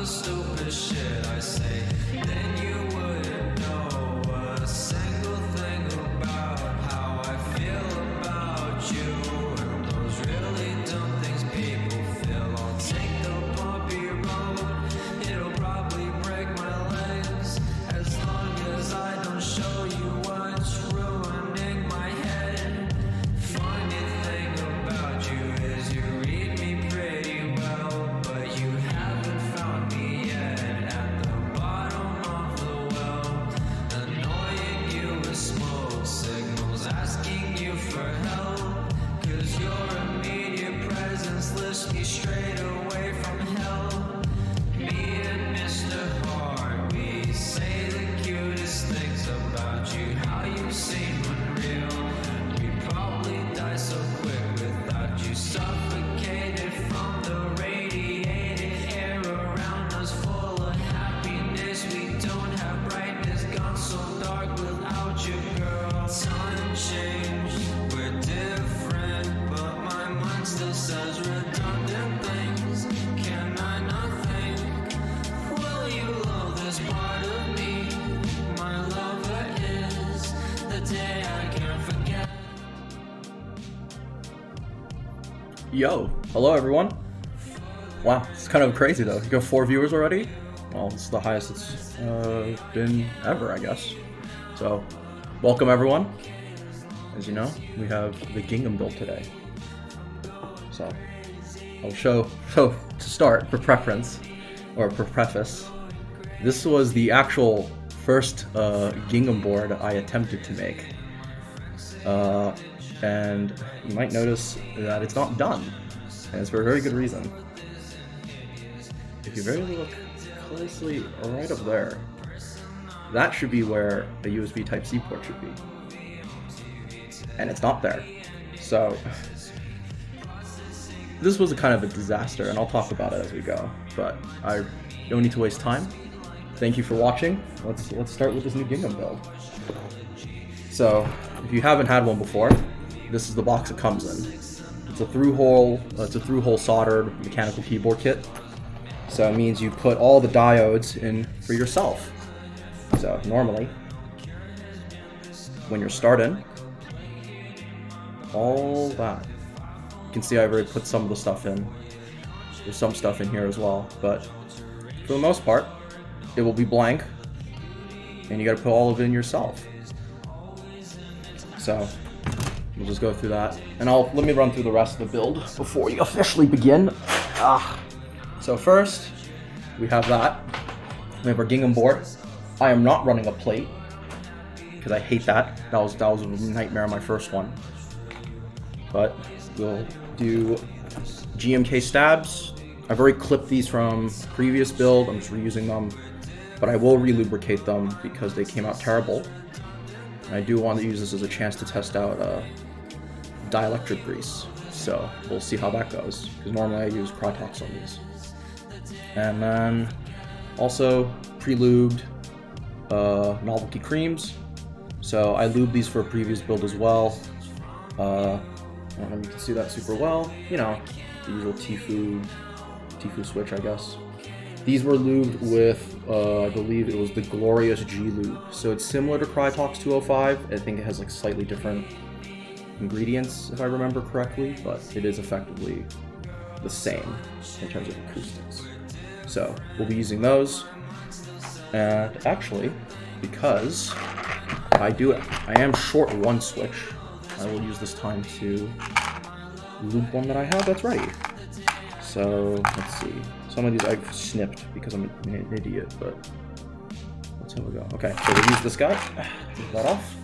the stupid shit I say, then you wouldn't know a single thing about how I feel about you. And those really dumb things people feel. I'll take the bumpy road, it'll probably break my legs, as long as I don't show you what's ruining my head. Funny thing about you is you read me pretty well, but you haven't found me yet at the bottom of the well. Annoying you with smoke signals, asking you for help, cause your immediate presence lifts me straight away from hell. Me and Mr. Hart, we say the cutest things about you, how you seem unreal. We'd probably die so quick without you, suffocated from the radiated air around us, full of happiness. We don't have brightness, gone so dark without you, girl. Time changed, we're different, but my mind still says redundant things. Can I not think? Will you love this part of me? My lover is the day I can't forget. Yo, hello everyone. Wow, it's kind of crazy though. You got 4 viewers already? Well, it's the highest it's been ever, I guess. So, welcome everyone. As you know, we have the Gingham Build today. So, I'll show, to start, for preference, or for preface, this was the actual first Gingham board I attempted to make. And you might notice that it's not done, and it's for a very good reason. If you really look closely right up there, that should be where the USB Type-C port should be. And it's not there. So, this was a kind of a disaster, and I'll talk about it as we go, but I don't need to waste time. Thank you for watching. Let's start with this new Gingham build. So, if you haven't had one before, this is the box it comes in. It's a through-hole soldered mechanical keyboard kit. So it means you put all the diodes in for yourself. So normally, when you're starting, all that. You can see I've already put some of the stuff in. There's some stuff in here as well, but for the most part, it will be blank, and you gotta put all of it in yourself. So, we'll just go through that, and let me run through the rest of the build before we officially begin. So first, we have that. We have our Gingham board. I am not running a plate, because I hate that. That was a nightmare on my first one. But we'll do GMK stabs. I've already clipped these from previous build. I'm just reusing them, but I will relubricate them because they came out terrible. And I do want to use this as a chance to test out dielectric grease. So we'll see how that goes, because normally I use Krytox on these. And then also pre-lubed Novelkey Creams. So I lubed these for a previous build as well. I don't know if you can see that super well. You know, the usual Tfue switch, I guess. These were lubed with, I believe it was the Glorious G Lube. So it's similar to Krytox 205. I think it has like slightly different ingredients, if I remember correctly, but it is effectively the same in terms of acoustics. So we'll be using those. And actually, because I am short one switch, I will use this time to lube one that I have that's ready. So let's see. Some of these I've snipped because I'm an idiot, but let's have a go. Okay, so we'll use this guy. Take that off.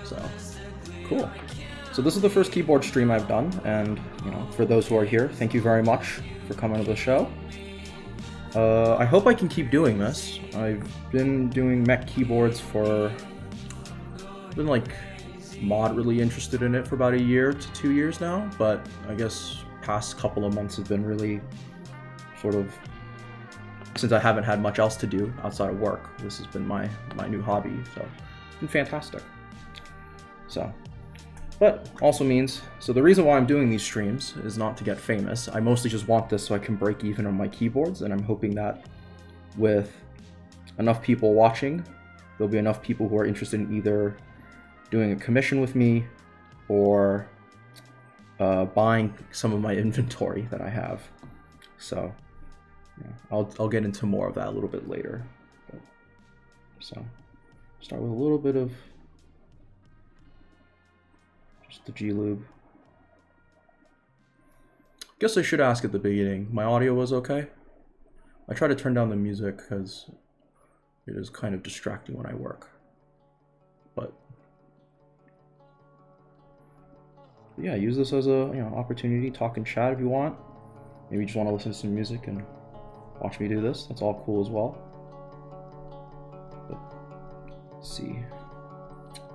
So, cool. So this is the first keyboard stream I've done, and you know, for those who are here, thank you very much for coming to the show. I hope I can keep doing this. I've been doing mech keyboards been like moderately interested in it for about 1 year to 2 years now, but I guess past couple of months have been really sort of, since I haven't had much else to do outside of work, this has been my new hobby, so it's been fantastic. So But also means, so the reason why I'm doing these streams is not to get famous. I mostly just want this so I can break even on my keyboards, and I'm hoping that with enough people watching, there'll be enough people who are interested in either doing a commission with me or buying some of my inventory that I have. So yeah, I'll get into more of that a little bit later. But, so start with a little bit of just the G lube. Guess I should ask at the beginning, my audio was okay? I try to turn down the music because it is kind of distracting when I work. But yeah, use this as a opportunity, talk and chat if you want. Maybe you just want to listen to some music and watch me do this. That's all cool as well. But let's see.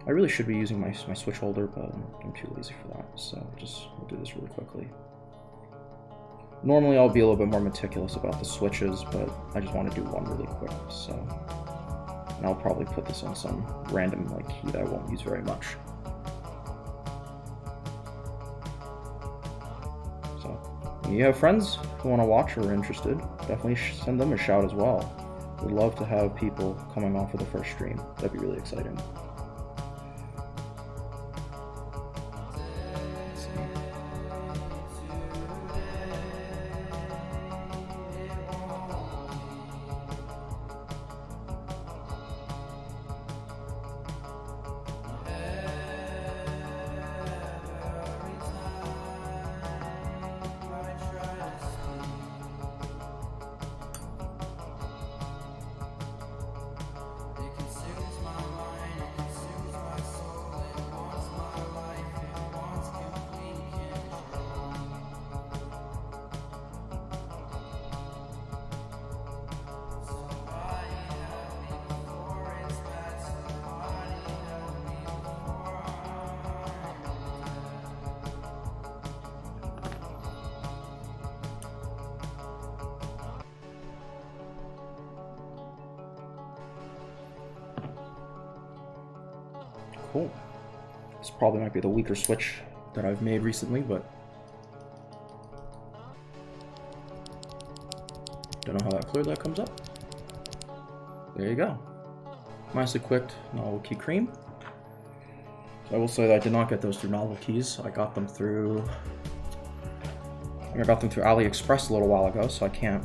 I really should be using my switch holder, but I'm too lazy for that. So we'll do this really quickly. Normally I'll be a little bit more meticulous about the switches, but I just want to do one really quick. So, and I'll probably put this on some random key that I won't use very much. So, if you have friends who want to watch or are interested, definitely send them a shout as well. Would love to have people coming on for the first stream. That'd be really exciting. Cool. This probably might be the weaker switch that I've made recently, but don't know how that clear that comes up. There you go. Nicely quicked Novelkey Cream. So I will say that I did not get those through Novelkeys. I got them through AliExpress a little while ago, so I can't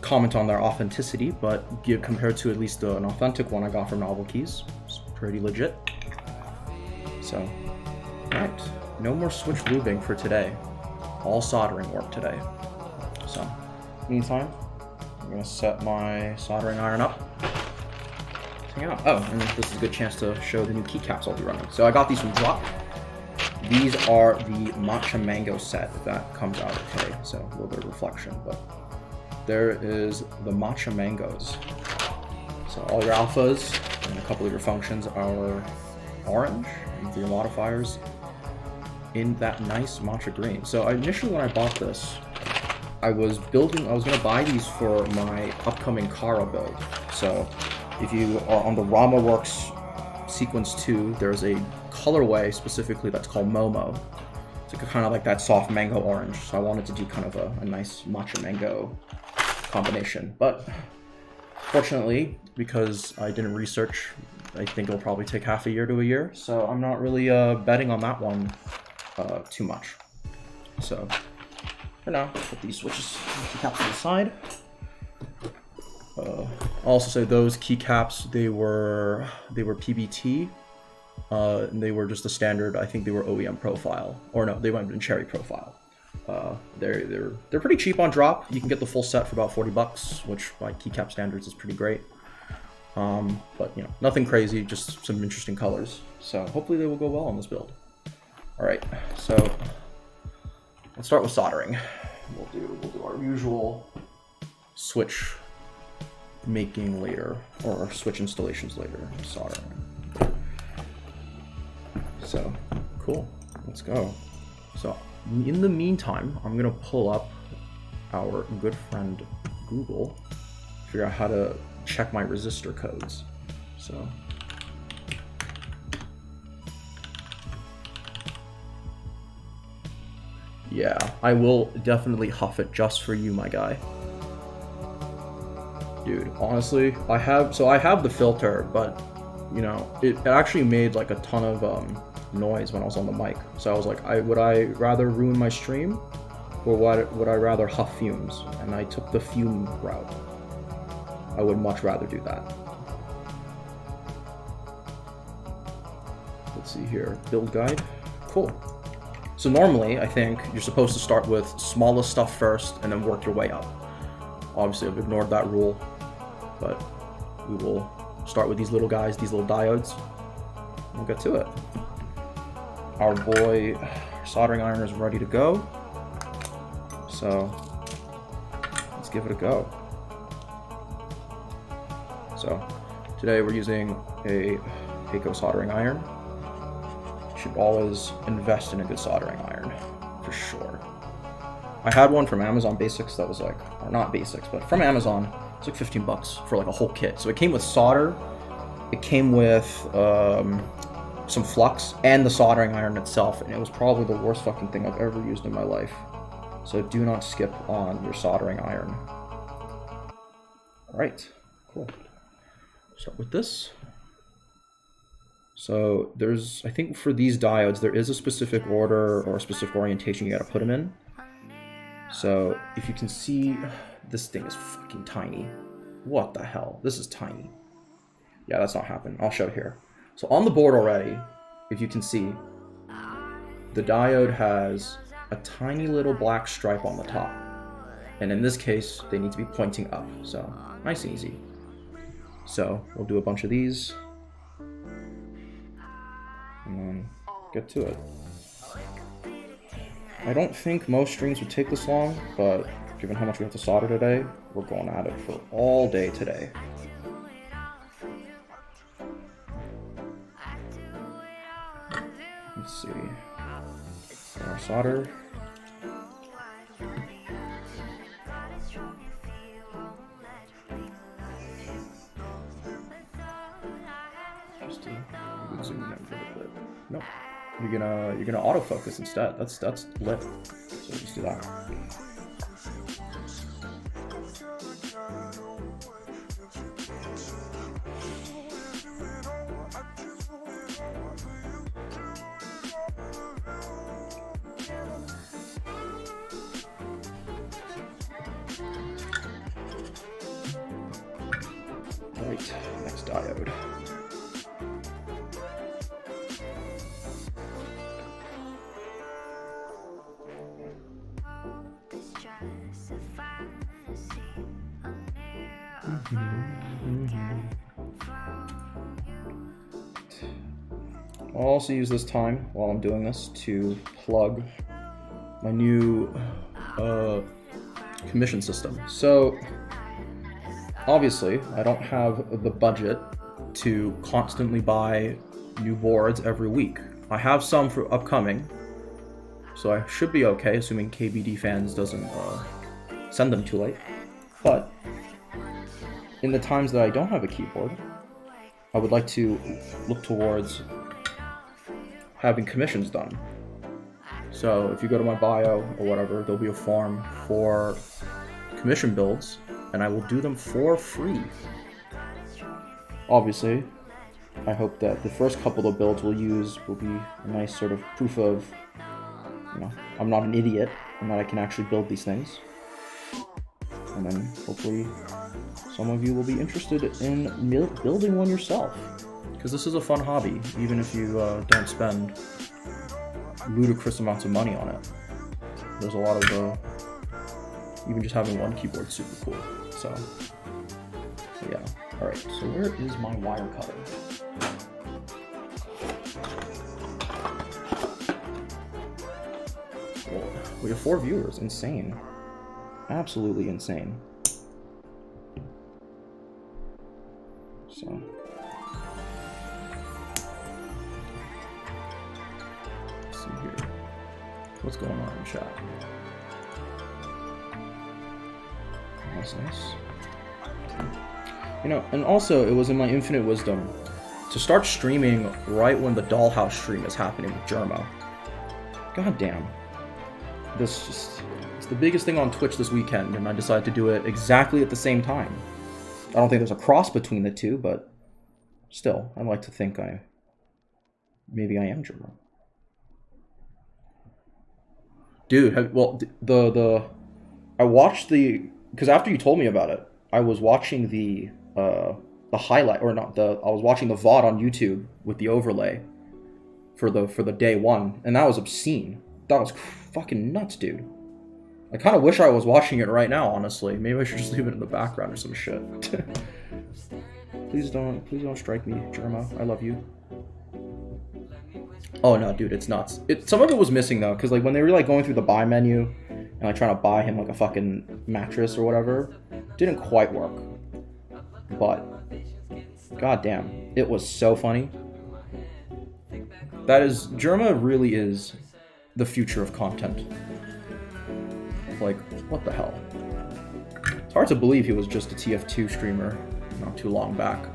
comment on their authenticity, but compared to at least an authentic one I got from Novelkeys, it's pretty legit. So, right, no more switch lubing for today. All soldering work today. So, meantime, I'm gonna set my soldering iron up. Hang out. Oh, and this is a good chance to show the new keycaps I'll be running. So I got these from Durock. These are the matcha mango set that comes out okay. So a little bit of reflection, but there is the matcha mangoes. So all your alphas and a couple of your functions are orange, and for your modifiers in that nice matcha green. So initially when I bought this, I was gonna buy these for my upcoming Kara build. So if you are on the RamaWorks Sequence 2, there's a colorway specifically that's called Momo. It's kind of like that soft mango orange. So I wanted to do kind of a nice matcha mango combination. But fortunately, because I didn't research, I think it'll probably take half a year to a year. So I'm not really betting on that one too much. So for now, put these switches keycaps to the side. I'll also say those keycaps, they were PBT, and they were just a standard. I think they were OEM profile, or no, they went in cherry profile. They're pretty cheap on drop. You can get the full set for about $40, which by keycap standards is pretty great. But you know, nothing crazy, just some interesting colors. So hopefully they will go well on this build. All right, so let's start with soldering. We'll do our usual switch making later, or switch installations later, soldering. So, cool, let's go. So, in the meantime, I'm gonna pull up our good friend Google, figure out how to check my resistor codes. So, Yeah, I will definitely huff it just for you, my guy. Dude, honestly, I have the filter, but you know, it actually made like a ton of noise when I was on the mic. So I was like, would I rather ruin my stream, or would I rather huff fumes? And I took the fume route. I would much rather do that. Let's see here, build guide. Cool. So normally, I think you're supposed to start with smallest stuff first and then work your way up. Obviously, I've ignored that rule, but we will start with these little guys, these little diodes, and we'll get to it. Our boy soldering iron is ready to go, so let's give it a go. So today we're using a Heiko soldering iron. Should always invest in a good soldering iron, for sure. I had one from Amazon Basics that was like, or not Basics, but from Amazon, it's like 15 bucks for like a whole kit. So it came with solder, it came with some flux, and the soldering iron itself, and it was probably the worst fucking thing I've ever used in my life. So do not skip on your soldering iron. Alright, cool. Start with this. So there's, I think for these diodes, there is a specific order or a specific orientation you gotta put them in. So if you can see, this thing is fucking tiny. What the hell? This is tiny. Yeah, that's not happening. I'll show here. So on the board already, if you can see, the diode has a tiny little black stripe on the top. And in this case, they need to be pointing up. So nice and easy. So we'll do a bunch of these. And then get to it. I don't think most streams would take this long, but given how much we have to solder today, we're going at it for all day today. Let's see. Our solder. Just to zoom in a little bit. Nope. You're gonna autofocus instead. That's lit. So just do that. Right, next diode. I'll also use this time while I'm doing this to plug my new commission system. So obviously I don't have the budget to constantly buy new boards every week. I have some for upcoming, so I should be okay, assuming KBD fans doesn't send them too late. But in the times that I don't have a keyboard, I would like to look towards having commissions done. So if you go to my bio or whatever, there'll be a form for commission builds, and I will do them for free. Obviously, I hope that the first couple of builds we'll use will be a nice sort of proof of, you know, I'm not an idiot and that I can actually build these things. And then hopefully some of you will be interested in building one yourself, because this is a fun hobby, even if you don't spend ludicrous amounts of money on it. There's a lot of even just having one keyboard is super cool. So yeah. Alright, so where is my wire cutter? Whoa, we have 4 viewers. Insane. Absolutely insane. So let's see here. What's going on in chat? That's nice. You know, and also it was in my infinite wisdom to start streaming right when the Dollhouse stream is happening with Germo. God damn. it's the biggest thing on Twitch this weekend, and I decided to do it exactly at the same time. I don't think there's a cross between the two, but still, I'd like to think maybe I am German. Dude, I watched because after you told me about it, I was watching the highlight, or not, I was watching the VOD on YouTube with the overlay for the day one, and that was obscene. That was fucking nuts, dude. I kind of wish I was watching it right now, honestly. Maybe I should just leave it in the background or some shit. Please don't strike me, Germa. I love you. Oh no, dude, it's nuts. Some of it was missing though, because like when they were like going through the buy menu and like trying to buy him like a fucking mattress or whatever, didn't quite work. But goddamn, it was so funny. Germa really is the future of content. Like, what the hell? It's hard to believe he was just a TF2 streamer not too long back.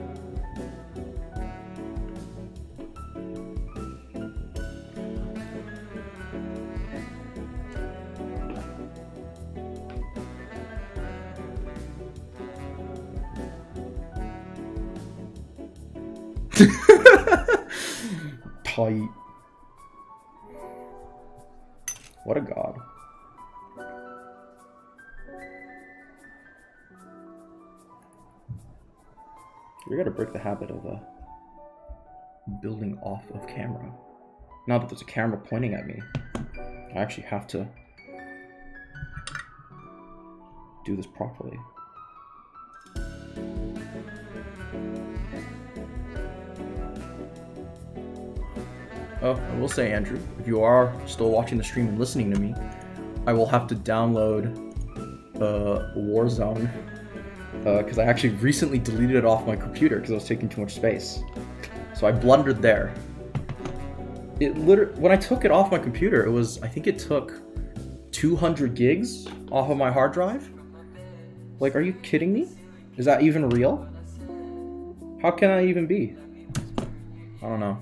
Tight. What a god. We gotta break the habit of building off of camera. Now that there's a camera pointing at me, I actually have to do this properly. Oh, I will say, Andrew, if you are still watching the stream and listening to me, I will have to download Warzone, because I actually recently deleted it off my computer because it was taking too much space. So I blundered there. When I took it off my computer, I think it took 200 gigs off of my hard drive. Like, are you kidding me? Is that even real? How can that even be? I don't know.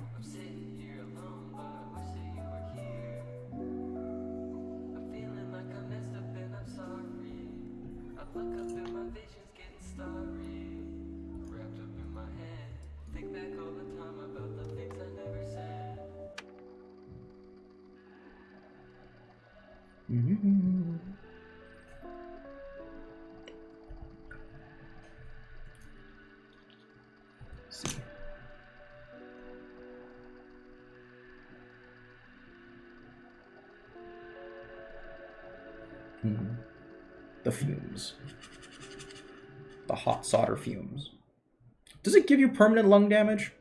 The fumes. The hot solder fumes. Does it give you permanent lung damage?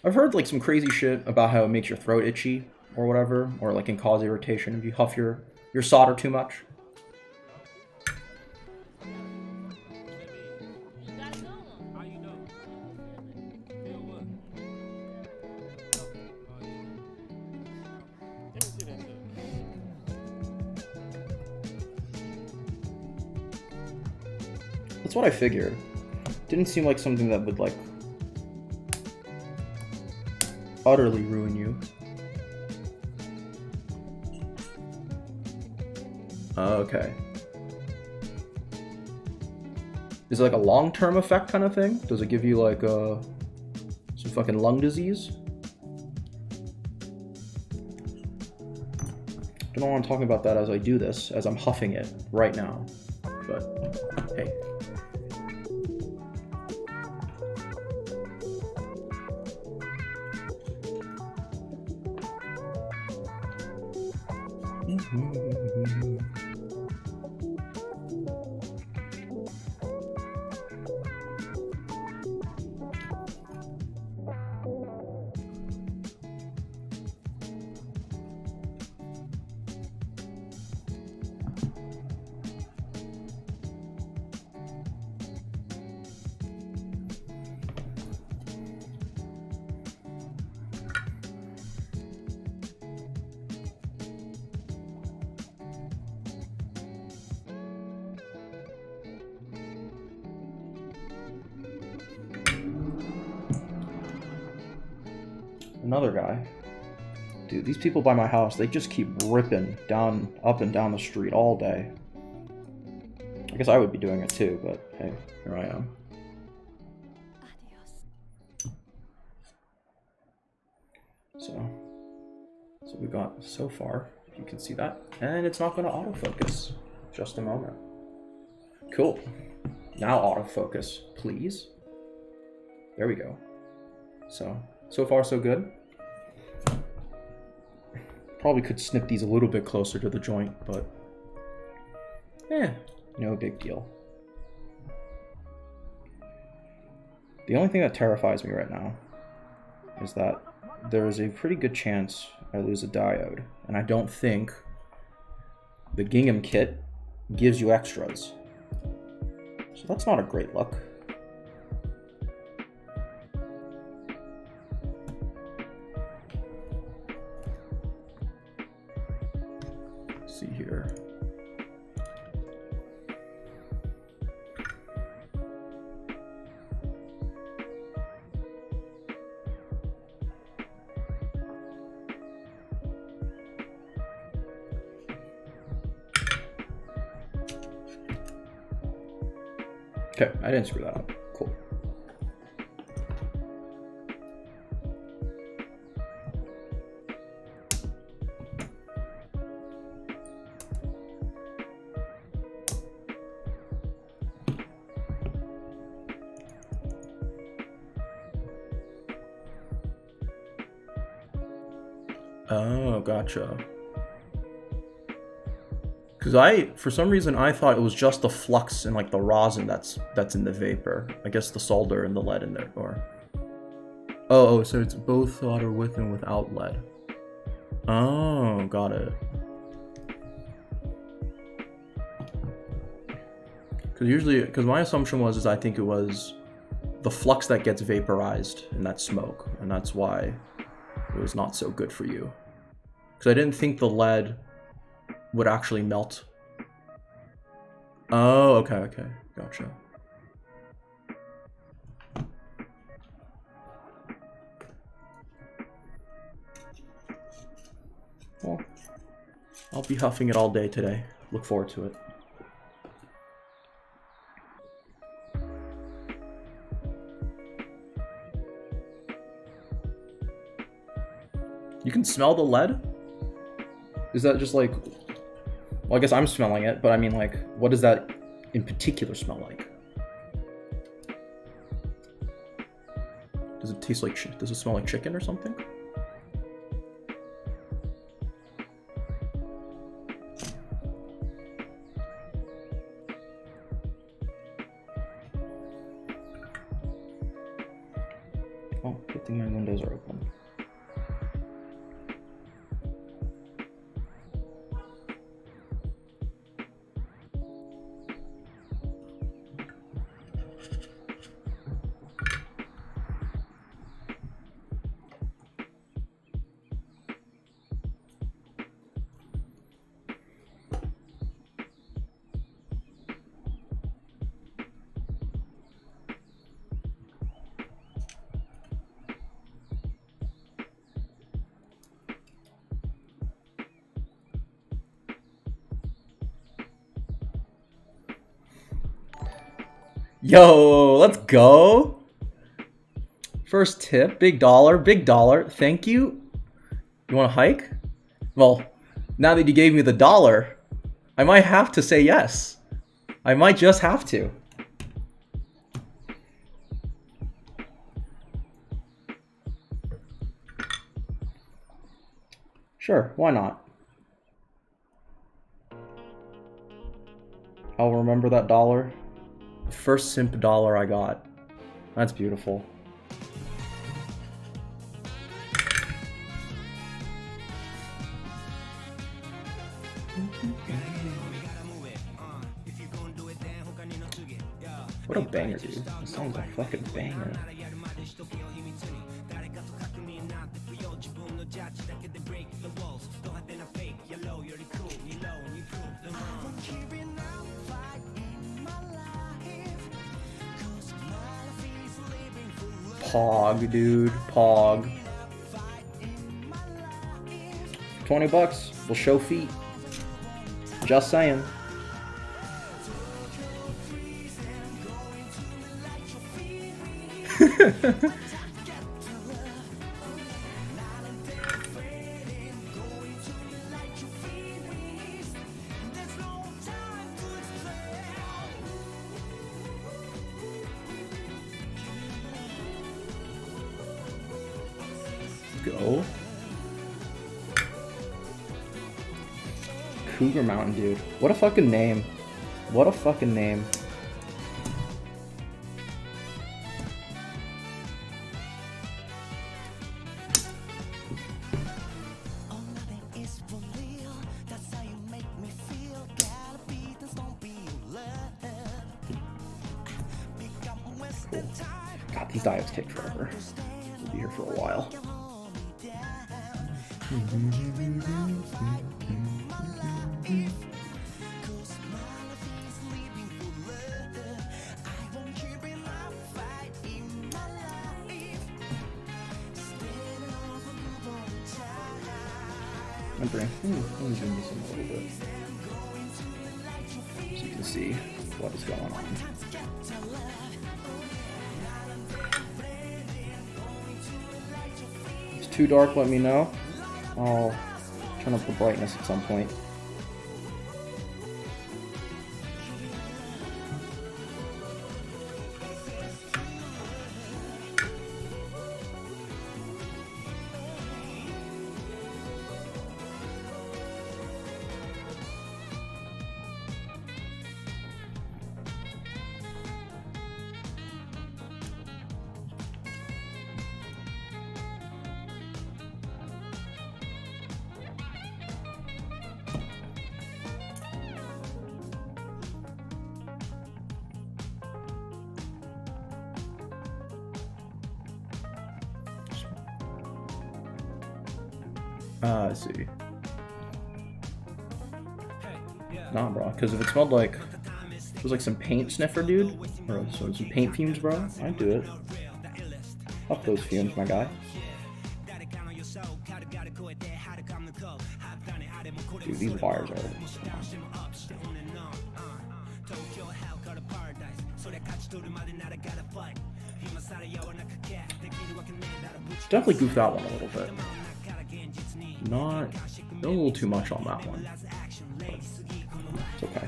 I've heard like some crazy shit about how it makes your throat itchy or whatever, or like can cause irritation if you huff your solder too much. That's what I figured. Didn't seem like something that would like utterly ruin you. Okay. Is it like a long-term effect kind of thing? Does it give you like some fucking lung disease? Don't know why I'm talking about that as I do this, as I'm huffing it right now. But hey. Another guy. Dude, these people by my house, they just keep ripping down, up and down the street all day. I guess I would be doing it too, but hey, here I am. So we got so far, if you can see that, and it's not going to autofocus. Just a moment. Cool. Now autofocus, please. There we go. So far so good. Probably could snip these a little bit closer to the joint, but no big deal. The only thing that terrifies me right now is that there is a pretty good chance I lose a diode, and I don't think the Gingham kit gives you extras. So that's not a great look. Let's see here. Okay, I didn't screw that up. Cool. Oh, gotcha. Because for some reason, I thought it was just the flux and like the rosin that's in the vapor. I guess the solder and the lead in there, or... Oh, so it's both solder with and without lead. Oh, got it. Because my assumption was I think it was the flux that gets vaporized in that smoke, and that's why it was not so good for you. Because I didn't think the lead would actually melt. Oh, okay, gotcha. Well, I'll be huffing it all day today. Look forward to it. You can smell the lead? Is that just like... Well, I guess I'm smelling it, but I mean, like, what does that in particular smell like? Does it taste like does it smell like chicken or something? Oh, good thing my windows are open. Yo, let's go. First tip, big dollar, thank you. You want to hike? Well, now that you gave me the $1, I might have to say yes. I might just have to. Sure, why not? I'll remember that $1. The first simp $1 I got. That's beautiful. What a banger, dude. This song's a fucking banger. Pog, dude. Pog. 20 bucks. We'll show feet. Just saying. Go. Cougar Mountain, dude. What a fucking name. What a fucking name. Cool. God, these diodes take forever. We'll be here for a while. Let me zoom this in a little bit so you can see what is going on. If it's too dark, let me know. I'll turn up the brightness at some point. Let's see. Nah, bro, because if it smelled like it was like some paint sniffer, dude, or some paint fumes, bro, I'd do it. Fuck those fumes, my guy. Dude, these wires are. Definitely goofed that one a little bit. Not a little too much on that one. But it's okay.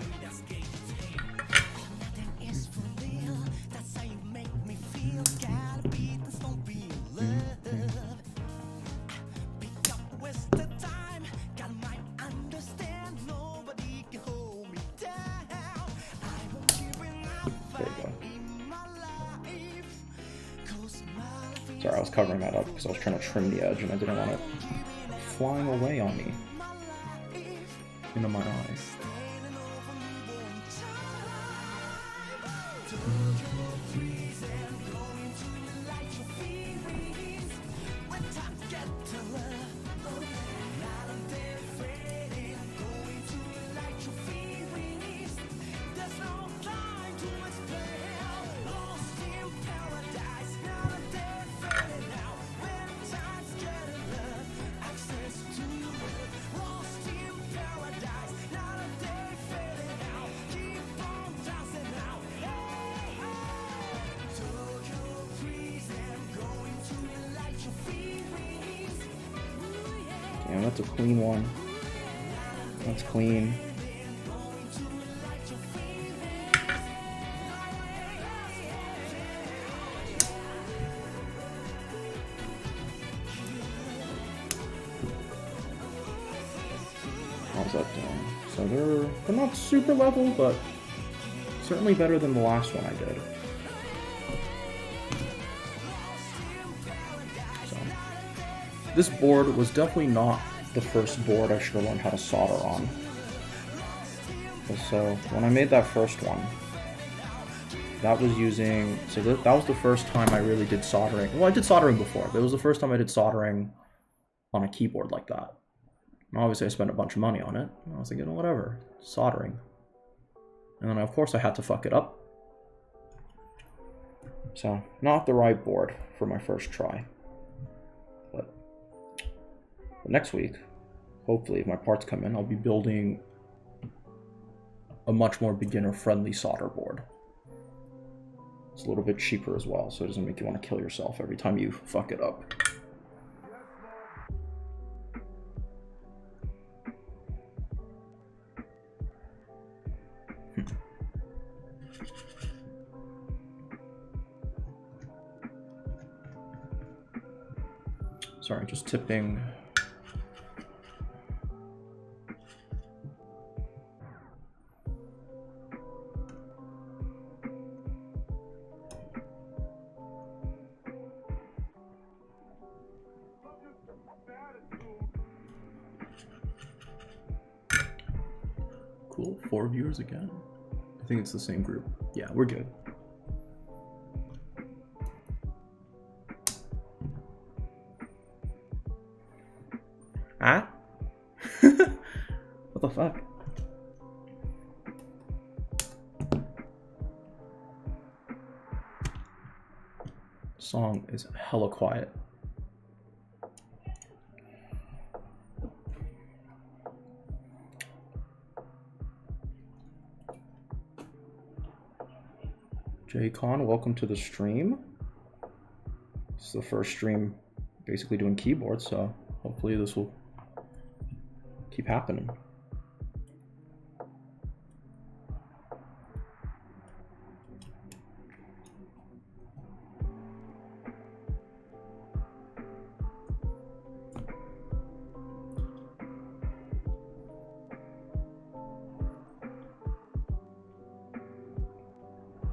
There you go. Sorry, I was covering that up because I was trying to trim the edge and I didn't want it flying away on me into my eyes. Damn, that's a clean one. That's clean. How's that doing? So they're not super level, but certainly better than the last one I did. This board was definitely not the first board I should have learned how to solder on. So when I made that first one, that was using, so that was the first time I really did soldering. Well, I did soldering before, but it was the first time I did soldering on a keyboard like that. And obviously I spent a bunch of money on it. I was like, you know, whatever, soldering. And then of course I had to fuck it up. So not the right board for my first try. But next week, hopefully if my parts come in, I'll be building a much more beginner-friendly solder board. It's a little bit cheaper as well, so it doesn't make you want to kill yourself every time you fuck it up. Sorry, just tipping. Cool, 4 viewers again. I think it's the same group. Yeah, we're good. Huh? What the fuck? Song is hella quiet. Jay Con, welcome to the stream. This is the first stream basically doing keyboards, so hopefully this will keep happening.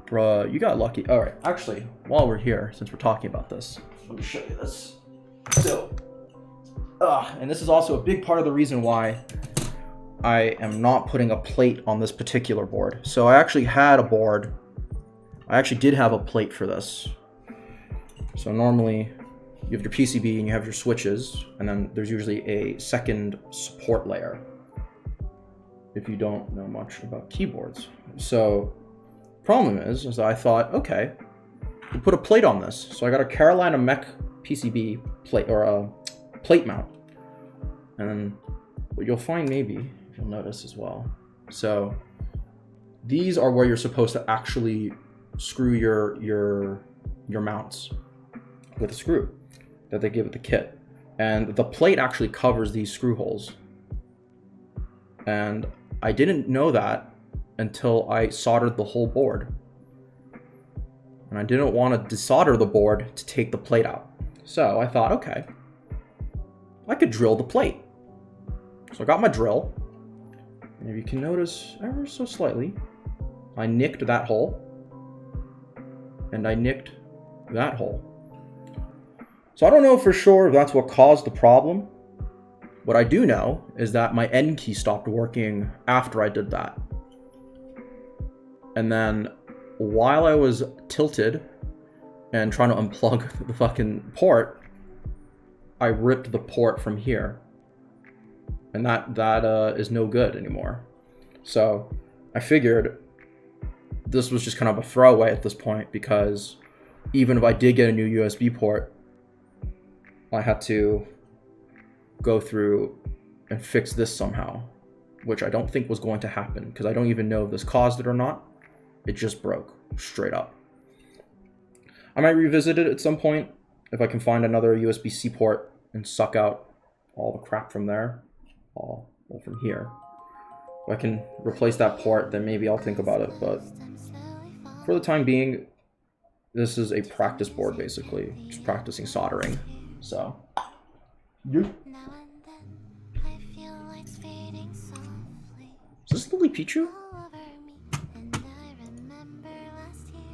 Bruh, you got lucky. All right, actually, while we're here, since we're talking about this, let me show you this. So, and this is also a big part of the reason why I am not putting a plate on this particular board. So I actually had a board. I actually did have a plate for this. So normally you have your PCB and you have your switches, and then there's usually a second support layer if you don't know much about keyboards. So problem is that I thought, okay, we'll put a plate on this. So I got a Carolina Mech PCB plate, or a plate mount. And then what you'll find, maybe, if you'll notice as well. So these are where you're supposed to actually screw your mounts with a screw that they give with the kit. And the plate actually covers these screw holes. And I didn't know that until I soldered the whole board. And I didn't want to desolder the board to take the plate out. So I thought, okay, I could drill the plate. So I got my drill. And if you can notice ever so slightly, I nicked that hole. And I nicked that hole. So I don't know for sure if that's what caused the problem. What I do know is that my end key stopped working after I did that. And then while I was tilted and trying to unplug the fucking port, I ripped the port from here. And that is no good anymore. So I figured this was just kind of a throwaway at this point, because even if I did get a new USB port, I had to go through and fix this somehow, which I don't think was going to happen, because I don't even know if this caused it or not. It just broke straight up. I might revisit it at some point if I can find another USB-C port and suck out all the crap from there, all from here. If I can replace that port, then maybe I'll think about it, but for the time being, this is a practice board, basically, just practicing soldering. So, yeah. Is this Lily Pichu?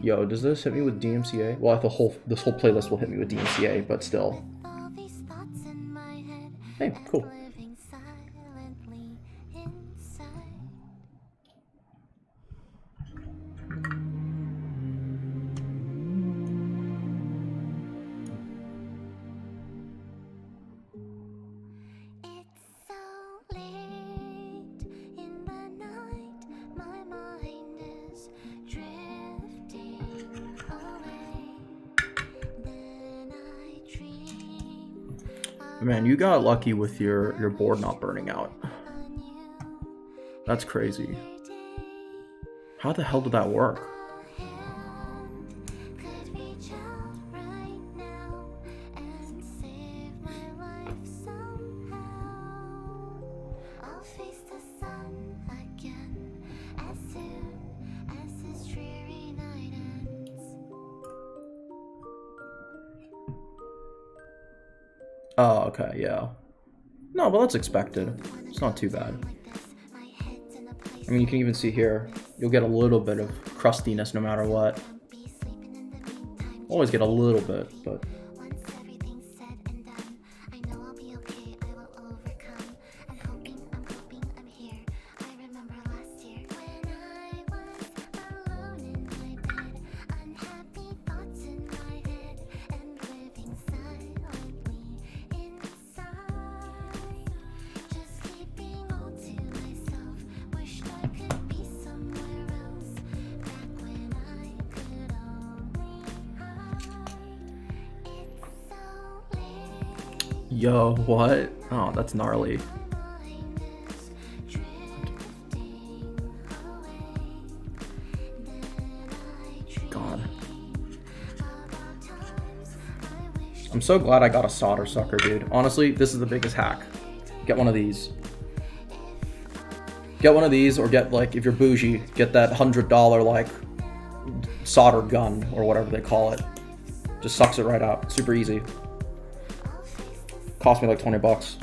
Yo, does this hit me with DMCA? Well, this whole playlist will hit me with DMCA, but still. Hey, cool. Man, you got lucky with your board not burning out. That's crazy. How the hell did that work? Oh, okay, yeah. No, but that's expected. It's not too bad. I mean, you can even see here, you'll get a little bit of crustiness no matter what. Always get a little bit, but... Yo, what? Oh, that's gnarly. God. I'm so glad I got a solder sucker, dude. Honestly, this is the biggest hack. Get one of these. Get one of these, or get, like, if you're bougie, get that $100, like, solder gun, or whatever they call it. Just sucks it right out. Super easy. Cost me like 20 bucks.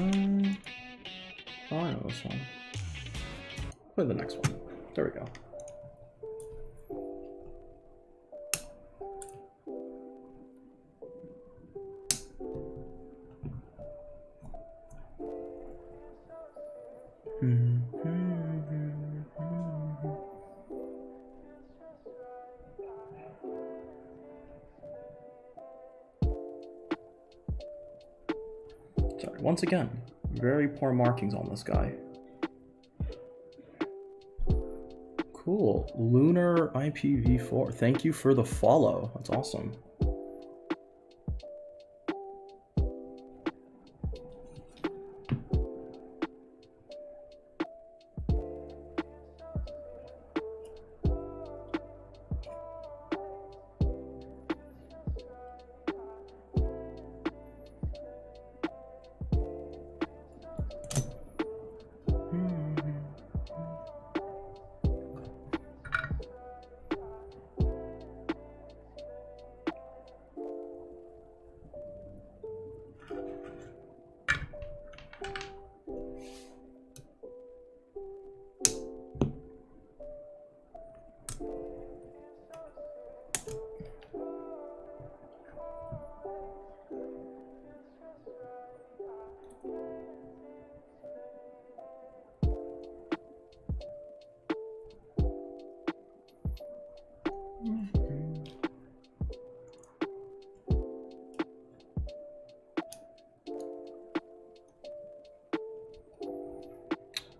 Oh, I know this one. Play the next one. There we go. Sorry, once again, very poor markings on this guy. Cool. Lunar IPv4. Thank you for the follow. That's awesome.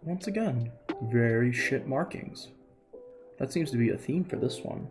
Once again, very shit markings. That seems to be a theme for this one.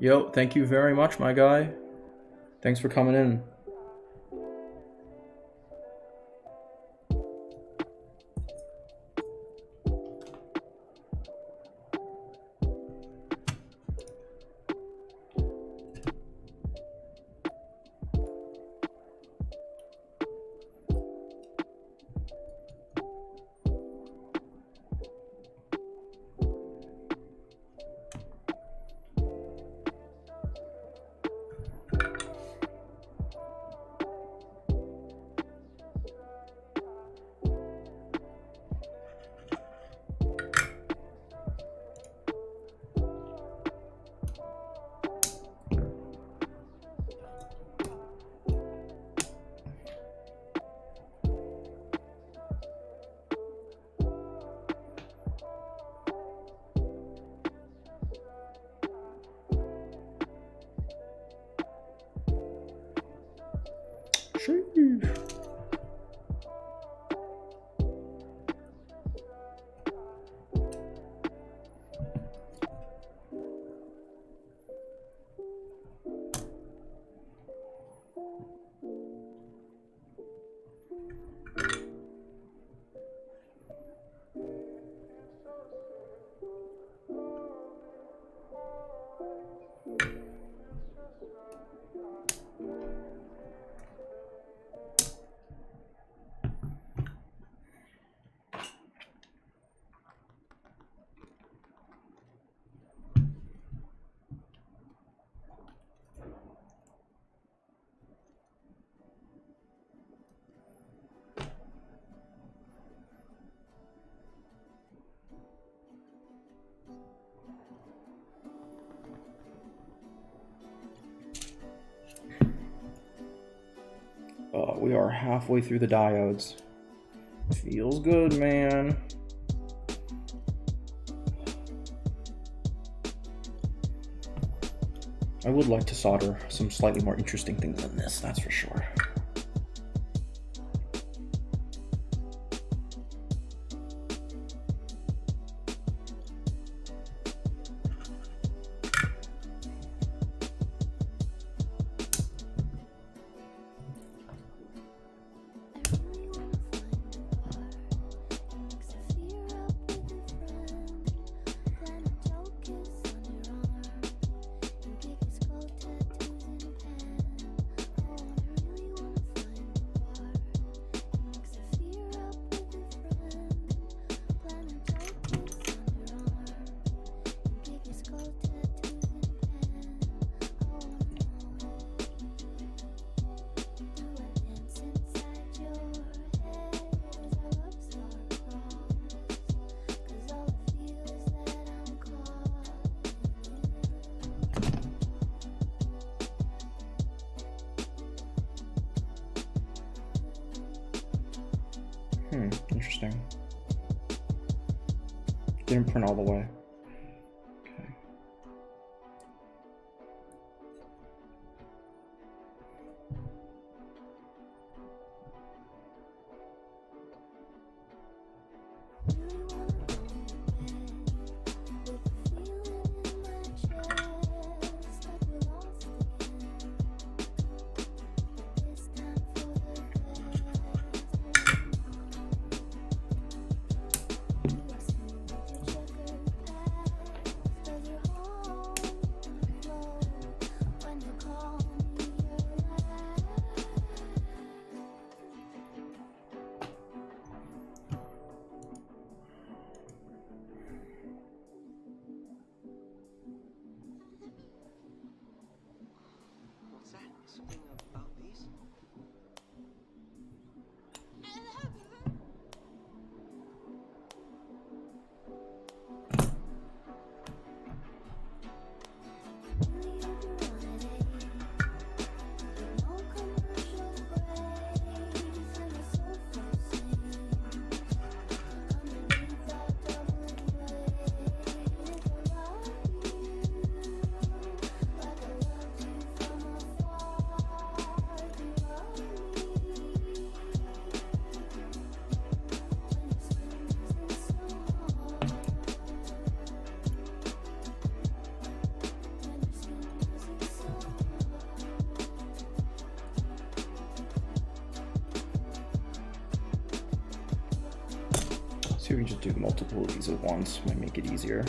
Yo, thank you very much, my guy. Thanks for coming in. Sheesh. We are halfway through the diodes. Feels good, man. I would like to solder some slightly more interesting things than this, that's for sure. Didn't print all the way. Okay. What's that? Something about these? See if we can just do multiple of these at once, might make it easier.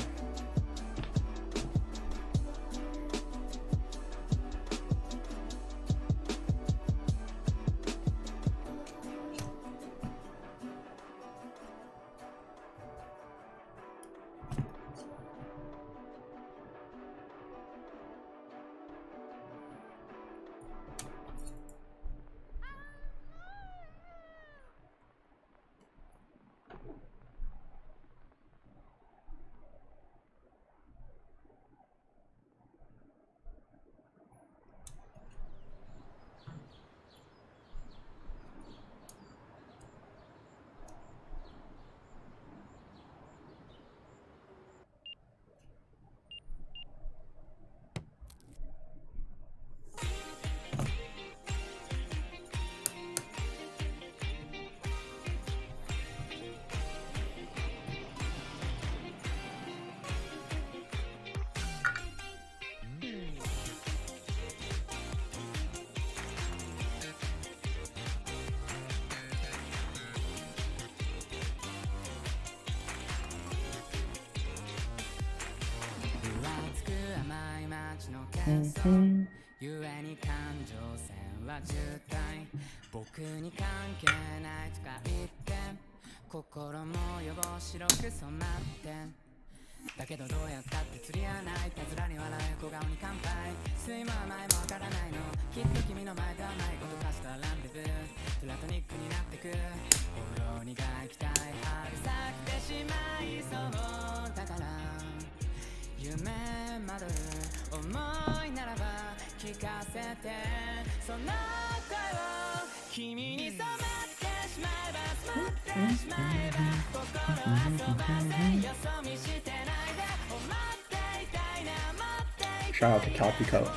Shout out to Calpico.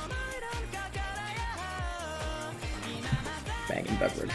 Banging beverage.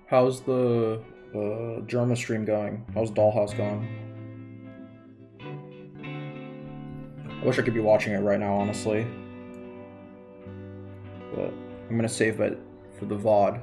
How's the Germa stream going? How's Dollhouse going? I wish I could be watching it right now, honestly. But I'm gonna save it for the VOD.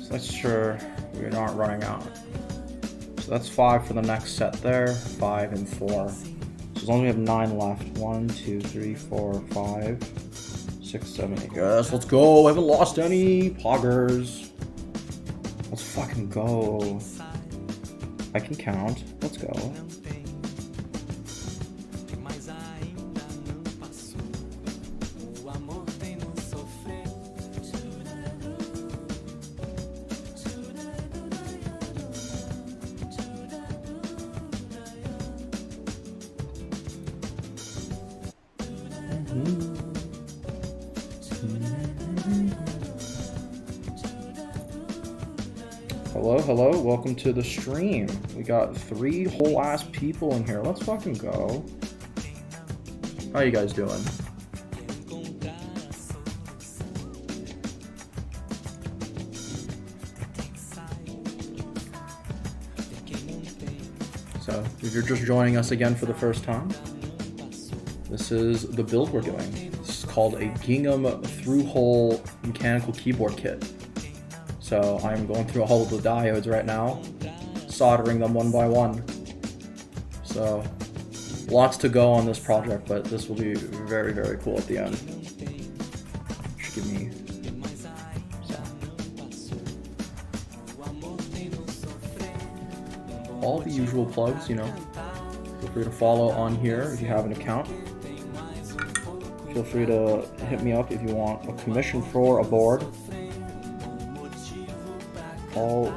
So let's sure we're not running out. So that's 5 for the next set there, 5 and 4. So as long as we have 9 left, 1, 2, 3, 4, 5, 6, 7, 8. Yes, let's go. I haven't lost any poggers. Let's fucking go. I can count. Let's go. Hello, hello, welcome to the stream. We got 3 whole ass people in here. Let's fucking go. How you guys doing? So, if you're just joining us again for the first time, this is the build we're doing. This is called a Gingham through-hole mechanical keyboard kit. So I'm going through all of the diodes right now, soldering them one by one. So lots to go on this project, but this will be very, very cool at the end. Should give me all the usual plugs, you know. Feel free to follow on here if you have an account. Feel free to hit me up if you want a commission for a board. All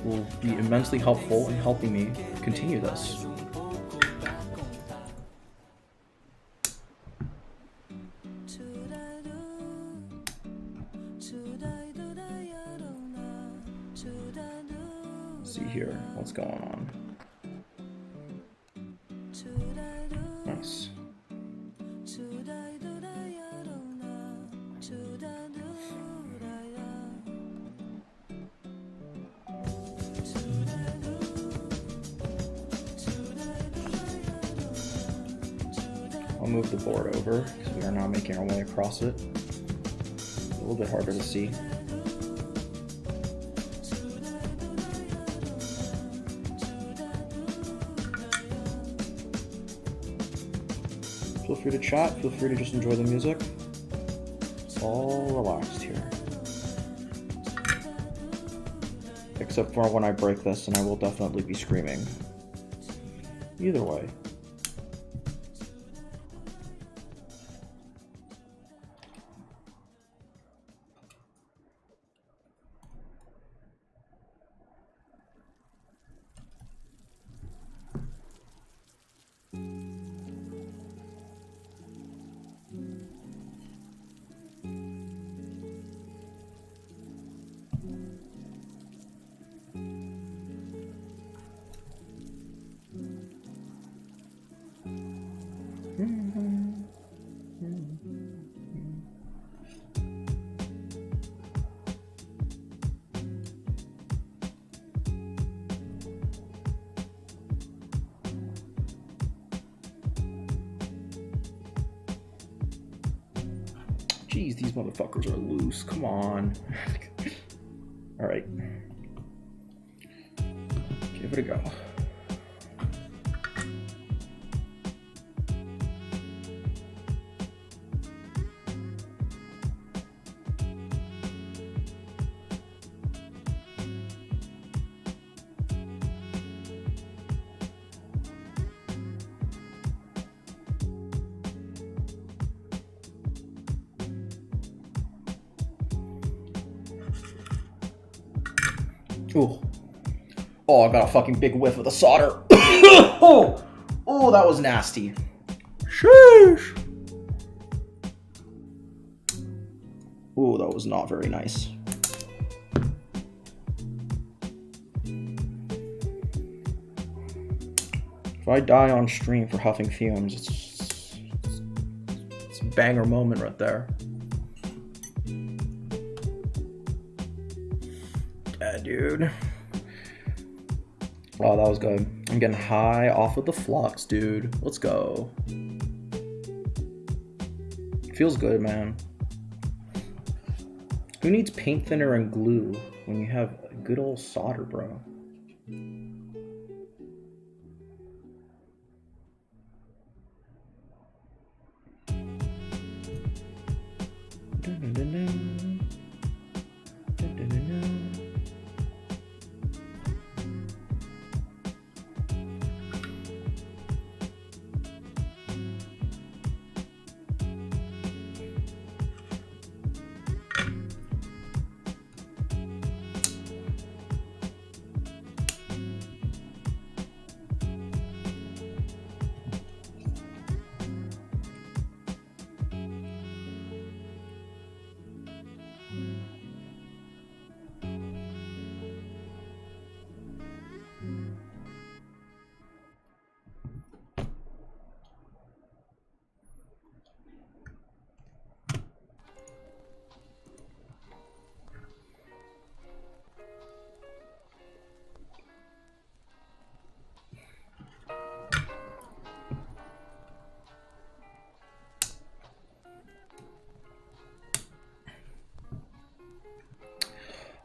will be immensely helpful in helping me continue this. Let's see here, what's going on? Nice. I'll move the board over because we are now making our way across it. A little bit harder to see. Feel free to chat, feel free to just enjoy the music. It's all relaxed here. Except for when I break this, and I will definitely be screaming. Either way. Jeez, these motherfuckers are loose. Come on. All right. Give it a go. Ooh. Oh, I got a fucking big whiff of the solder. Oh, that was nasty. Sheesh. Ooh, that was not very nice. If I die on stream for huffing fumes, it's a banger moment right there. Yeah, dude. Oh, that was good. I'm getting high off of the flux, dude. Let's go. Feels good, man. Who needs paint thinner and glue? when you have good old solder, bro.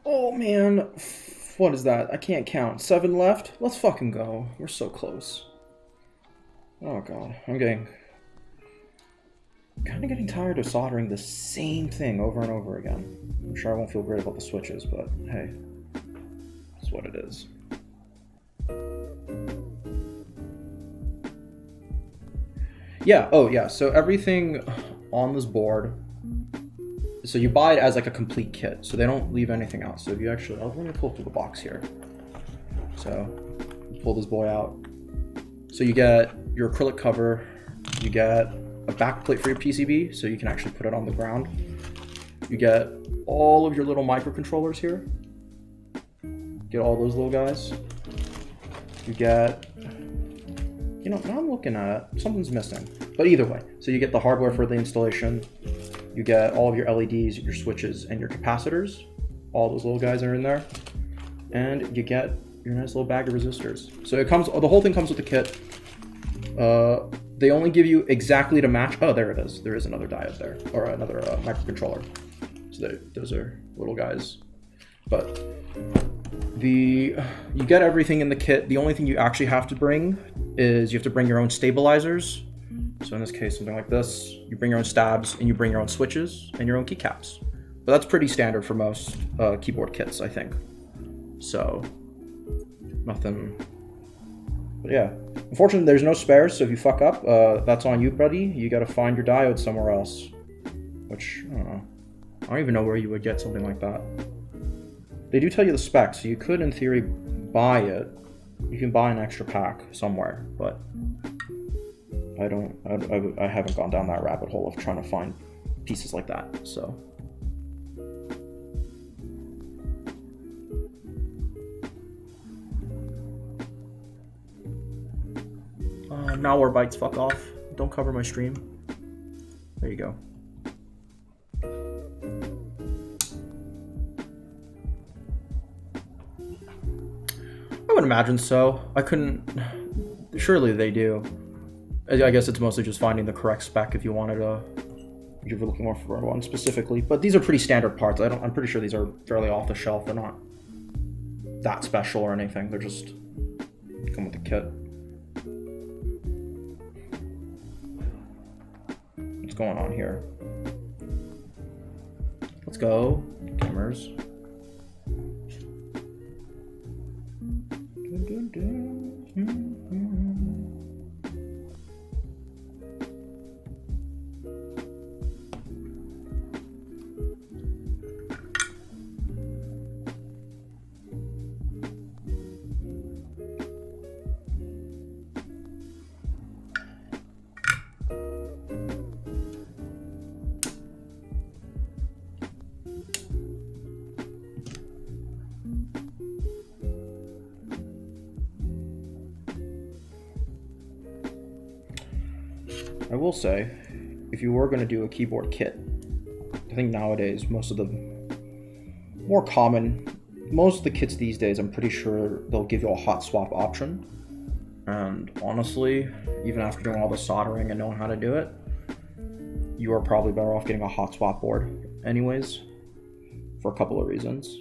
Oh man, what is that? I can't count. 7 left? Let's fucking go. We're so close. Oh god, I'm kind of getting tired of soldering the same thing over and over again. I'm sure I won't feel great about the switches, but hey, it's what it is. Yeah, oh yeah, so everything on this board, so you buy it as like a complete kit, so they don't leave anything out. So if you actually, let me pull through the box here. So, pull this boy out. So you get your acrylic cover, you get a back plate for your PCB, so you can actually put it on the ground. You get all of your little microcontrollers here. Get all those little guys. You get, you know, now I'm looking at it, something's missing. But either way, so you get the hardware for the installation, you get all of your LEDs, your switches, and your capacitors. All those little guys are in there. And you get your nice little bag of resistors. So it comes, the whole thing comes with the kit. They only give you exactly to match. Oh, there it is. There is another diode there, or another microcontroller. So those are little guys. But you get everything in the kit. The only thing you actually have to bring is you have to bring your own stabilizers. So in this case, something like this, you bring your own stabs and you bring your own switches and your own keycaps. But that's pretty standard for most keyboard kits, I think. So, nothing. But yeah, unfortunately, there's no spares. So if you fuck up, that's on you, buddy. You got to find your diode somewhere else. Which, I don't know. I don't even know where you would get something like that. They do tell you the specs, so you could, in theory, buy it. You can buy an extra pack somewhere, but I haven't gone down that rabbit hole of trying to find pieces like that, so. Malware bites, fuck off. Don't cover my stream. There you go. I would imagine so. I couldn't. Surely they do. I guess it's mostly just finding the correct spec if you wanted to. If you were looking more for one specifically. But these are pretty standard parts. I'm pretty sure these are fairly off the shelf. They're not that special or anything. They're just come with the kit. What's going on here? Let's go, gamers. I will say, if you were going to do a keyboard kit, I think nowadays most of the kits these days, I'm pretty sure they'll give you a hot swap option. And honestly, even after doing all the soldering and knowing how to do it, you are probably better off getting a hot swap board anyways, for a couple of reasons.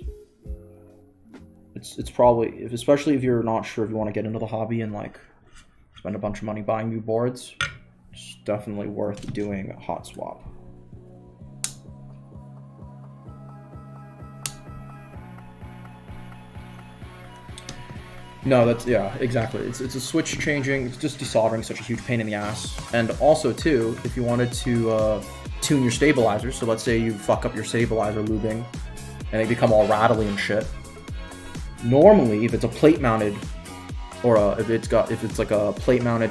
it's probably, especially if you're not sure if you want to get into the hobby and like spend a bunch of money buying new boards, it's definitely worth doing a hot swap. No, that's, yeah, exactly. It's a switch changing. It's just desoldering, such a huge pain in the ass. And also too, if you wanted to tune your stabilizer, so let's say you fuck up your stabilizer lubing and they become all rattly and shit. Normally, if it's a plate mounted, or if it's like a plate mounted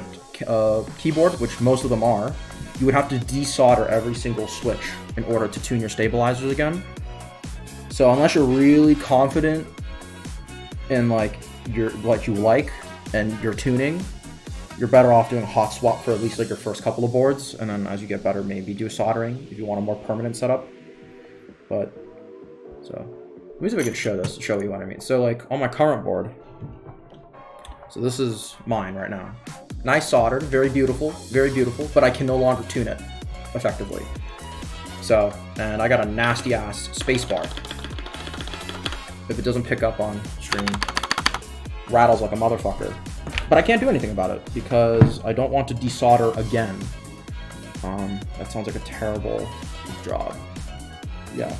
keyboard, which most of them are, you would have to desolder every single switch in order to tune your stabilizers again. So unless you're really confident in like and your tuning, you're better off doing a hot swap for at least like your first couple of boards, and then as you get better, maybe do soldering if you want a more permanent setup. But so let me see if I can show you what I mean. So like on my current board, so this is mine right now. Nice soldered, very beautiful, but I can no longer tune it effectively. So, and I got a nasty ass space bar. If it doesn't pick up on stream, rattles like a motherfucker. But I can't do anything about it because I don't want to desolder again. That sounds like a terrible job. Yeah.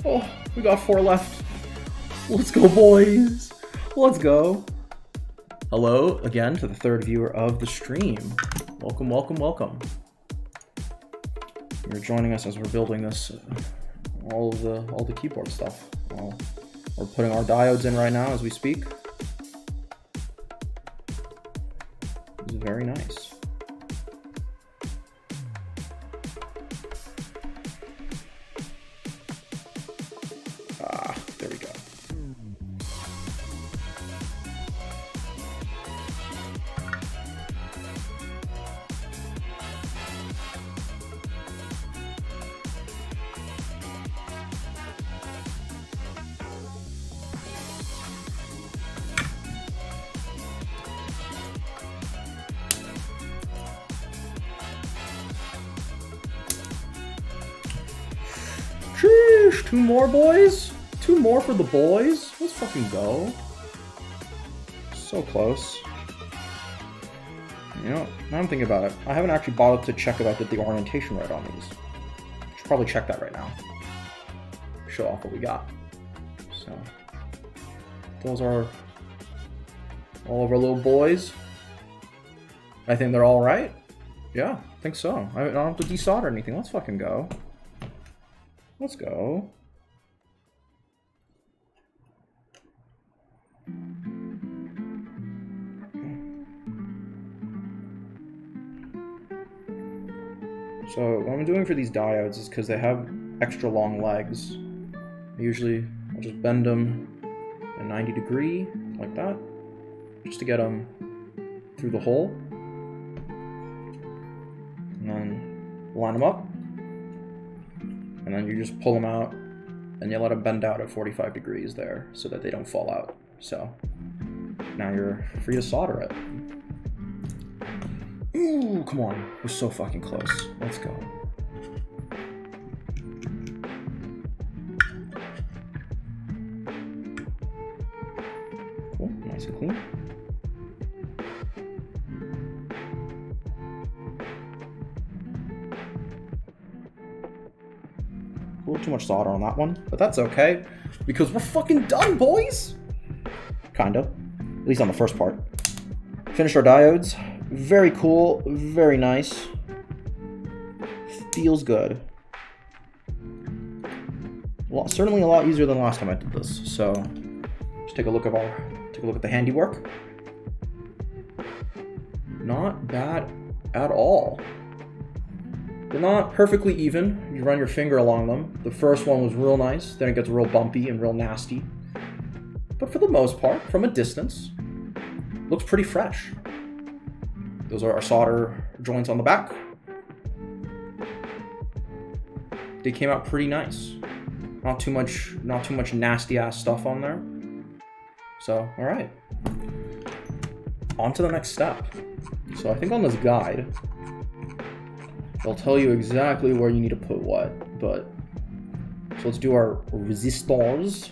Oh, we got 4 left. Let's go, boys. Let's go. Hello again to the 3rd viewer of the stream. Welcome, welcome, welcome. You're joining us as we're building this, all the keyboard stuff. Well, we're putting our diodes in right now as we speak. This is very nice. There we go. Sheesh, 2 more, boys? 2 more for the boys? Let's fucking go. So close. You know, now I'm thinking about it. I haven't actually bothered to check if I did the orientation right on these. Should probably check that right now. Show off what we got. So, those are all of our little boys. I think they're all right. Yeah, I think so. I don't have to desolder anything. Let's fucking go. Let's go. So what I'm doing for these diodes is because they have extra long legs. I'll just bend them a 90 degree like that, just to get them through the hole, and then line them up, and then you just pull them out and you let them bend out at 45 degrees there so that they don't fall out. So now you're free to solder it. Ooh, come on. We're so fucking close. Let's go. Cool, nice and clean. A little too much solder on that one, but that's okay, because we're fucking done, boys! Kinda. At least on the first part. Finished our diodes. Very cool, very nice. Feels good. Well, certainly a lot easier than last time I did this. So, just take a look at the handiwork. Not bad at all. They're not perfectly even. You run your finger along them. The first one was real nice, then it gets real bumpy and real nasty. But for the most part, from a distance, looks pretty fresh. Those are our solder joints on the back. they came out pretty nice. Not too much nasty ass stuff on there. So, all right. On to the next step. So I think on this guide, they'll tell you exactly where you need to put what, but so let's do our resistors.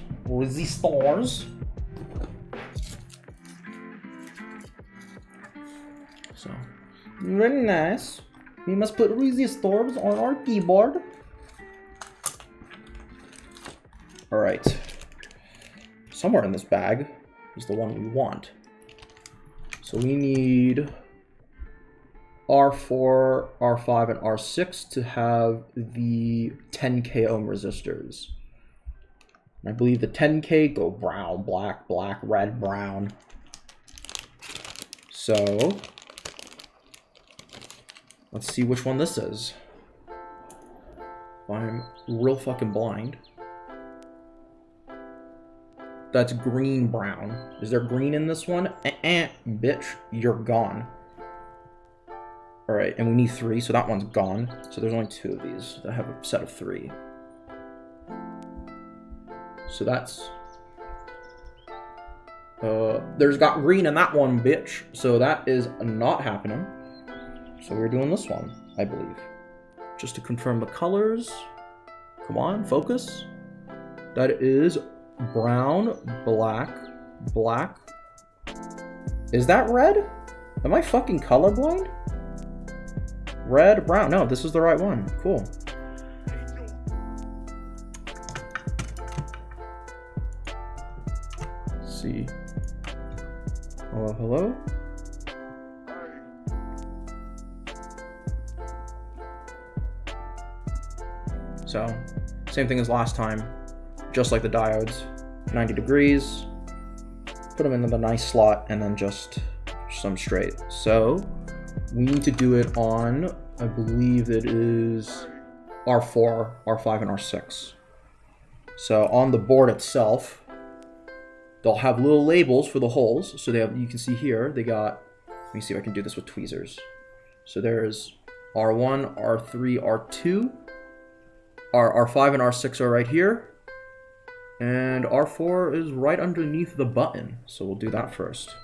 So, very nice. We must put resistors on our keyboard. Alright. Somewhere in this bag is the one we want. So we need R4, R5, and R6 to have the 10K ohm resistors. And I believe the 10K go brown, black, black, red, brown. So let's see which one this is. I'm real fucking blind. That's green brown. Is there green in this one? Bitch, you're gone. Alright, and we need 3, so that one's gone. So there's only 2 of these that have a set of 3. So that's... there's got green in that one, bitch. So that is not happening. So we're doing this one, I believe. Just to confirm the colors. Come on, focus. That is brown, black, black. Is that red? Am I fucking colorblind? Red, brown. No, this is the right one. Cool. Let's see. Hello? So, same thing as last time. Just like the diodes. 90 degrees. Put them into the nice slot and then just some straight. So, we need to do it on, I believe it is R4, R5, and R6. So on the board itself, they'll have little labels for the holes. So they have, you can see here, they got, let me see if I can do this with tweezers. So there's R1, R3, R2, R5 and R6 are right here. And R4 is right underneath the button. So we'll do that first.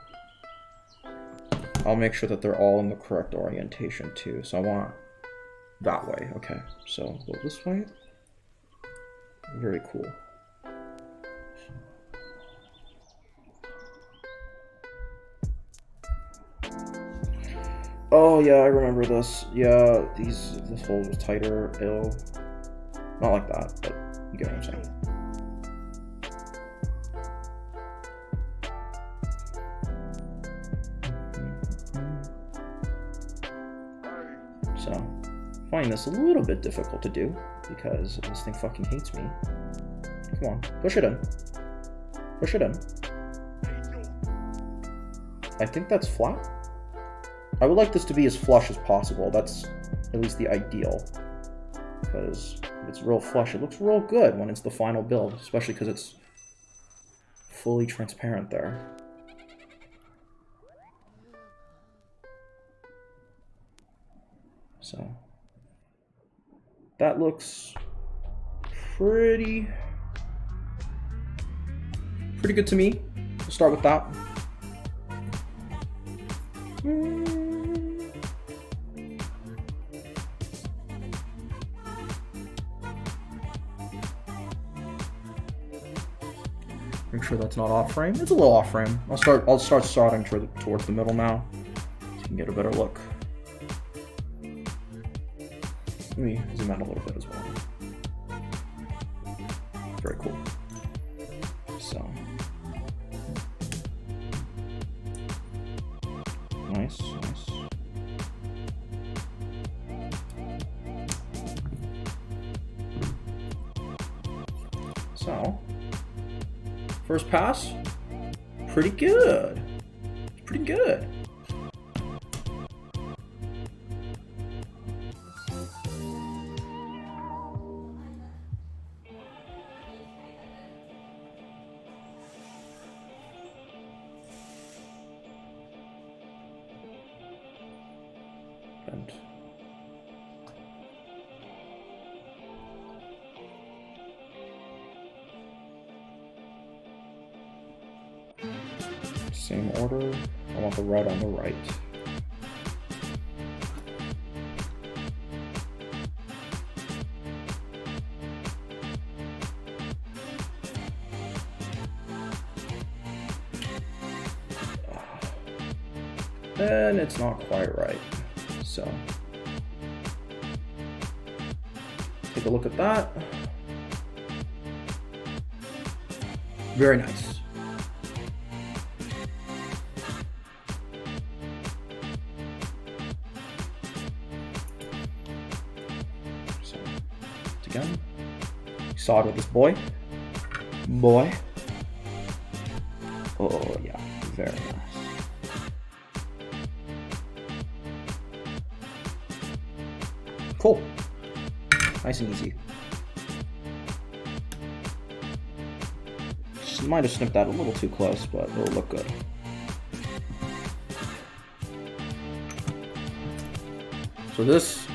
I'll make sure that they're all in the correct orientation too. So I want that way. Okay, so go this way. Very cool. Oh yeah, I remember this. Yeah, this hole was tighter. Ill. Not like that, but you get what I'm saying. So, I find this a little bit difficult to do because this thing fucking hates me. Come on, push it in. Push it in. I think that's flat. I would like this to be as flush as possible. That's at least the ideal. Because if it's real flush, it looks real good when it's the final build, especially because it's fully transparent there. So that looks pretty good to me. We'll start with that. Make sure that's not off frame. It's a little off frame. I'll start starting towards the middle now, so you can get a better look. Let me zoom out a little bit as well. Very cool. So nice, nice. So first pass, pretty good. Pretty good. And Same order. I want the red on the right. And it's not quite right. So take a look at that. Very nice. So again, saw it with this boy. Oh yeah, very nice. Cool. Nice and easy. Just might have snipped that a little too close, but it'll look good. So this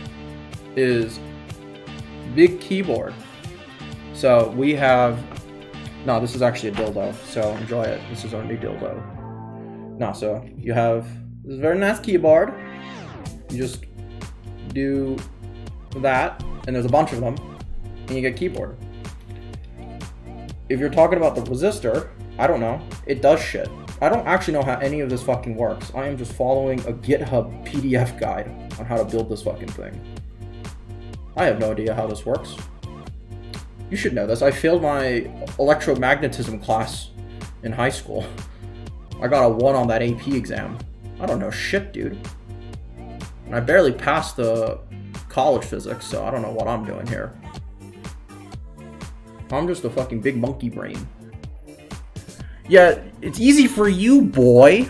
is big keyboard. So we have, no, this is actually a dildo, so enjoy it. This is our new dildo. No, so you have this very nice keyboard. You just do that, and there's a bunch of them, and you get keyboard. If you're talking about the resistor, I don't know. It does shit. I don't actually know how any of this fucking works. I am just following a GitHub PDF guide on how to build this fucking thing. I have no idea how this works. You should know this. I failed my electromagnetism class in high school. I got a 1 on that AP exam. I don't know shit, dude. And I barely passed the college physics, so I don't know what I'm doing here. I'm just a fucking big monkey brain. Yeah, it's easy for you, boy.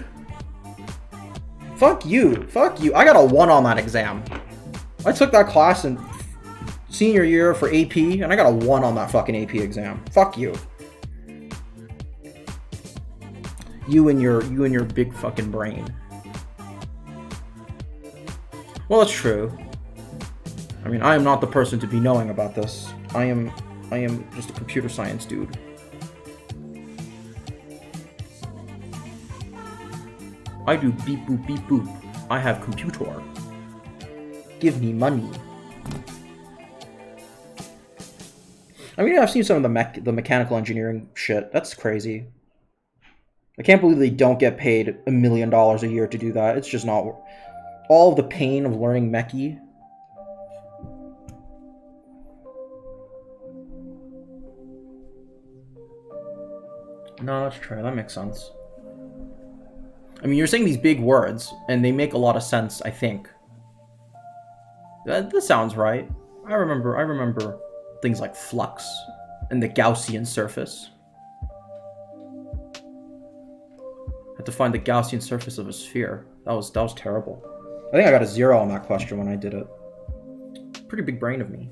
Fuck you. Fuck you. I got a 1 on that exam. I took that class in senior year for AP, and I got a 1 on that fucking AP exam. Fuck you. You and your big fucking brain. Well, it's true. I mean, I am not the person to be knowing about this. I am just a computer science dude. I do beep boop beep boop. I have computer. Give me money. I mean, I've seen some of the mechanical engineering shit. That's crazy. I can't believe they don't get paid $1 million a year to do that. It's just not all of the pain of learning mechy. No, that's true. That makes sense. I mean, you're saying these big words, and they make a lot of sense, I think. That sounds right. I remember things like flux and the Gaussian surface. Had to find the Gaussian surface of a sphere. That was terrible. I think I got a 0 on that question when I did it. Pretty big brain of me.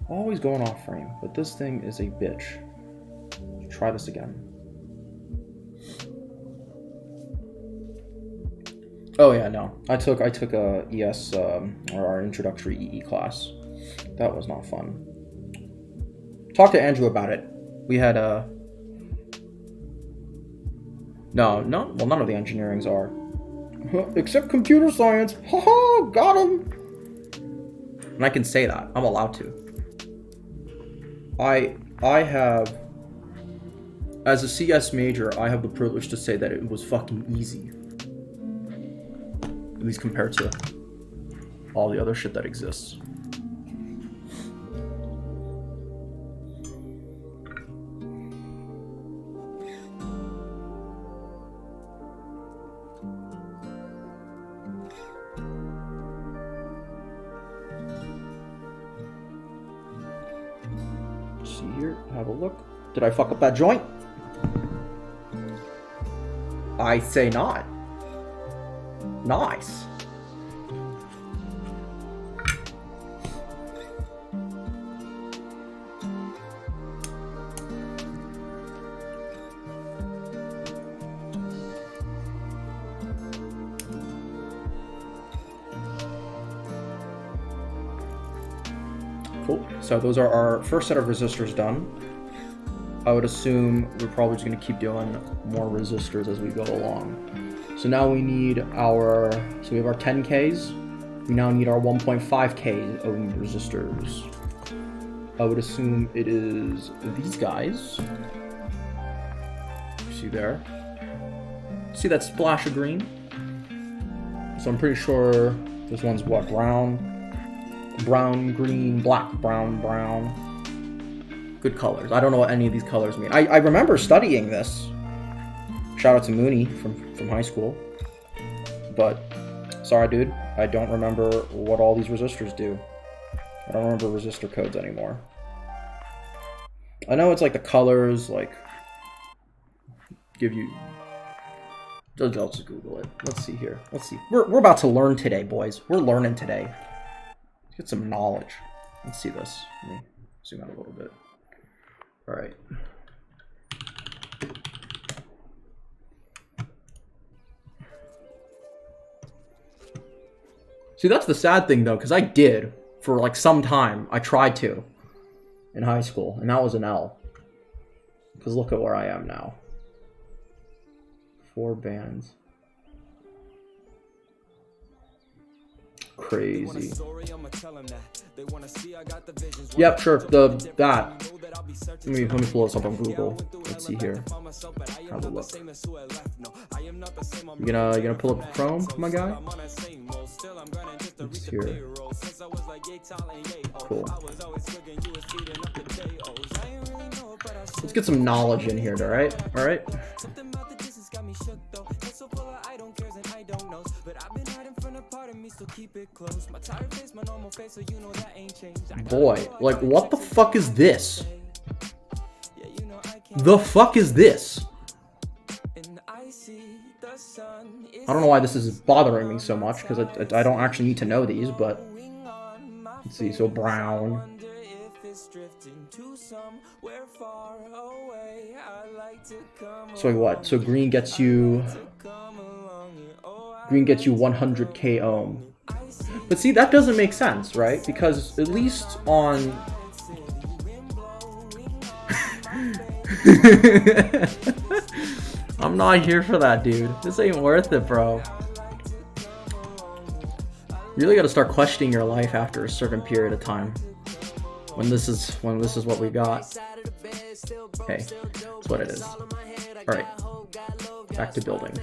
Always going off frame, but this thing is a bitch. Try this again. Oh yeah, no. I took a ES or our introductory EE class. That was not fun. Talk to Andrew about it. We had no, well, none of the engineerings are. Except computer science. Haha, got him. And I can say that. I'm allowed to. I have, as a CS major, I have the privilege to say that it was fucking easy. At least compared to all the other shit that exists. Here, have a look. Did I fuck up that joint? I say not. Nice. Cool. So those are our first set of resistors done. I would assume we're probably just going to keep doing more resistors as we go along. So now we need our, so we have our 10Ks. We now need our 1.5K ohm resistors. I would assume it is these guys. See there? See that splash of green? So I'm pretty sure this one's what? Brown, green, black, brown. Good colors. I don't know what any of these colors mean. I remember studying this. Shout out to Mooney from high school. But, sorry dude, I don't remember what all these resistors do. I don't remember resistor codes anymore. I know it's like the colors, like, give you... I'll just Google it. Let's see here. Let's see. We're about to learn today, boys. We're learning today. Let's get some knowledge. Let's see this. Let me zoom out a little bit. All right. See, that's the sad thing, though, because I did, for like some time, I tried to, in high school, and that was an L. Because look at where I am now. 4 bands. Crazy. Yep, sure. That. Let me pull this up on Google. Let's see here. Have a look. You gonna pull up Chrome, my guy? Let's hear. Cool. Let's get some knowledge in here, alright? Alright? Boy, like, what the fuck is this? The fuck is this? I don't know why this is bothering me so much, because I don't actually need to know these, but... Let's see, so brown. So what? So green gets you 100k ohm. But see, that doesn't make sense, right? Because at least on... I'm not here for that, dude. This ain't worth it, bro. You really gotta start questioning your life after a certain period of time. When this is what we got. Hey, that's what it is. Alright. Back to building.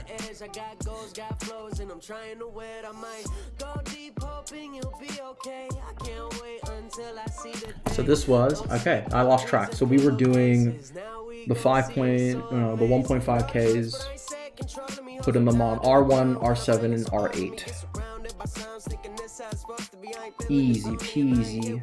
So this was, okay, I lost track. So we were doing the 1.5Ks, putting them on R1, R7, and R8. Easy peasy.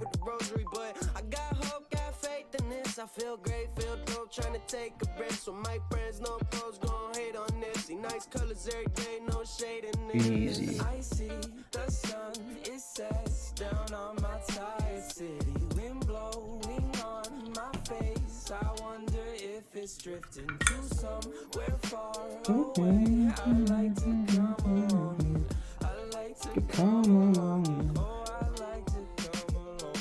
I feel great, feel dope, trying to take a breath. So my friends, no pros, gon' hate on this. See nice colors every day, no shade in this. Easy. I see the sun, it sets down on my tired city. Wind blowing on my face. I wonder if it's drifting to somewhere far away. I like to come along. I like to come along. Oh, I like to come along.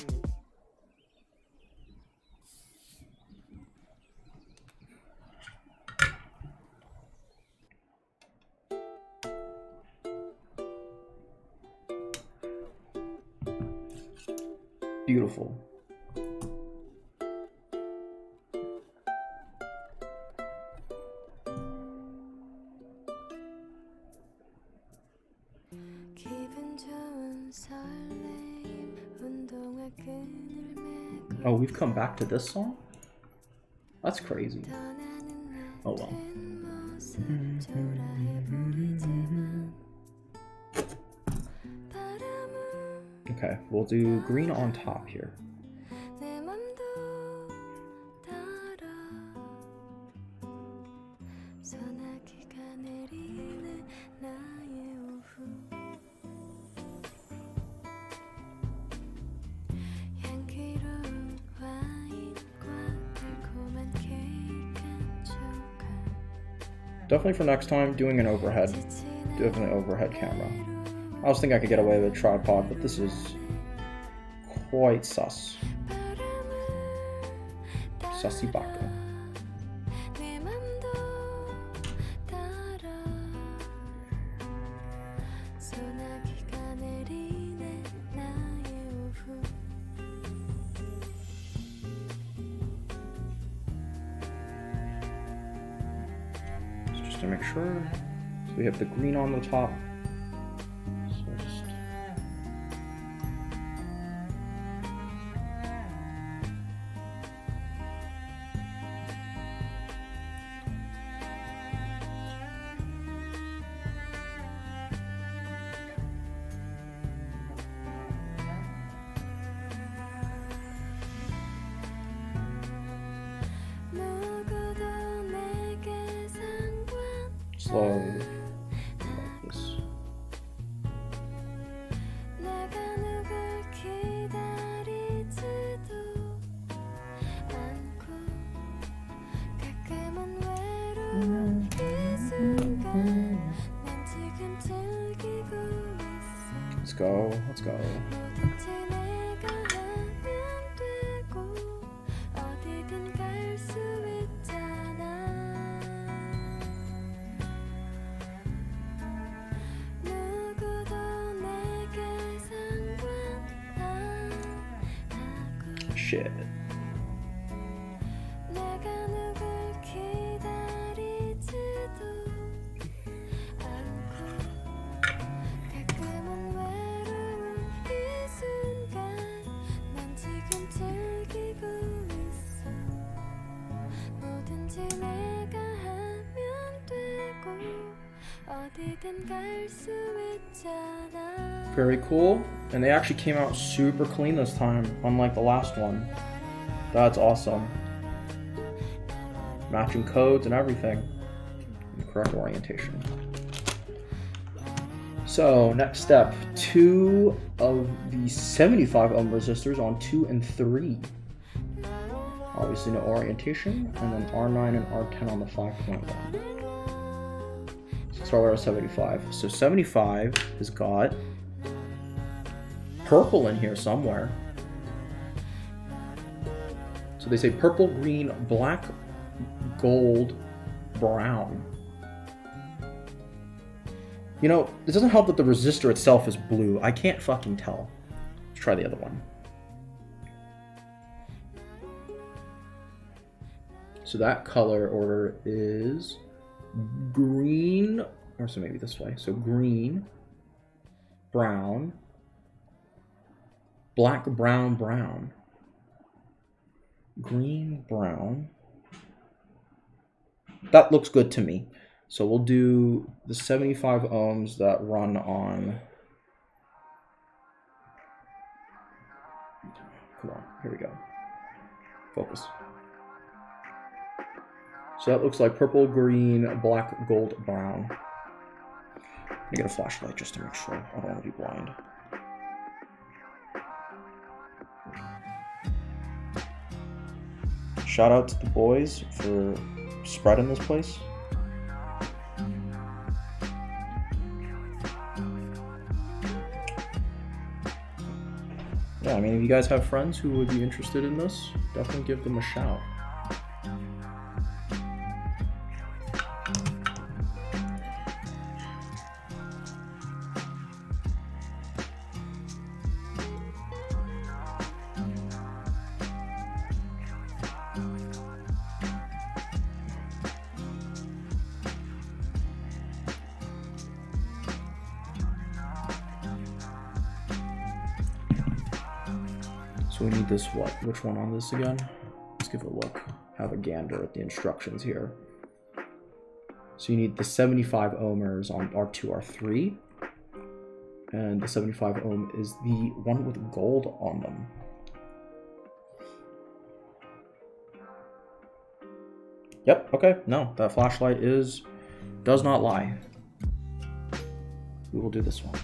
Beautiful. Oh, we've come back to this song? That's crazy. Oh well. Okay, we'll do green on top here. Definitely for next time, doing an overhead. Definitely an overhead camera. I was thinking I could get away with a tripod, but this is quite sus. Sasibaka. Just to make sure. So we have the green on the top. So just slowly, like this. Let's go, let's go. Shit. Very cool, and they actually came out super clean this time, unlike the last one. That's awesome. Matching codes and everything. And correct orientation. So, next step, 2 of the 75 ohm resistors on 2 and 3. Obviously no orientation, and then R9 and R10 on the 5.1. So start with our 75. So 75 has got purple in here somewhere. So they say purple, green, black, gold, brown. You know, it doesn't help that the resistor itself is blue. I can't fucking tell. Let's try the other one. So that color order is green, or so maybe this way. So green, brown, black, brown, brown. Green, brown. That looks good to me. So we'll do the 75 ohms that run on. Come on, here we go. Focus. So that looks like purple, green, black, gold, brown. I'm gonna get a flashlight just to make sure. I don't want to be blind. Shout out to the boys for spreading this place. Yeah, I mean, if you guys have friends who would be interested in this, definitely give them a shout. So we need this what? Which one on this again? Let's give it a look. Have a gander at the instructions here. So you need the 75 ohmers on R2, R3. And the 75 ohm is the one with gold on them. Yep, okay, no, that flashlight does not lie. We will do this one.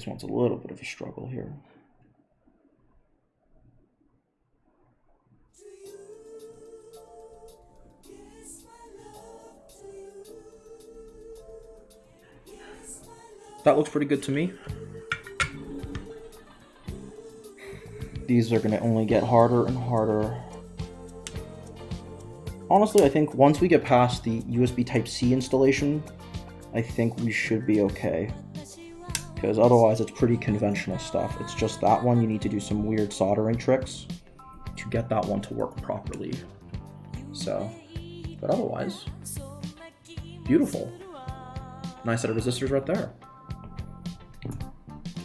This one's a little bit of a struggle here. That looks pretty good to me. These are gonna only get harder and harder. Honestly, I think once we get past the USB Type-C installation, I think we should be okay. Because otherwise it's pretty conventional stuff. It's just that one you need to do some weird soldering tricks to get that one to work properly. So, but otherwise, beautiful. Nice set of resistors right there.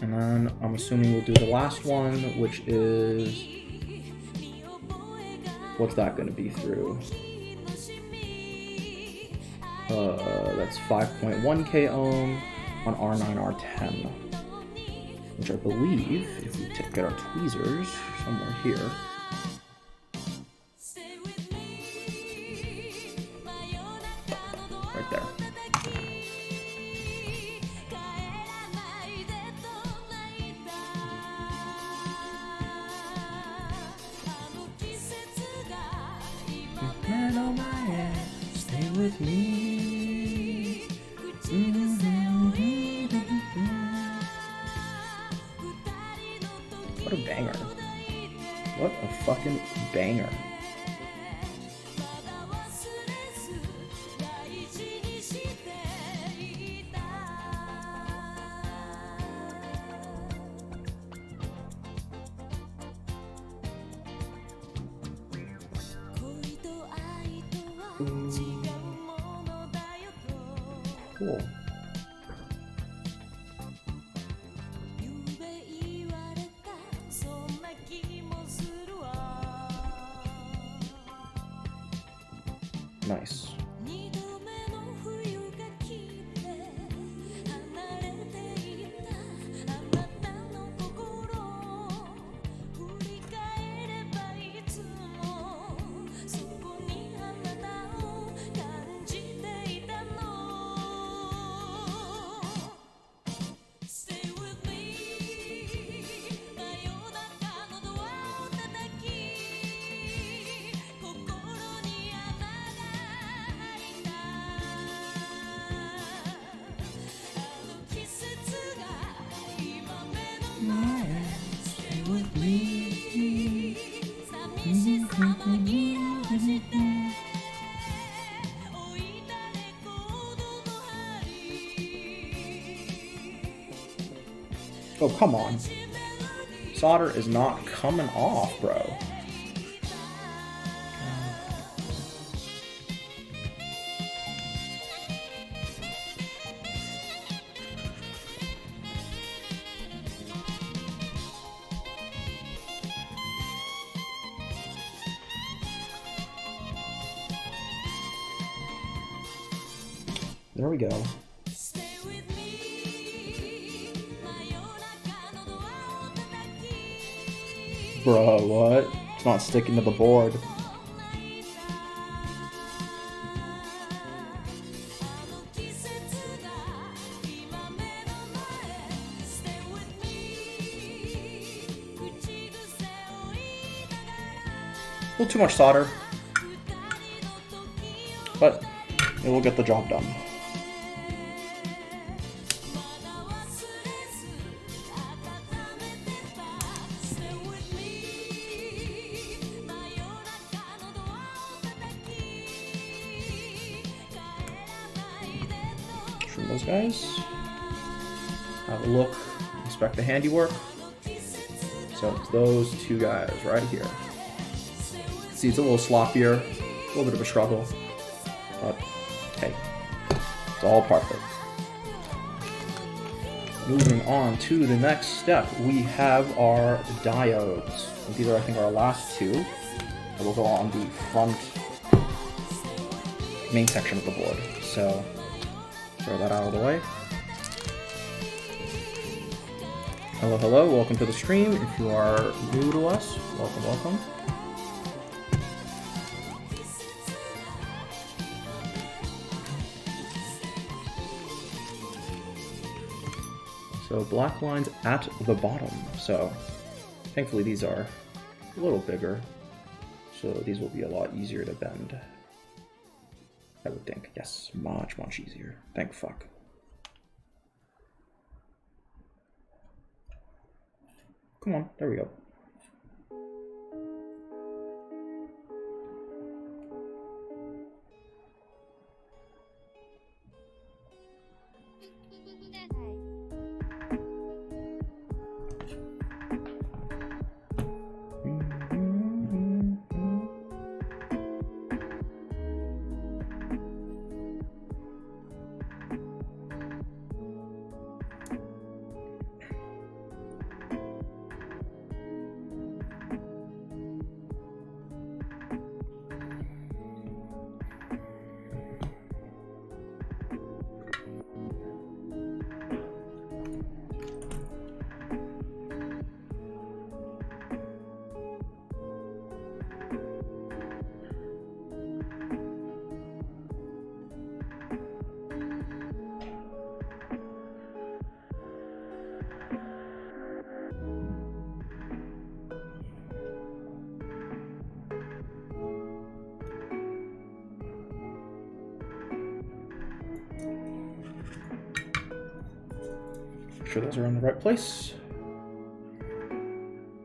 And then I'm assuming we'll do the last one, which is, what's that going to be through? That's 5.1k ohm on R9, R10, which I believe, if we get our tweezers somewhere here, right there. Man on my ass, stay with me. What a banger. What a fucking banger. Cool. Nice. Oh, come on. Solder is not coming off, bro. There we go. Bro, what? It's not sticking to the board. A little too much solder, but it will get the job done. Those guys, have a look, inspect the handiwork. So it's those two guys right here. See, it's a little sloppier, a little bit of a struggle, but hey, it's all part of it. Moving on to the next step, we have our diodes. And these are, I think, our last two. And we'll go on the front main section of the board. So throw that out of the way. Hello, hello, welcome to the stream. If you are new to us, welcome, welcome. So black lines at the bottom. So thankfully these are a little bigger. So these will be a lot easier to bend. I would think. Yes, much, much easier. Thank fuck. Come on, there we go. Make sure those are in the right place.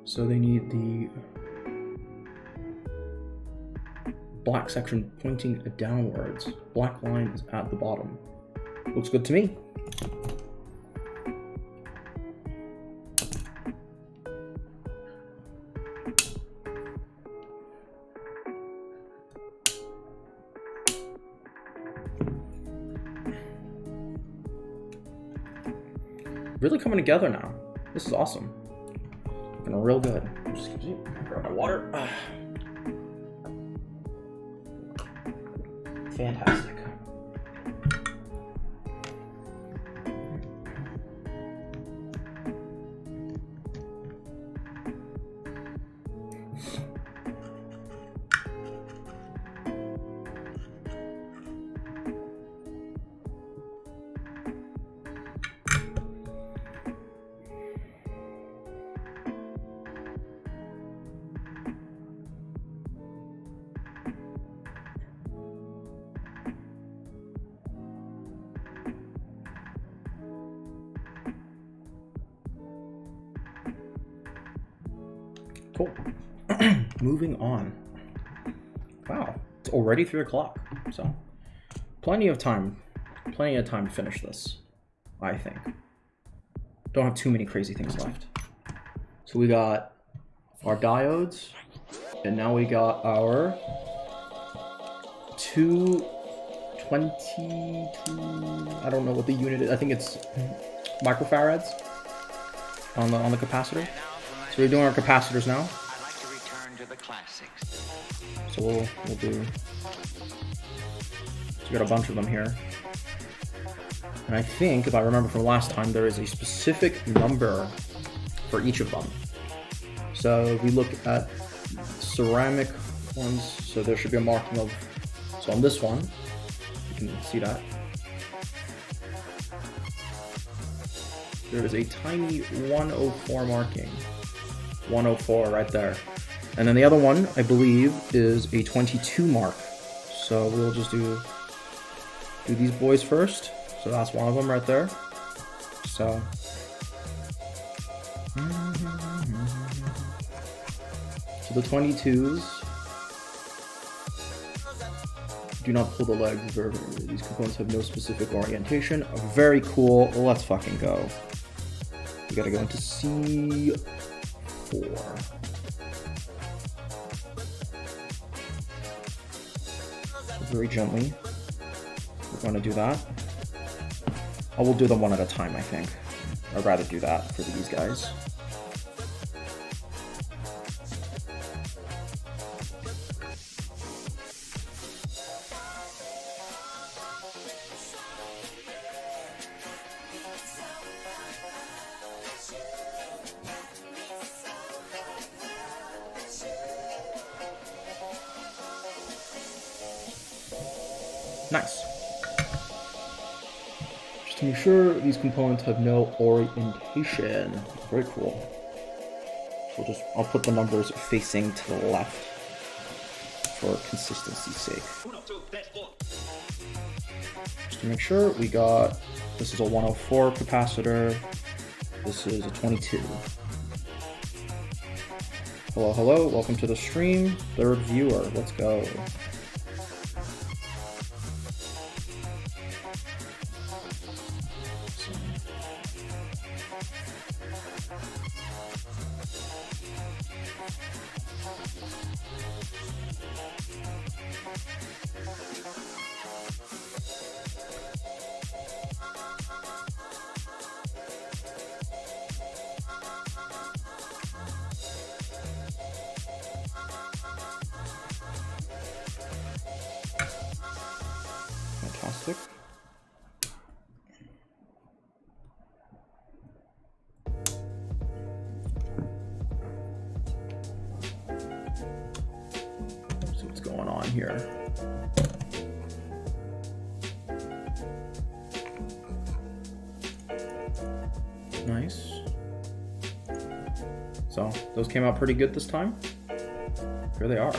So they need the black section pointing downwards. Black line is at the bottom. Looks good to me. Really coming together now. This is awesome. Looking real good. Just grab my water. Fantastic. Cool. Moving on. Wow, it's already 3 o'clock, so plenty of time to finish this, I think. Don't have too many crazy things left. So we got our diodes, and now we got our 222, I don't know what the unit is, I think it's microfarads on the capacitor. So we're doing our capacitors now. I like to return to the classics. So we'll do. So we got a bunch of them here, and I think if I remember from last time, there is a specific number for each of them. So if we look at ceramic ones, so there should be a marking of. So on this one, you can see that there is a tiny 104 marking. 104 right there, and then the other one I believe is a 22 mark. So we'll just do these boys first. So that's one of them right there. So the 22s do not pull the legs. These components have no specific orientation. Very cool. Let's fucking go. We gotta go into C4. Very gently, we're going to do that. I will do them one at a time, I think. I'd rather do that for these guys. Nice. Just to make sure these components have no orientation. Very cool. So I'll put the numbers facing to the left for consistency's sake. Just to make sure we got, this is a 104 capacitor, this is a 22. Hello, hello, welcome to the stream. Third viewer, let's go. Fantastic. See what's going on here. Nice. So those came out pretty good this time. Here they are.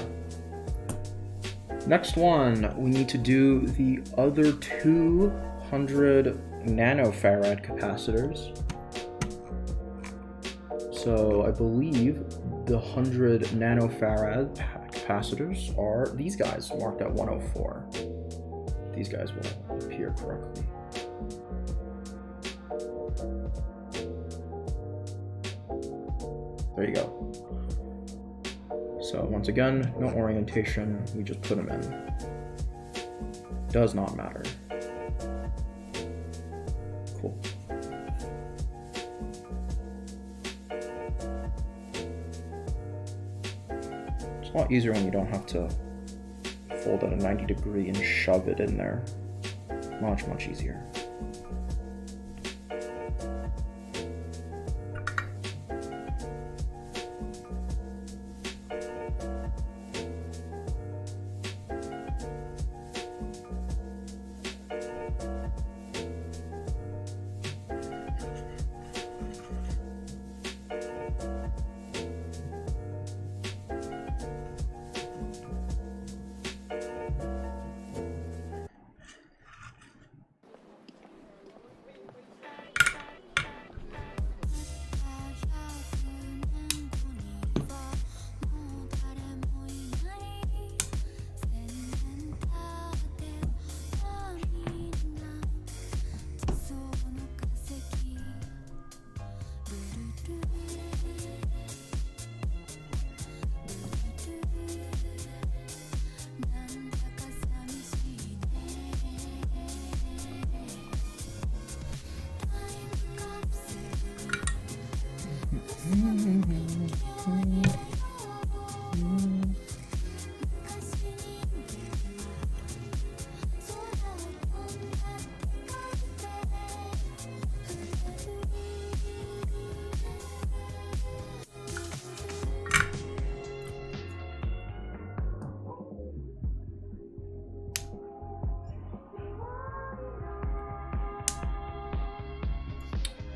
Next one, we need to do the other 200 nanofarad capacitors. So I believe the 100 nanofarad capacitors are these guys marked at 104. These guys will appear correctly. There you go. So once again, no orientation, we just put them in. Does not matter. Cool. It's a lot easier when you don't have to fold at a 90 degree and shove it in there. Much, much easier.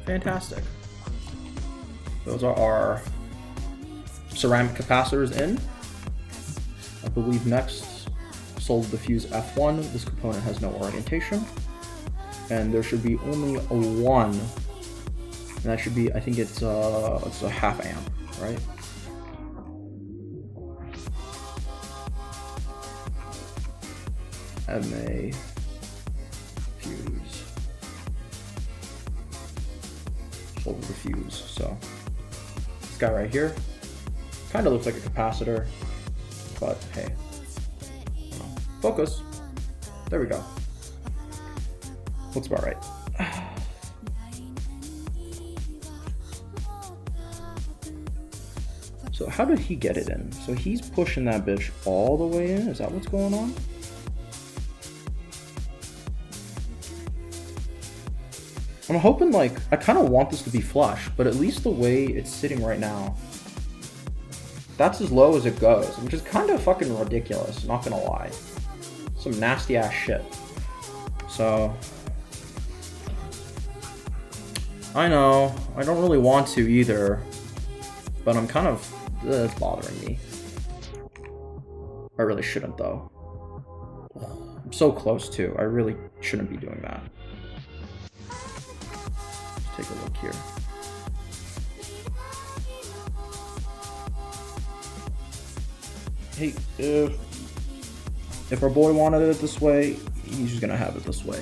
Fantastic. Those are our ceramic capacitors in. I believe next, solder diffuse F1. This component has no orientation. And there should be only a 1. And that should be, I think it's a half amp, right? MA fuse. Solder diffuse. So this guy right here kind of looks like a capacitor, but hey, focus. There we go. Looks about right. So how did he get it in? So he's pushing that bitch all the way in? Is that what's going on? I'm hoping, like, I kind of want this to be flush, but at least the way it's sitting right now, that's as low as it goes, which is kind of fucking ridiculous, not gonna lie. Some nasty ass shit. So, I know. I don't really want to either. But I'm kind of... it's bothering me. I really shouldn't, though. I'm so close, too. I really shouldn't be doing that. Let's take a look here. Hey, if our boy wanted it this way, he's just gonna have it this way.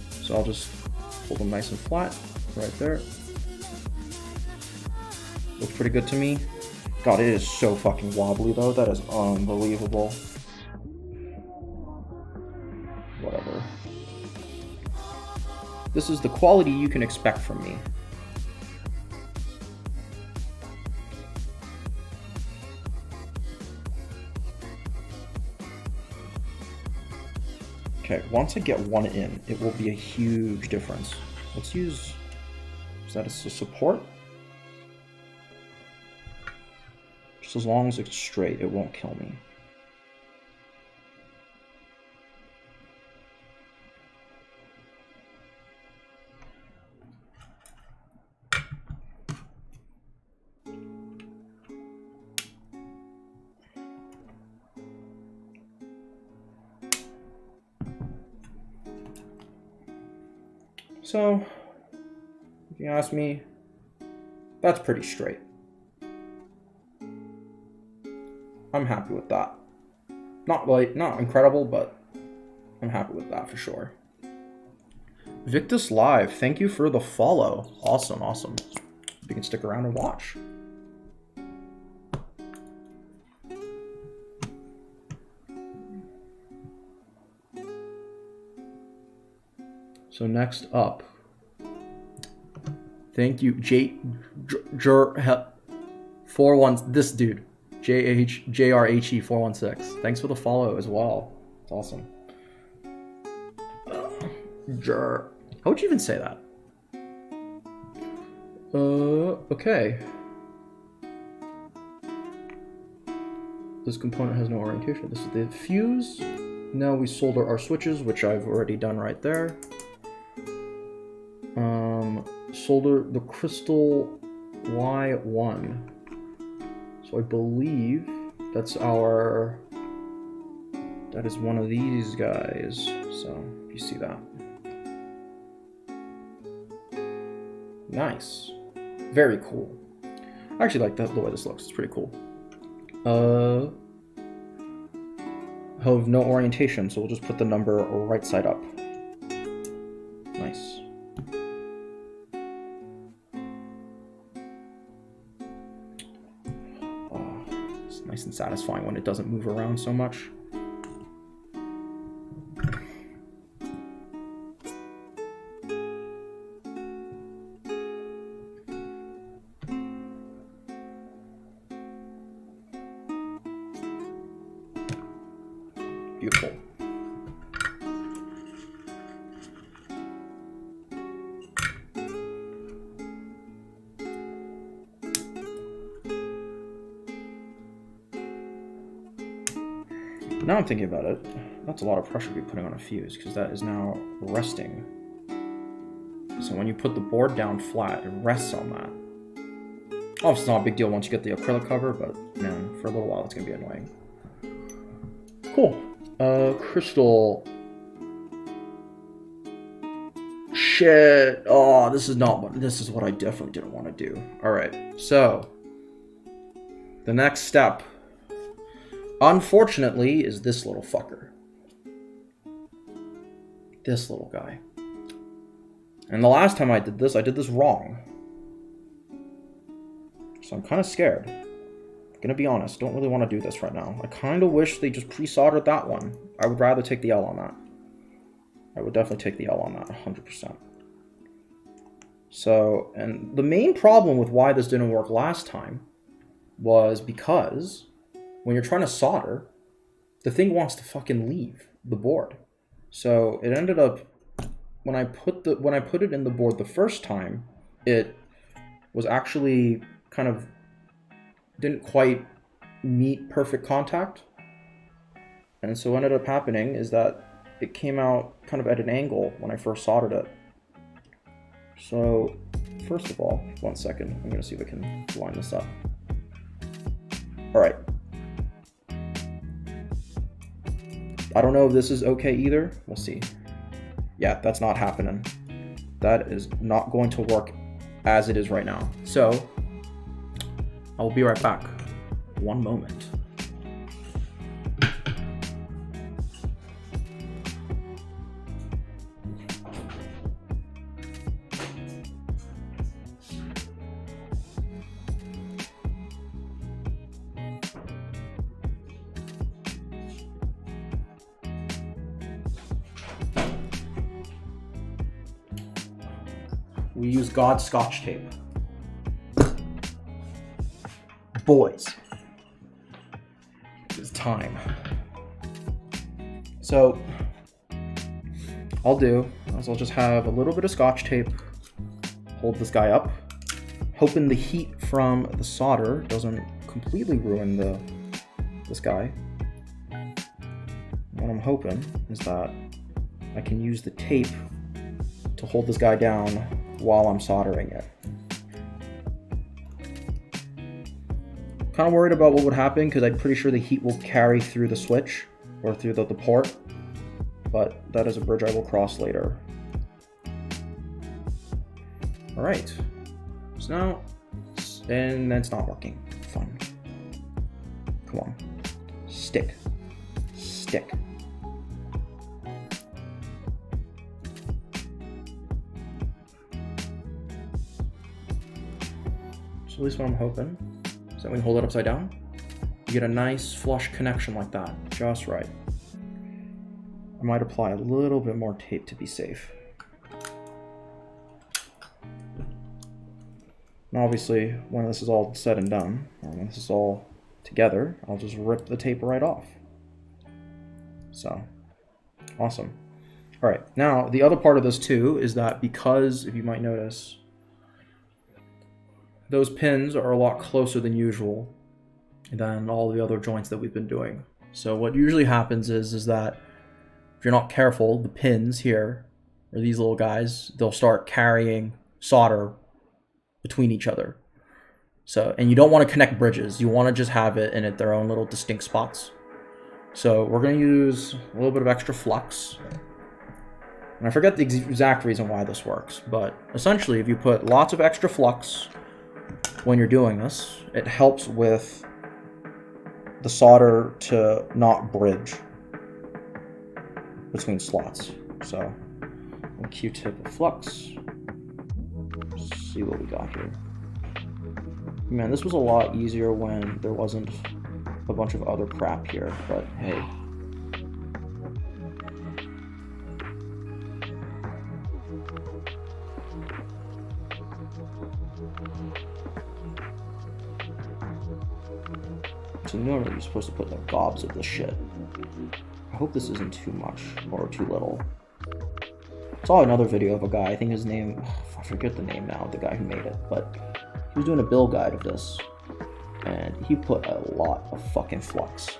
So I'll just hold them nice and flat right there. Looks pretty good to me. God, it is so fucking wobbly though. That is unbelievable. Whatever. This is the quality you can expect from me. Okay, once I get one in, it will be a huge difference. Let's use... is that a support? Just as long as it's straight, it won't kill me. So, if you ask me, that's pretty straight. I'm happy with that. Not incredible, but I'm happy with that for sure. Victus Live, thank you for the follow. Awesome, awesome. You can stick around and watch. So next up, thank you, this dude, JRHE 416. Thanks for the follow as well. It's awesome. How would you even say that? Okay. This component has no orientation. This is the fuse. Now we solder our switches, which I've already done right there. Solder the crystal Y1. So I believe that is one of these guys. So you see that. Nice. Very cool. I actually like the way this looks. It's pretty cool. Have no orientation, so we'll just put the number right side up. Nice. Oh, it's nice and satisfying when it doesn't move around so much. Beautiful. Now I'm thinking about it, that's a lot of pressure to be putting on a fuse because that is now resting. So when you put the board down flat, it rests on that. Obviously it's not a big deal once you get the acrylic cover, but man, for a little while it's going to be annoying. Cool. Crystal. Shit. Oh, this is what I definitely didn't want to do. Alright, so the next step, unfortunately, is this little fucker. This little guy. And the last time I did this wrong. So I'm kind of scared. Gonna be honest, don't really want to do this right now. I kind of wish they just pre-soldered that one. I would rather take the L on that. I would definitely take the L on that, 100%. So, and the main problem with why this didn't work last time was because when you're trying to solder, the thing wants to fucking leave the board. So it ended up, when I put it in the board the first time, it was actually kind of didn't quite meet perfect contact. And so what ended up happening is that it came out kind of at an angle when I first soldered it. So first of all, 1 second, I'm gonna see if I can line this up. All right. I don't know if this is okay either. We'll see. Yeah, that's not happening. That is not going to work as it is right now. So I will be right back. 1 moment. We use God Scotch tape. Boys, it's time. So, I'll just have a little bit of Scotch tape, hold this guy up, hoping the heat from the solder doesn't completely ruin this guy. What I'm hoping is that I can use the tape to hold this guy down while I'm soldering it. Kind of worried about what would happen because I'm pretty sure the heat will carry through the switch or through the port, but that is a bridge I will cross later. All right, so now, and that's not working. Fun. Come on, stick. So at least what I'm hoping is that when you hold it upside down, you get a nice flush connection like that, just right. I might apply a little bit more tape to be safe. And obviously, when this is all said and done, or when this is all together, I'll just rip the tape right off. So, awesome. All right, now the other part of this too is that because, if you might notice, those pins are a lot closer than usual than all the other joints that we've been doing. So what usually happens is that if you're not careful, the pins here, or these little guys, they'll start carrying solder between each other. So, and you don't want to connect bridges. You want to just have it in their own little distinct spots. So we're going to use a little bit of extra flux. And I forget the exact reason why this works, but essentially if you put lots of extra flux when you're doing this, it helps with the solder to not bridge between slots. So, a Q-tip of flux. Let's see what we got here. Man, this was a lot easier when there wasn't a bunch of other crap here, but hey. So normally you're supposed to put like gobs of this shit. I hope this isn't too much or too little. I saw another video of a guy, I think his name, I forget the name now, the guy who made it, but he was doing a build guide of this, and he put a lot of fucking flux.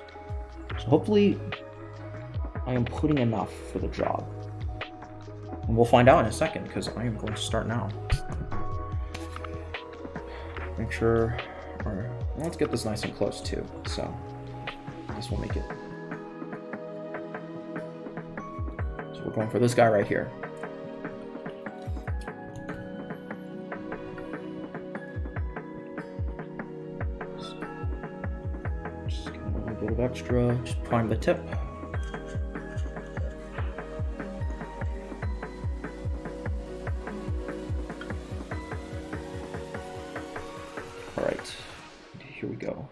So hopefully I am putting enough for the job. And we'll find out in a second, because I am going to start now. Make sure, or let's get this nice and close too, so this will make it. So we're going for this guy right here. Just get a little bit of extra, just prime the tip. All right, here we go.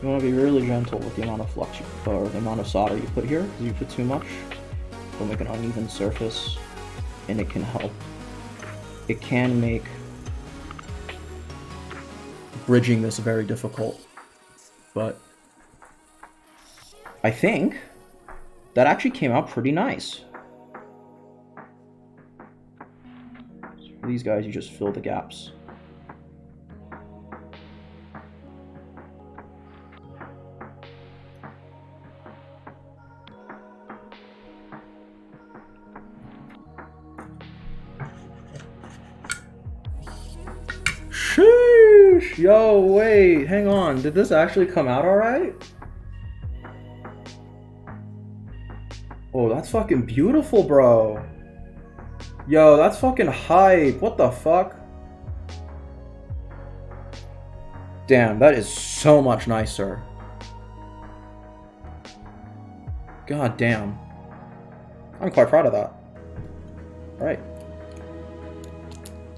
You want to be really gentle with the amount of flux or the amount of solder you put here, because you put too much, it'll make an uneven surface, and it can help. It can make bridging this very difficult, but I think that actually came out pretty nice. So for these guys, you just fill the gaps. Sheesh! Yo, wait, hang on. Did this actually come out alright? Oh, that's fucking beautiful, bro. Yo, that's fucking hype. What the fuck? Damn, that is so much nicer. God damn. I'm quite proud of that. Alright.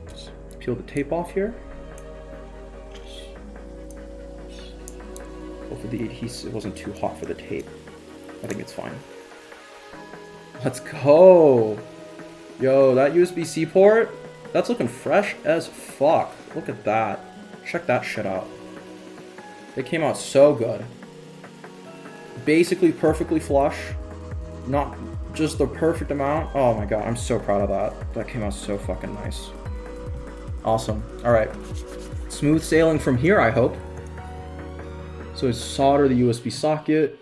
Let's peel the tape off here. Hopefully the adhesive wasn't too hot for the tape. I think it's fine. Let's go! Yo, that USB-C port, that's looking fresh as fuck. Look at that. Check that shit out. It came out so good. Basically perfectly flush. Not just the perfect amount. Oh my god, I'm so proud of that. That came out so fucking nice. Awesome. Alright. Smooth sailing from here, I hope. So we solder the USB socket,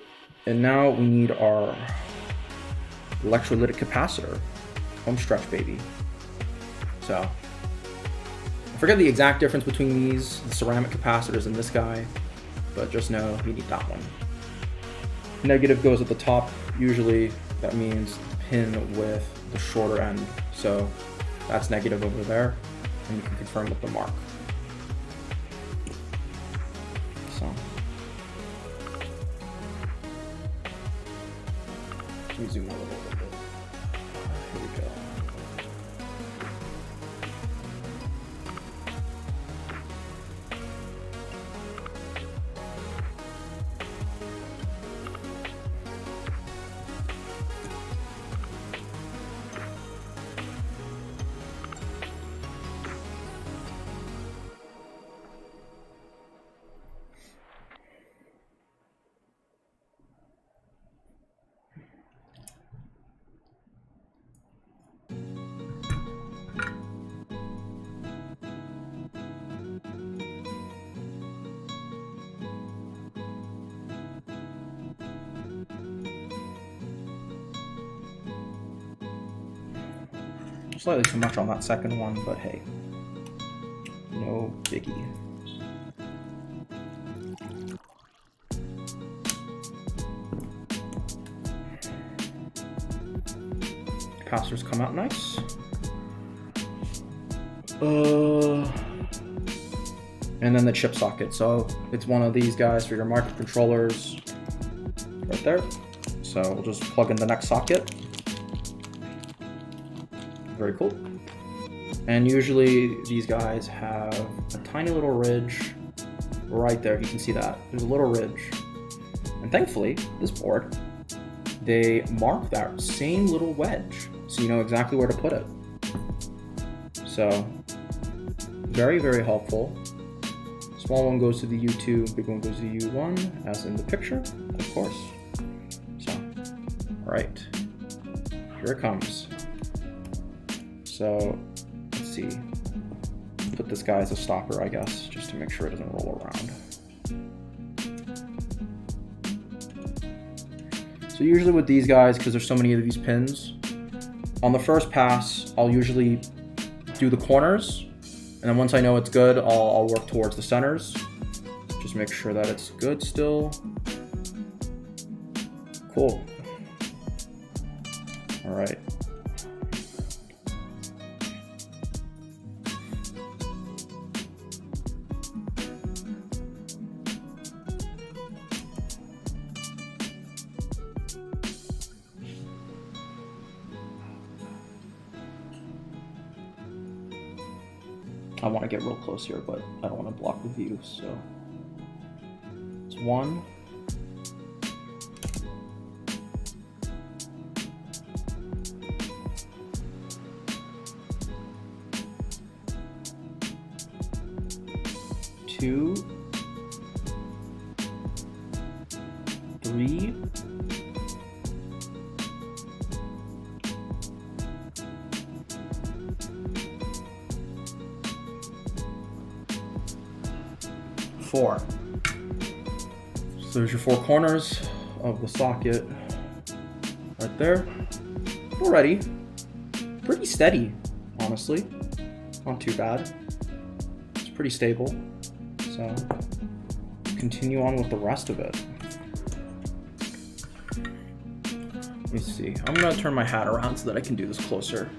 and now we need our electrolytic capacitor. Home stretch, baby. So, I forget the exact difference between these, the ceramic capacitors and this guy, but just know you need that one. Negative goes at the top. Usually that means the pin with the shorter end. So that's negative over there, and you can confirm with the mark. So. Let me zoom in a little bit. Here we go. Slightly too much on that second one, but hey, no biggie. Capacitors come out nice. And then the chip socket. So it's one of these guys for your microcontrollers right there. So we'll just plug in the next socket. Very cool. And usually these guys have a tiny little ridge right there. You can see that. There's a little ridge. And thankfully, this board, they mark that same little wedge, so you know exactly where to put it. So, very, very helpful. Small one goes to the U2, big one goes to the U1, as in the picture, of course. So, all right, here it comes. So, let's see. Put this guy as a stopper, I guess, just to make sure it doesn't roll around. So usually with these guys, because there's so many of these pins, on the first pass, I'll usually do the corners, and then once I know it's good, I'll work towards the centers. Just make sure that it's good still. Cool. All right. I want to get real close here, but I don't want to block the view, so let's 1. 2, 3, 4. So there's your 4 corners of the socket right there. Already pretty steady, honestly. Not too bad. It's pretty stable. So continue on with the rest of it. Let me see. I'm gonna turn my hat around so that I can do this closer.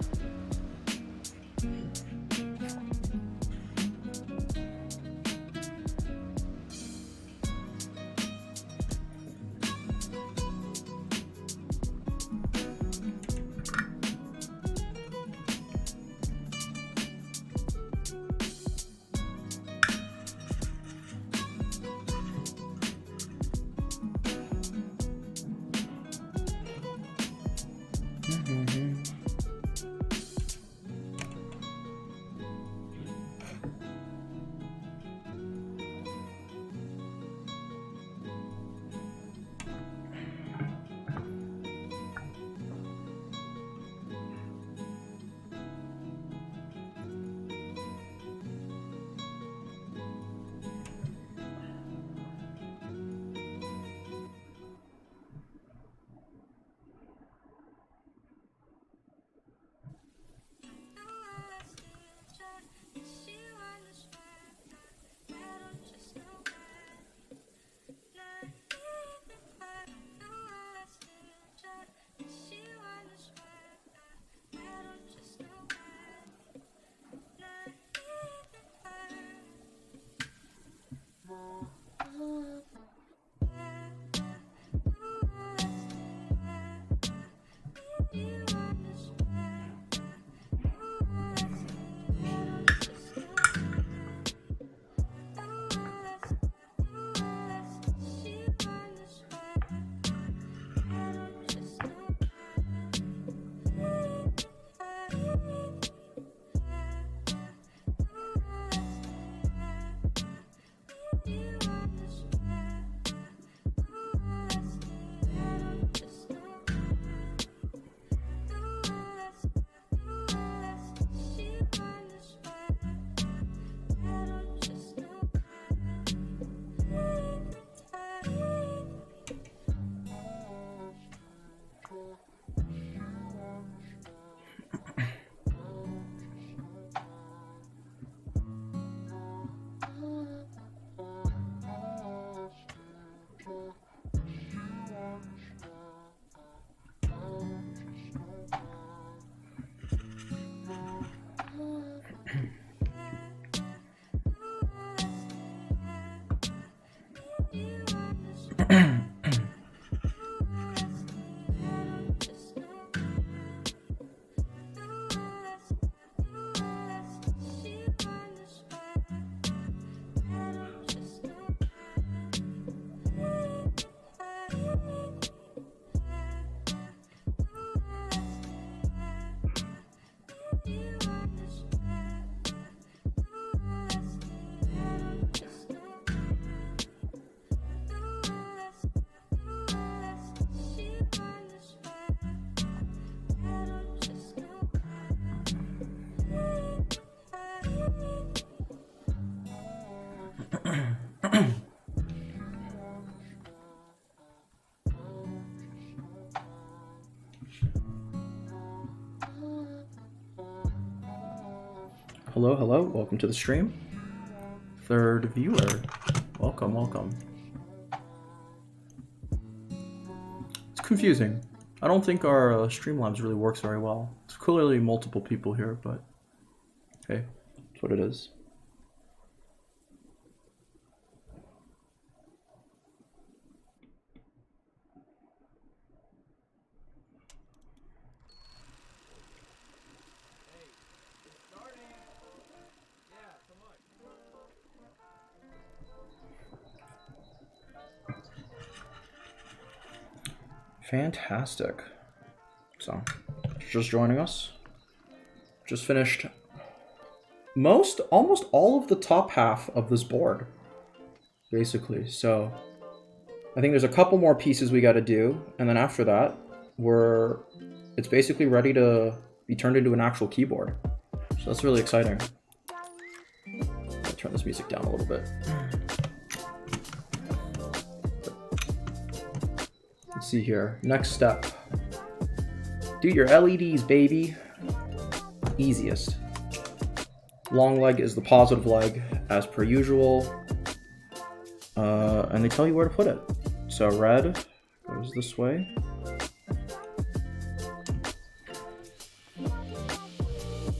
Hello, hello, welcome to the stream. Third viewer, welcome, welcome. It's confusing. I don't think our Streamlabs really works very well. It's clearly multiple people here, but hey, that's what it is. Fantastic. So, just joining us. Just finished almost all of the top half of this board, basically. So, I think there's a couple more pieces we got to do, and then after that, it's basically ready to be turned into an actual keyboard. So that's really exciting. I'll turn this music down a little bit. Let's see here. Next step. Do your LEDs, baby. Easiest. Long leg is the positive leg, as per usual. And they tell you where to put it. So red goes this way.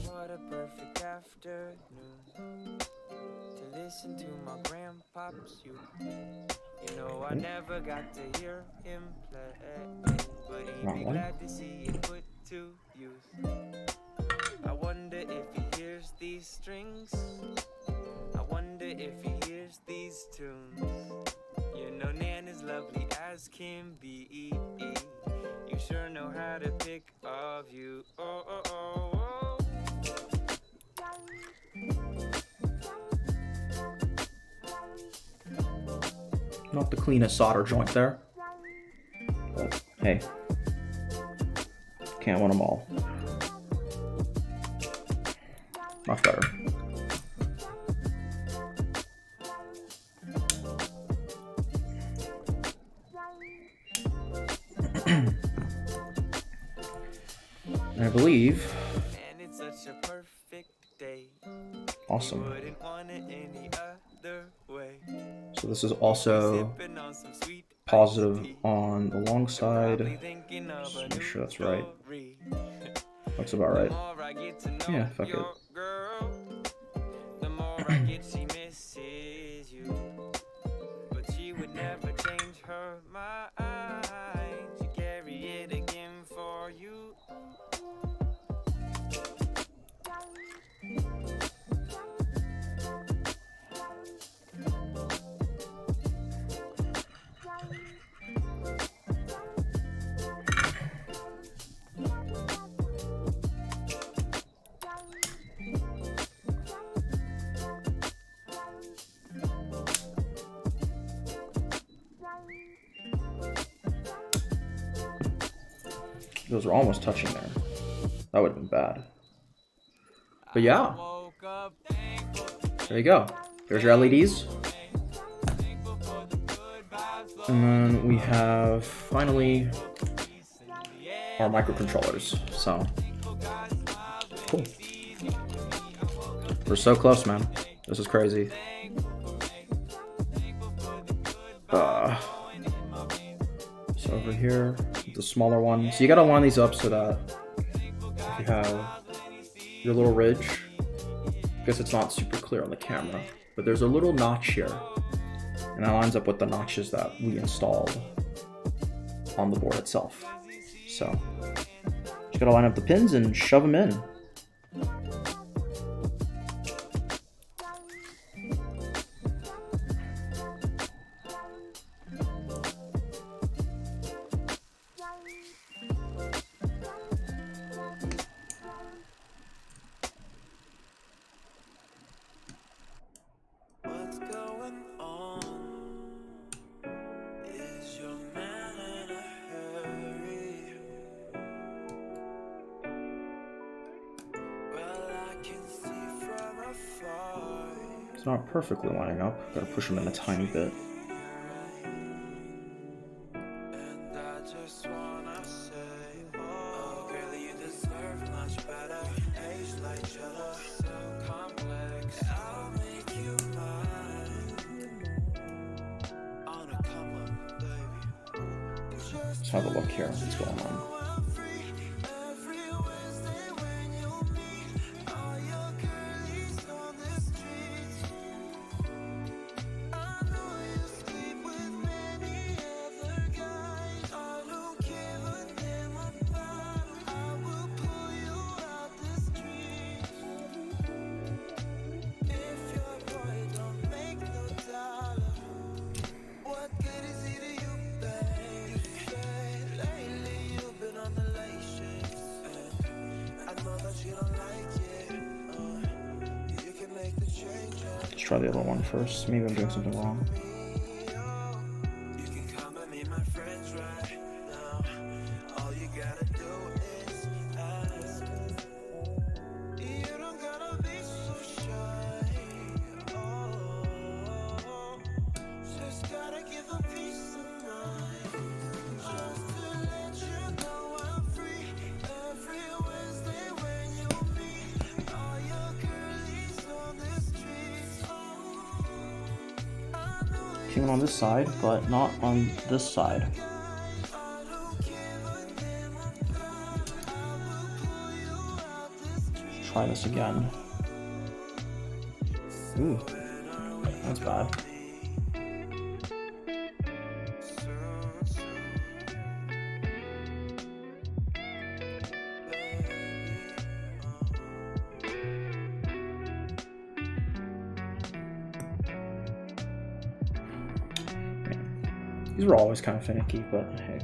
What a perfect afternoon to listen to my grandpa's you. You know I never got to hear him play, but he'd be glad to see it put to use. I wonder if he hears these strings. I wonder if he hears these tunes. You know Nan is lovely as can be. You sure know how to pick a view. Oh, oh, oh, oh. Not the cleanest solder joint there. But hey, can't win them all. Much better. And I believe. And it's such a perfect day. Awesome. Wouldn't want it any other way. So this is also positive on the long side. Just make sure that's right. Looks about right. Yeah, fuck it. The more I get, she misses you. But she would never change her mind. She carry it again for you. Those are almost touching there. That would have been bad. But yeah. There you go. There's your LEDs. And then we have, finally, our microcontrollers. So, cool. We're so close, man. This is crazy. So over here, the smaller one. So you gotta line these up so that if you have your little ridge, I guess it's not super clear on the camera, but there's a little notch here, and that lines up with the notches that we installed on the board itself. So just gotta line up the pins and shove them in. It's not perfectly lining up. Gotta push them in a tiny bit. Let's have a look here. What's going on? try the other one first. Maybe I'm doing something wrong. Came on this side, but not on this side. Let's try this again. Ooh, that's bad. These were always kind of finicky, but hey.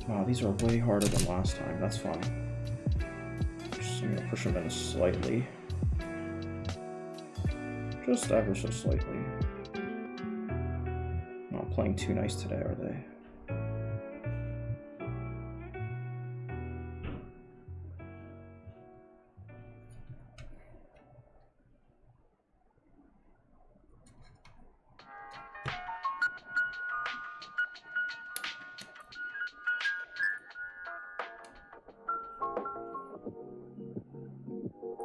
Wow, these are way harder than last time. That's fine. Just, I'm gonna push them in slightly. Just ever so slightly. Not playing too nice today, are they?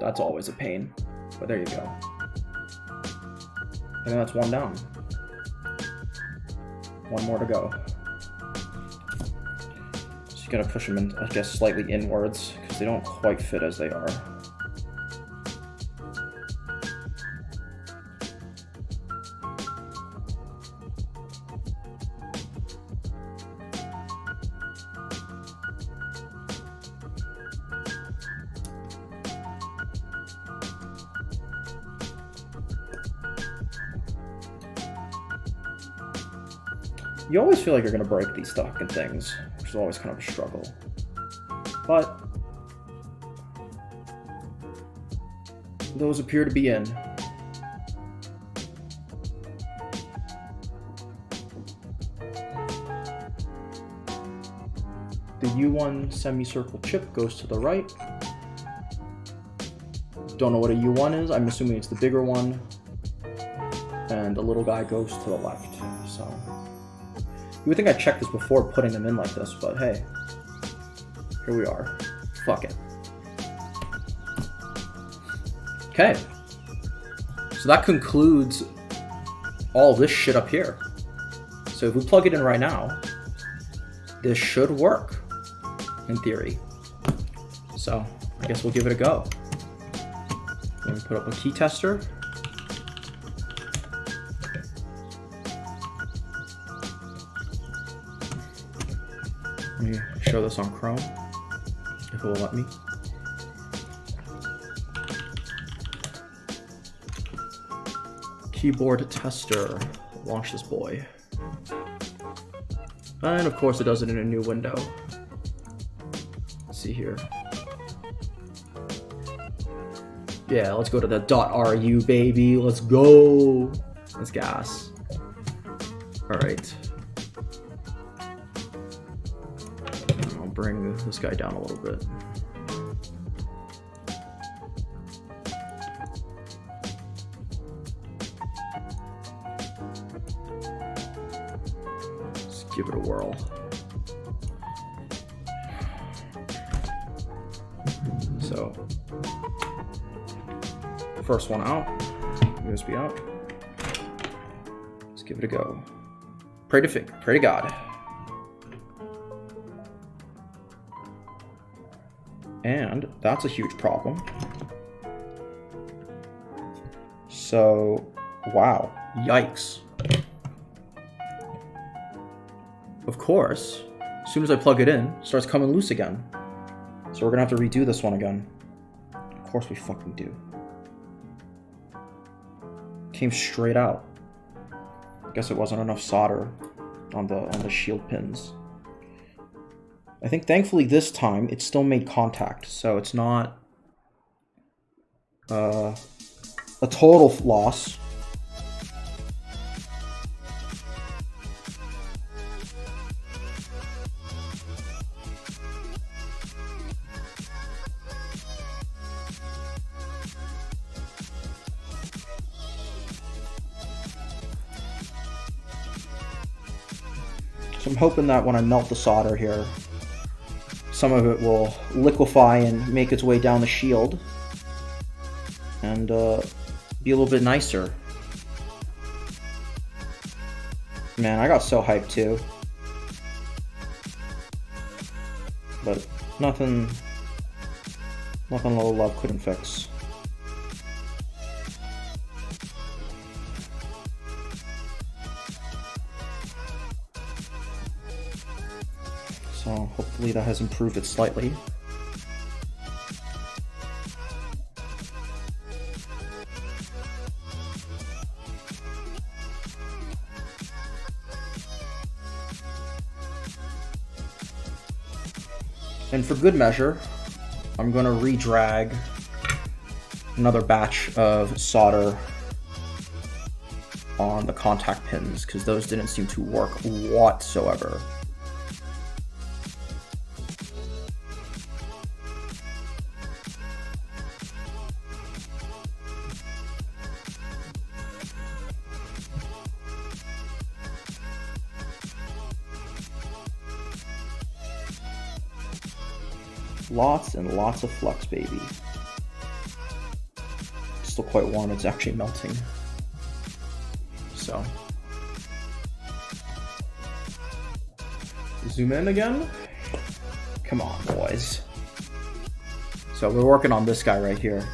That's always a pain, but there you go. I think that's one down. One more to go. Just gotta push them in, I guess, slightly inwards, because they don't quite fit as they are. You always feel like you're gonna break these fucking things, which is always kind of a struggle. But those appear to be in. The U1 semicircle chip goes to the right. Don't know what a U1 is. I'm assuming it's the bigger one. And the little guy goes to the left. So you would think I checked this before putting them in like this, but hey, here we are. Fuck it. Okay. So that concludes all this shit up here. So if we plug it in right now, this should work, in theory. So I guess we'll give it a go. Let me put up a key tester. Let me show this on Chrome, if it will let me. Keyboard tester. Launch this boy. And of course it does it in a new window. Let's see here. Yeah, let's go to the .ru, baby. Let's go. Let's gas. All right. I'll bring this guy down a little bit. Let's give it a whirl. So, first one out, USB out. Let's give it a go. Pray to God. And that's a huge problem. So, wow. Yikes. Of course, as soon as I plug it in, it starts coming loose again. So we're gonna have to redo this one again. Of course we fucking do. Came straight out. Guess it wasn't enough solder on the shield pins. I think thankfully this time it still made contact, so it's not a total loss. So I'm hoping that when I melt the solder here, some of it will liquefy and make its way down the shield and be a little bit nicer. Man, I got so hyped too. But nothing low love couldn't fix. So hopefully that has improved it slightly. And for good measure, I'm going to re-drag another batch of solder on the contact pins because those didn't seem to work whatsoever. Lots and lots of flux, baby. Still quite warm, it's actually melting. So. Zoom in again. Come on, boys. So we're working on this guy right here.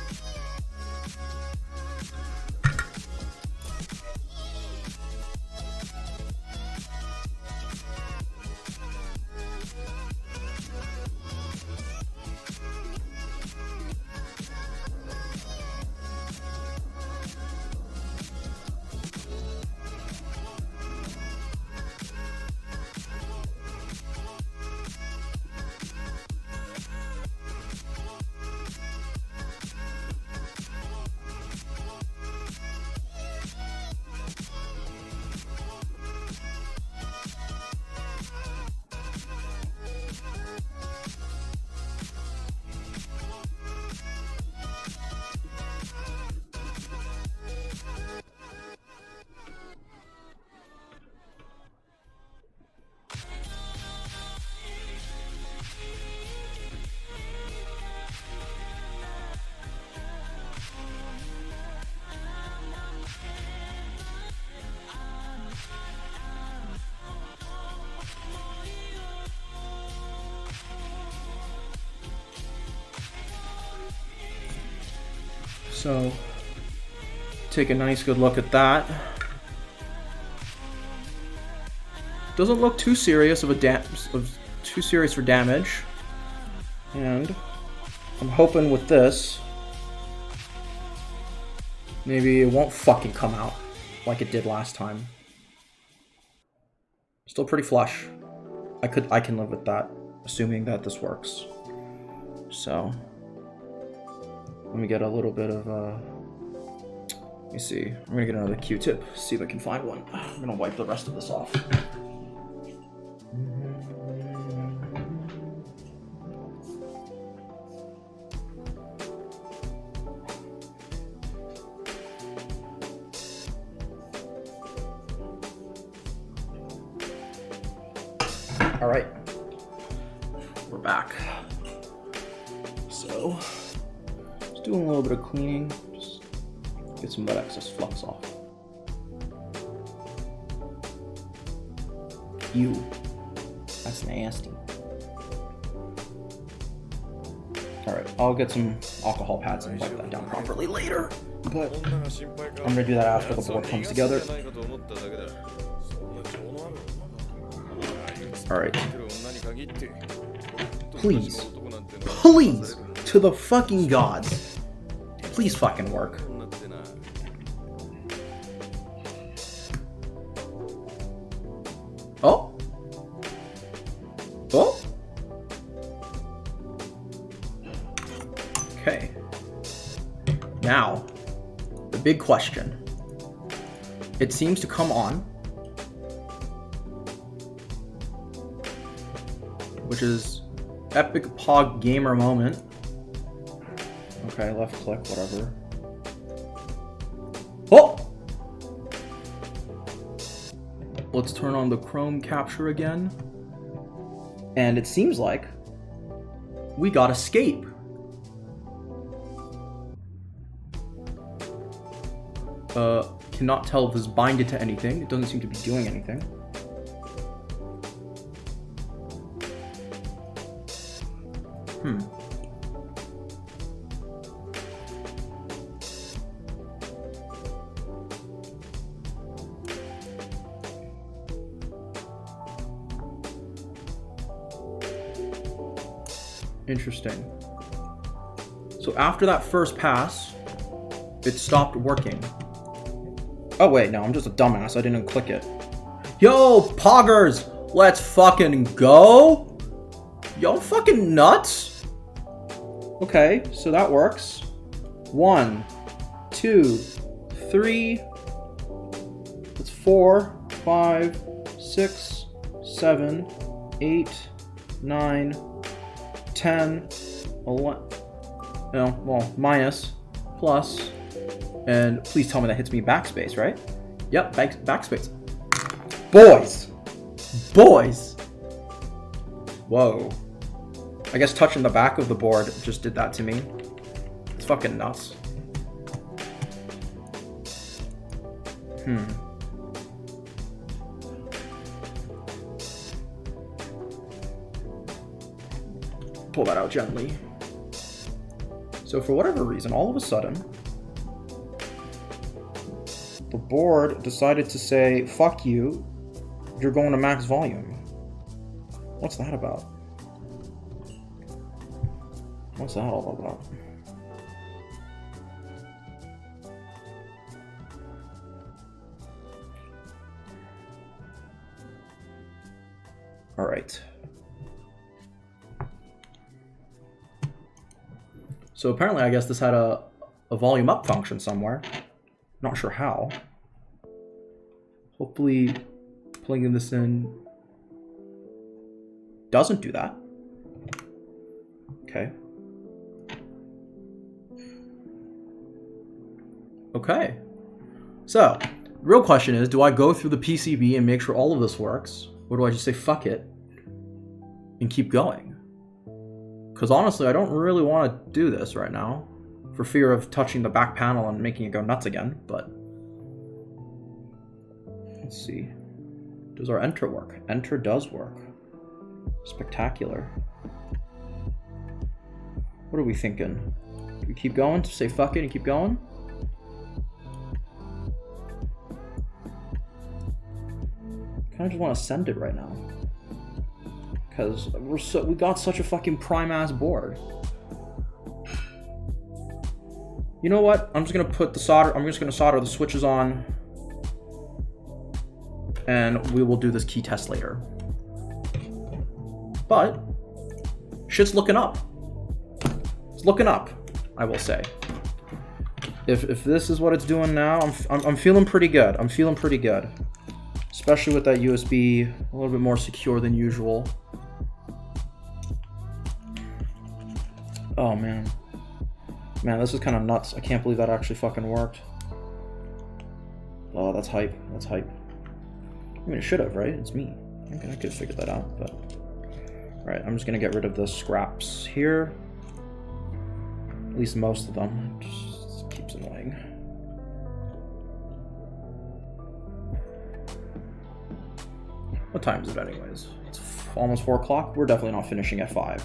So, take a nice good look at that. Doesn't look too serious too serious for damage, and I'm hoping with this, maybe it won't fucking come out like it did last time. Still pretty flush. I can live with that, assuming that this works. So. Let me get a little bit of, let me see. I'm gonna get another Q-tip, see if I can find one. I'm gonna wipe the rest of this off. All right, we're back. So. Doing a little bit of cleaning, just get some of that excess flux off. Ew, that's nasty. Alright, I'll get some alcohol pads and wipe that down properly later. But I'm gonna do that after the board comes together. Alright. Please. Please! To the fucking gods. Please fucking work. Oh? Oh? Okay. Now, the big question. It seems to come on, which is epic pog gamer moment. Okay, left click, whatever. Oh! Let's turn on the Chrome capture again. And it seems like we got escape. Cannot tell if this is binded to anything. It doesn't seem to be doing anything. Interesting. So after that first pass, it stopped working. Oh wait, no, I'm just a dumbass. I didn't click it. Yo, poggers! Let's fucking go! Yo, fucking nuts! Okay, so that works. 1, 2, 3. That's 4, 5, 6, 7, 8, 9, 10, 11. No, well, minus, plus. And please tell me that hits me backspace, right? Yep, backspace. Boys! Boys! Whoa. I guess touching the back of the board just did that to me. It's fucking nuts. Pull that out gently. So for whatever reason, all of a sudden, the board decided to say, fuck you, you're going to max volume. What's that about? What's that all about? All right. So apparently, I guess this had a volume up function somewhere. Not sure how. Hopefully, plugging this in doesn't do that. Okay. Okay. So, the real question is, do I go through the PCB and make sure all of this works? Or do I just say fuck it and keep going? Because honestly, I don't really want to do this right now for fear of touching the back panel and making it go nuts again, but let's see. Does our enter work? Enter does work. Spectacular. What are we thinking? Do we keep going to say fuck it and keep going? I just want to send it right now because we got such a fucking prime ass board. You know what? I'm just gonna put the solder. I'm just gonna solder the switches on, and we will do this key test later. But shit's looking up. It's looking up, I will say. If this is what it's doing now, I'm feeling pretty good. I'm feeling pretty good. Especially with that USB a little bit more secure than usual. Oh man. Man, this is kind of nuts. I can't believe that actually fucking worked. Oh, that's hype. That's hype. I mean, it should have, right? It's me. I could have figured that out, but... Alright, I'm just gonna get rid of the scraps here. At least most of them. It just keeps annoying. What time is it anyways? It's almost 4 o'clock. We're definitely not finishing at 5.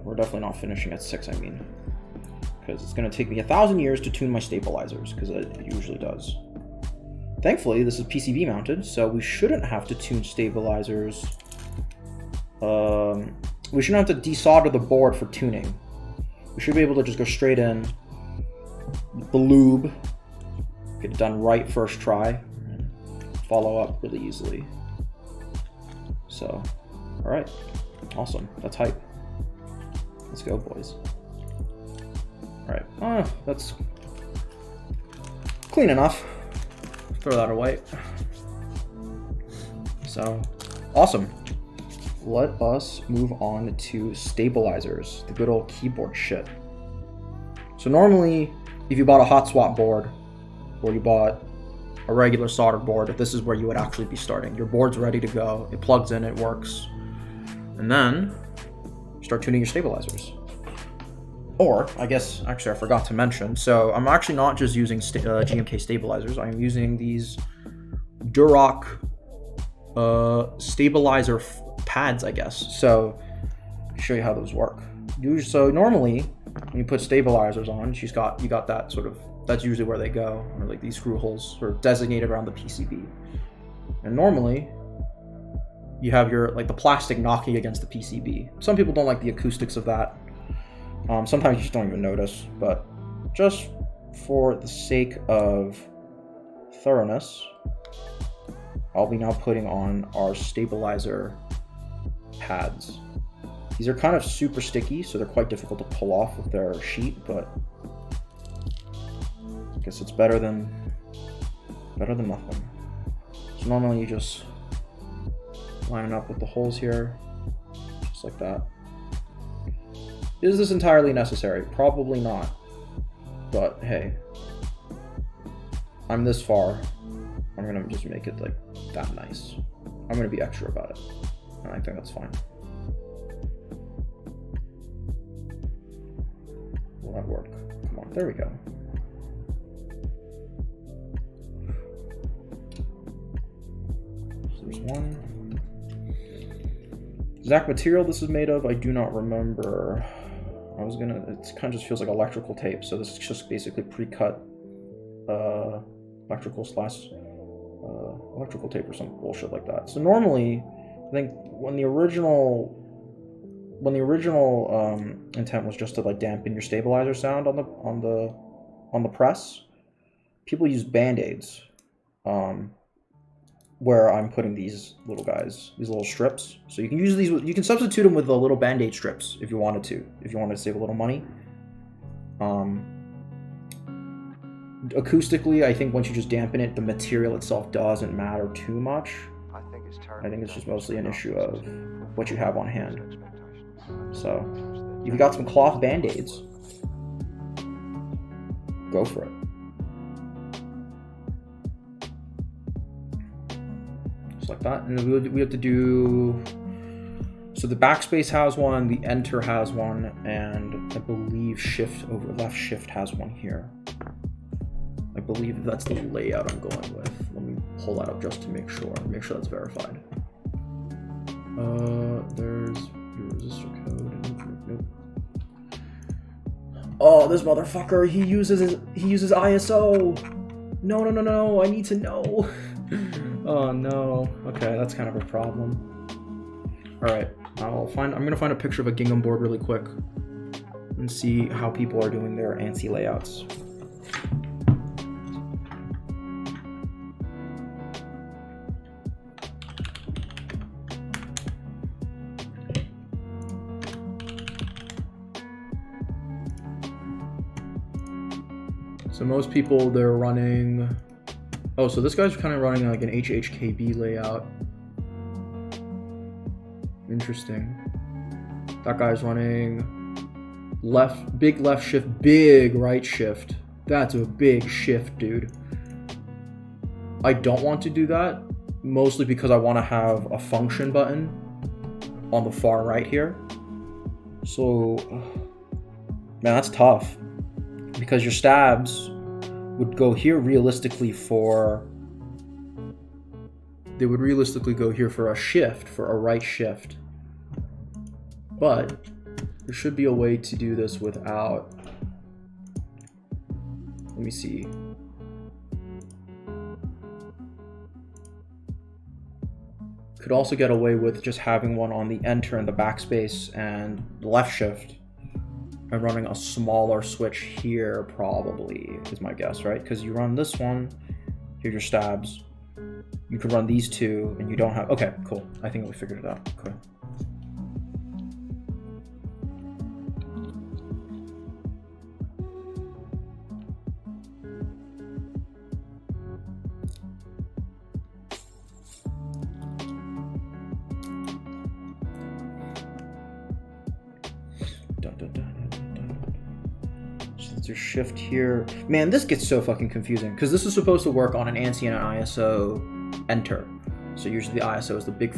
we're definitely not finishing at 6, I mean. Because it's going to take me 1,000 years to tune my stabilizers, because it usually does. Thankfully, this is PCB mounted, so we shouldn't have to tune stabilizers. We shouldn't have to desolder the board for tuning. We should be able to just go straight in, the lube, get it done right first try, and follow up really easily. So, alright, awesome, that's hype. Let's go, boys. Alright, that's clean enough. Throw that away. So, awesome. Let us move on to stabilizers, the good old keyboard shit. So normally, if you bought a hot swap board, or you bought a regular solder board, this is where you would actually be starting. Your board's ready to go, it plugs in, it works. And then, start tuning your stabilizers. Or, I guess, actually I forgot to mention, so I'm actually not just using GMK stabilizers, I'm using these Durock stabilizer pads, I guess. So, I'll show you how those work. So normally, when you put stabilizers on, you got that sort of, that's usually where they go, or like these screw holes sort of designated around the PCB. And normally, you have your, like the plastic knocking against the PCB. Some people don't like the acoustics of that. Sometimes you just don't even notice, but just for the sake of thoroughness, I'll be now putting on our stabilizer pads. These are kind of super sticky, so they're quite difficult to pull off with their sheet, but I guess it's better than nothing. So normally you just line it up with the holes here, just like that. Is this entirely necessary? Probably not. But hey, I'm this far. I'm gonna just make it like that nice. I'm gonna be extra about it. And I think that's fine. Will that work? Come on, there we go. So there's one. Exact material this is made of, I do not remember. It kind of just feels like electrical tape, so this is just basically pre-cut electrical tape or some bullshit like that. So normally, I think when the original intent was just to like dampen your stabilizer sound on the press, people use Band-Aids, where I'm putting these little guys, these little strips. So you can use these, you can substitute them with the little Band-Aid strips if you wanted to save a little money. Acoustically, I think once you just dampen it, the material itself doesn't matter too much. I think it's just mostly an issue of what you have on hand. So, if you got some cloth Band-Aids, go for it. Just like that. And then we have to do... So the backspace has one, the enter has one, and I believe left shift has one here. I believe that's the layout I'm going with. Let me pull that up just to make sure that's verified. There's your resistor code. Nope. Oh, this motherfucker, he uses ISO. No, I need to know. Oh no. Okay, that's kind of a problem. Alright, I'm gonna find a picture of a Gingham board really quick and see how people are doing their ANSI layouts. So most people, they're running... Oh, so this guy's kind of running like an HHKB layout. Interesting. That guy's running big left shift, big right shift. That's a big shift, dude. I don't want to do that, mostly because I want to have a function button on the far right here. So, man, that's tough. Because your stabs would go here realistically for... They would realistically go here for a shift, for a right shift. But There should be a way to do this without, let me see. Could also get away with just having one on the enter and the backspace and left shift and running a smaller switch here, probably, is my guess, right? Because you run this one, here's your stabs. You could run these two and you don't have, okay, cool. I think we figured it out, okay. Your shift here. Man, this gets so fucking confusing because this is supposed to work on an ANSI and an ISO enter. So usually the ISO is the big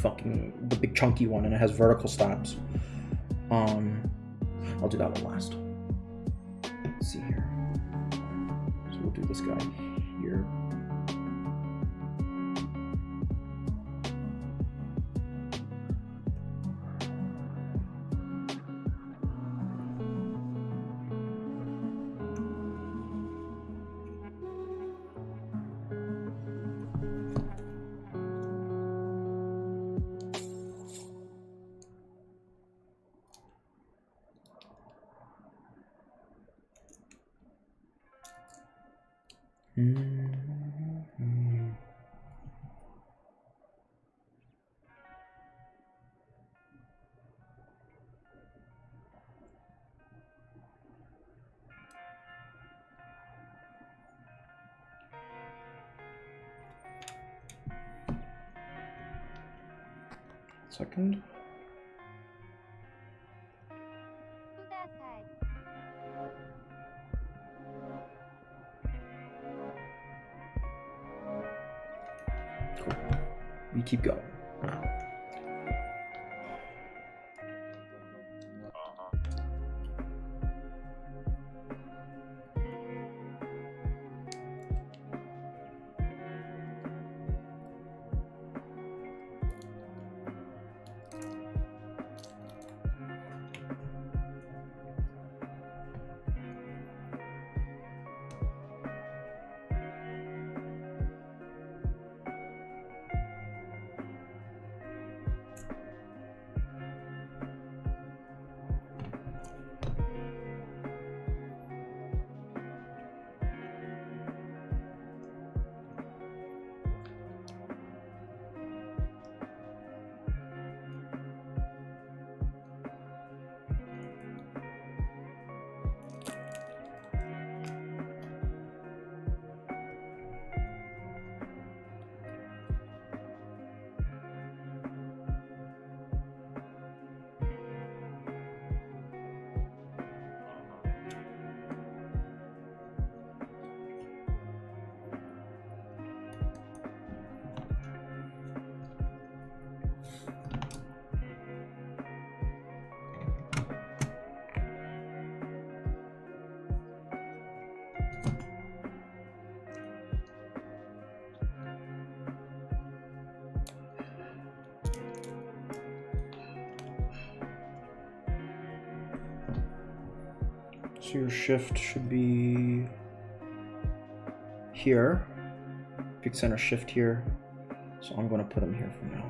chunky one and it has vertical stabs. I'll do that one last. Let's see here. So we'll do this guy here. Second. Cool. We keep going. So your shift should be here. Pick center shift here. So I'm going to put them here for now.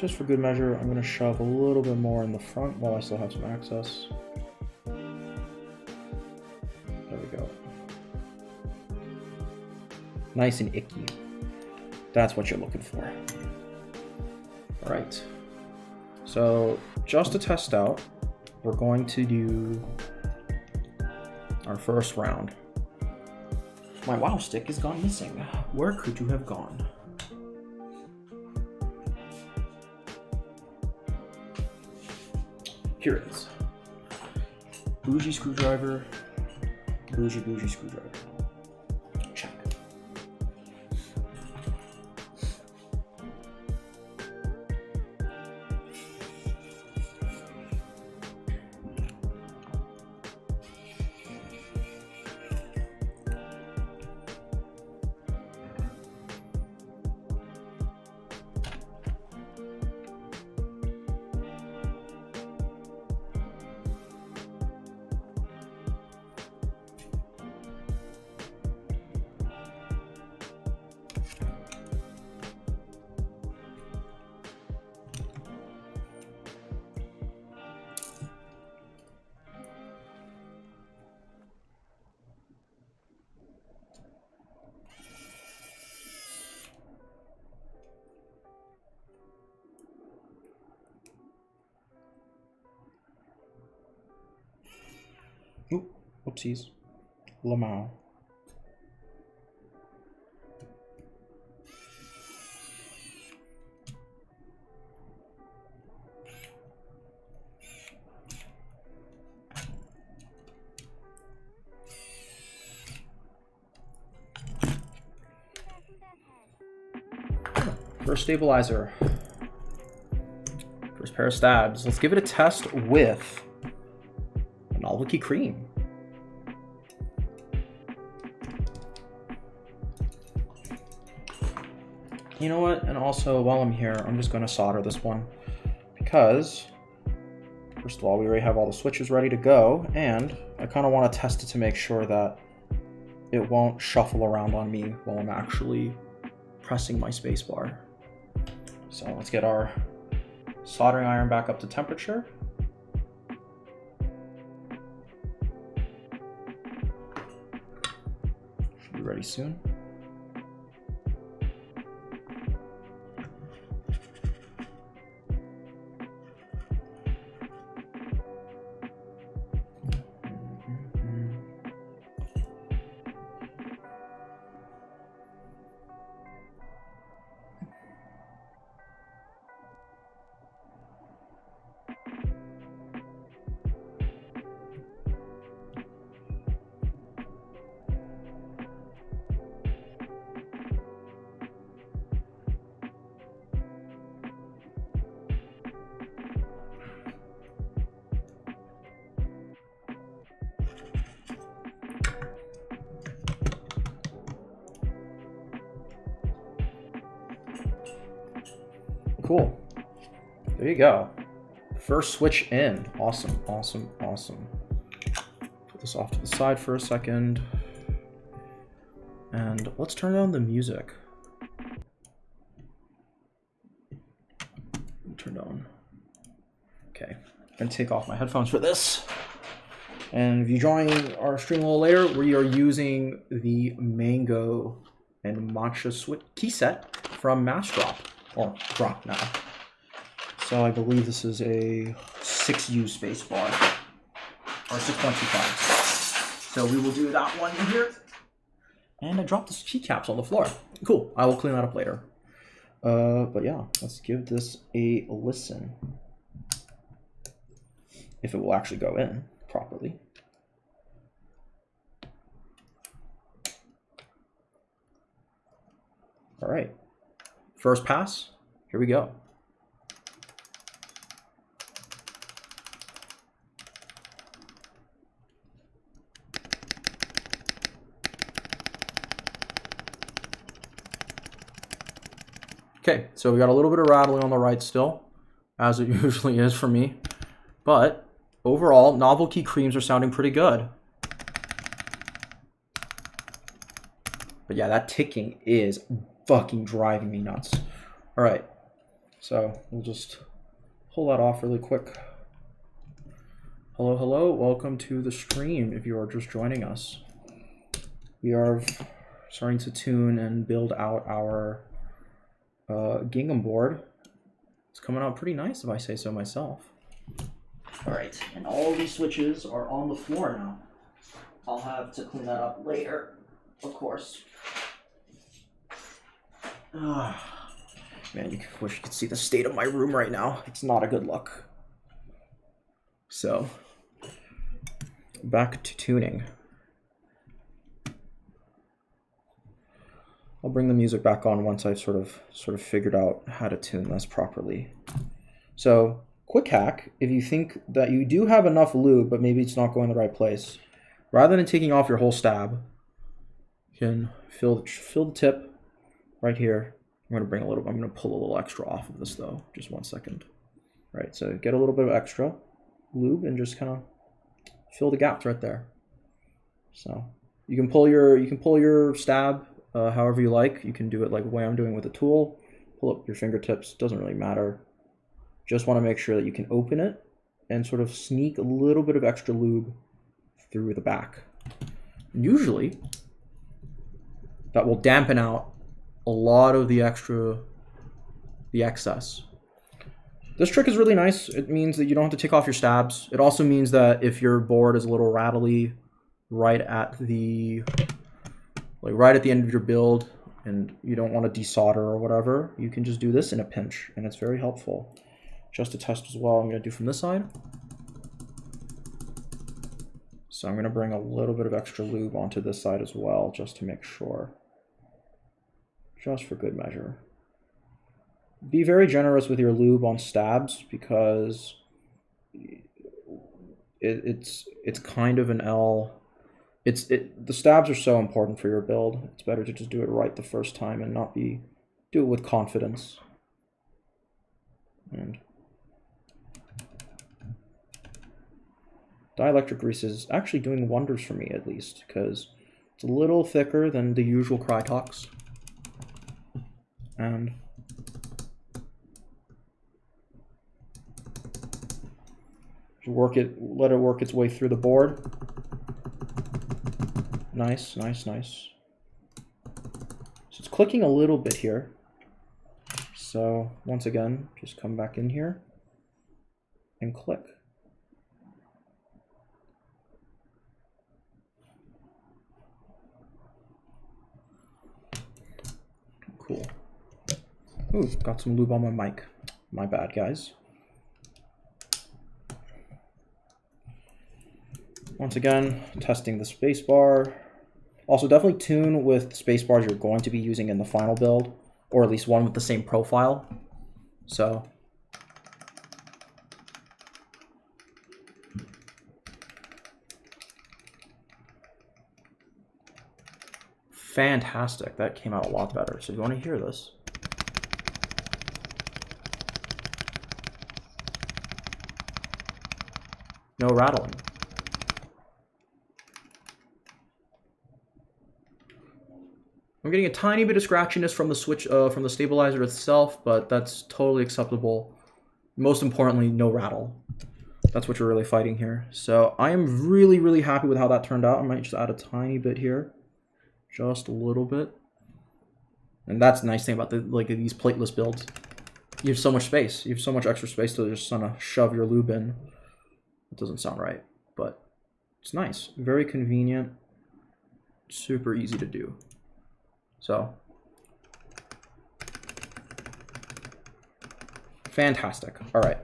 just for good measure, I'm going to shove a little bit more in the front while I still have some access. There we go. Nice and icky. That's what you're looking for. All right. So just to test out, we're going to do our first round. My wow stick has gone missing. Where could you have gone? Here it is. Bougie screwdriver. Bougie screwdriver. Check. Oop, whoopsies. Lamau. First stabilizer. First pair of stabs. Let's give it a test with a Novelkey Cream. You know what? And also, while I'm here, I'm just going to solder this one because, first of all, we already have all the switches ready to go, and I kind of want to test it to make sure that it won't shuffle around on me while I'm actually pressing my spacebar. So let's get our soldering iron back up to temperature. Should be ready soon. Cool. There you go. First switch in. Awesome, awesome, awesome. Put this off to the side for a second. And let's turn down the music. Turn down. Okay. I'm gonna take off my headphones for this. And if you join our stream a little later, we are using the Mango and Matcha switch key set from Mass Drop. Or drop now. So I believe this is a 6U spacebar, or 6.25. So we will do that one here. And I dropped the keycaps on the floor. Cool, I will clean that up later. But yeah, let's give this a listen. If it will actually go in properly. All right. First pass, here we go. Okay, so we got a little bit of rattling on the right still, as it usually is for me. But overall, Novelkey Creams are sounding pretty good. But yeah, that ticking is fucking driving me nuts. All right, So we'll just pull that off really quick. Hello, hello, welcome to the stream if you are just joining us. We are starting to tune and build out our Gingham board. It's coming out pretty nice if I say so myself. All right, and all these switches are on the floor now. I'll have to clean that up later, of course. Man, you wish you could see the state of my room right now. It's not a good look. So, back to tuning. I'll bring the music back on once I've sort of figured out how to tune this properly. So, quick hack, if you think that you do have enough lube, but maybe it's not going the right place, rather than taking off your whole stab, you can fill the tip right here. I'm going to pull a little extra off of this though, just 1 second. All right, so get a little bit of extra lube and just kind of fill the gaps right there. So you can pull your stab however you like. You can do it like the way I'm doing with a tool. Pull up your fingertips, doesn't really matter. Just want to make sure that you can open it and sort of sneak a little bit of extra lube through the back. And usually that will dampen out a lot of the excess. This trick is really nice. It means that you don't have to take off your stabs. It also means that if your board is a little rattly right at the end of your build and you don't want to desolder or whatever, you can just do this in a pinch, and it's very helpful. Just to test as well, I'm going to do from this side. So I'm going to bring a little bit of extra lube onto this side as well, just to make sure. Just for good measure. Be very generous with your lube on stabs because it's kind of an L. The stabs are so important for your build. It's better to just do it right the first time and do it with confidence. And dielectric grease is actually doing wonders for me, at least, because it's a little thicker than the usual Krytox. And let it work its way through the board. Nice, nice, nice. So it's clicking a little bit here. So once again, just come back in here and click. Cool. Ooh, got some lube on my mic. My bad, guys. Once again, testing the spacebar. Also, definitely tune with spacebars you're going to be using in the final build, or at least one with the same profile. So, fantastic. That came out a lot better. So if you want to hear this. No rattling. I'm getting a tiny bit of scratchiness from the switch, from the stabilizer itself, but that's totally acceptable. Most importantly, no rattle. That's what you're really fighting here. So I am really, really happy with how that turned out. I might just add a tiny bit here, just a little bit. And that's the nice thing about these plateless builds. You have so much space. You have so much extra space to just kind of shove your lube in. It doesn't sound right, but it's nice. Very convenient. Super easy to do. So, fantastic. All right,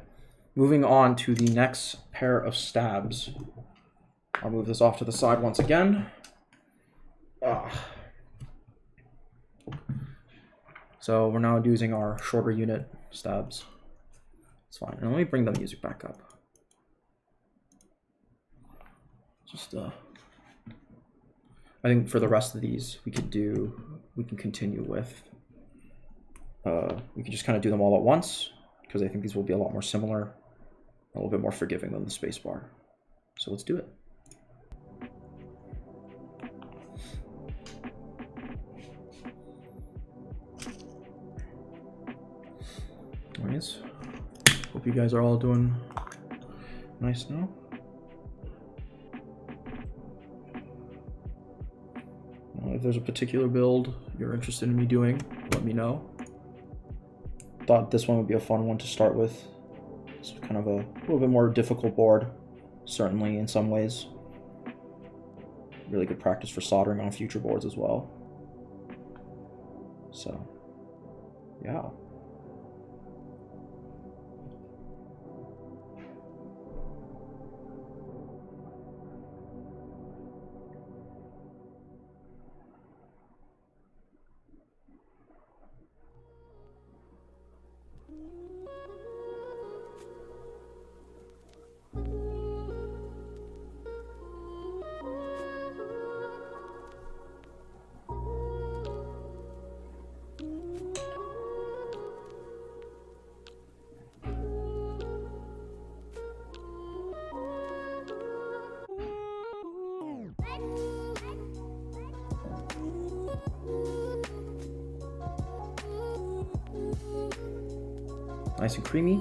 moving on to the next pair of stabs. I'll move this off to the side once again. So we're now using our shorter unit stabs. It's fine. And let me bring the music back up. Just I think for the rest of these we can continue with. We can just kind of do them all at once because I think these will be a lot more similar, a little bit more forgiving than the spacebar. So let's do it. All right, guys. Hope you guys are all doing nice now. If there's a particular build you're interested in me doing, let me know. Thought this one would be a fun one to start with. It's kind of a little bit more difficult board, certainly in some ways. Really good practice for soldering on future boards as well. So, yeah. Nice and creamy.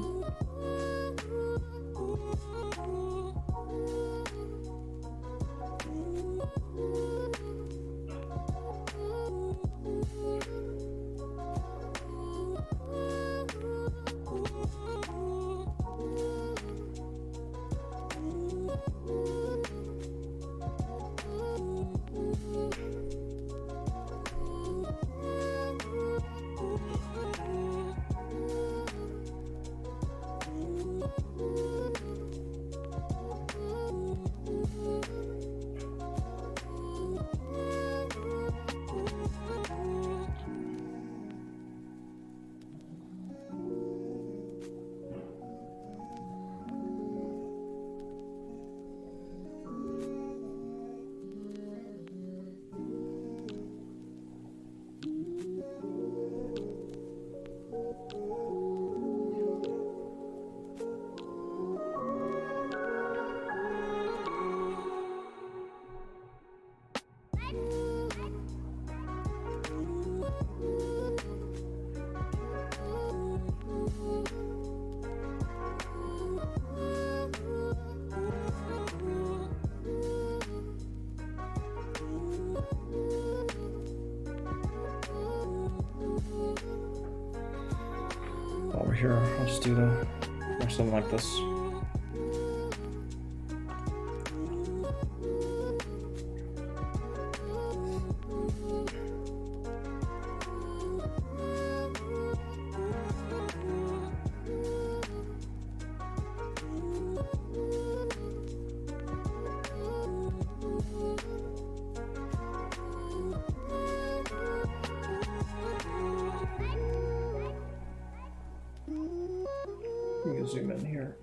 Over here, I'll just do or something like this. You can zoom in here.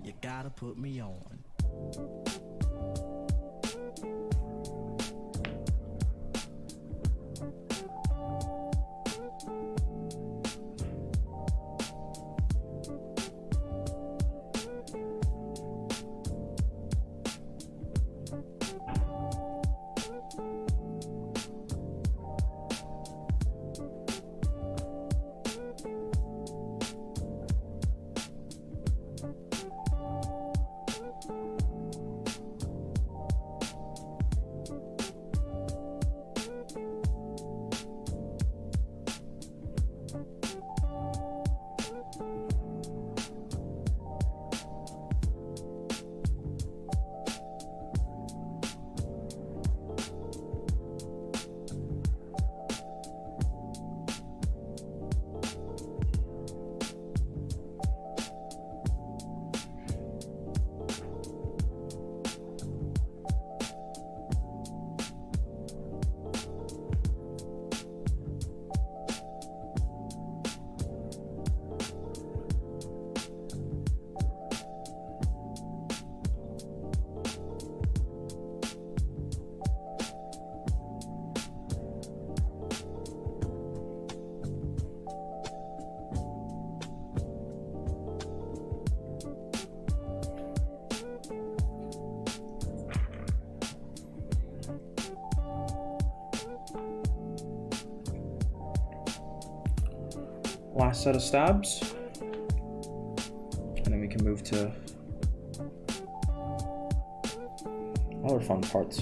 You gotta put me on. last set of stabs. And then we can move to other fun parts.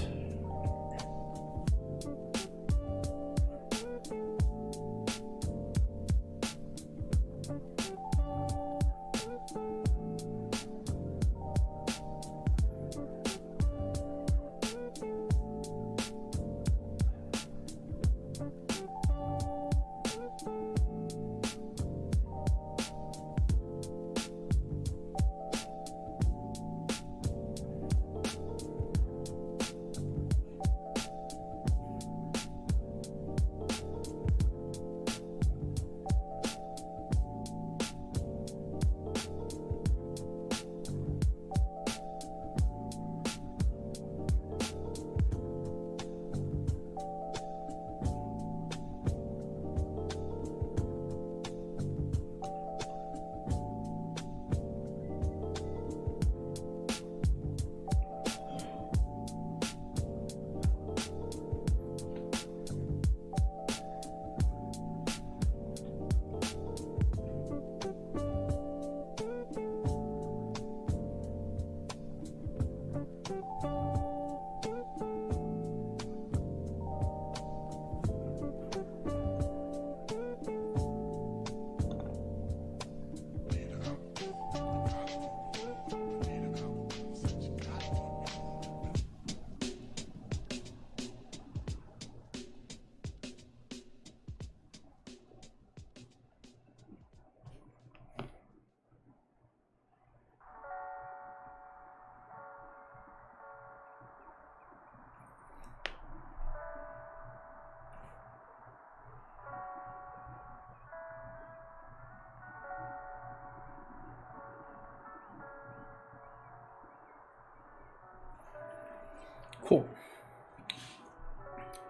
Cool.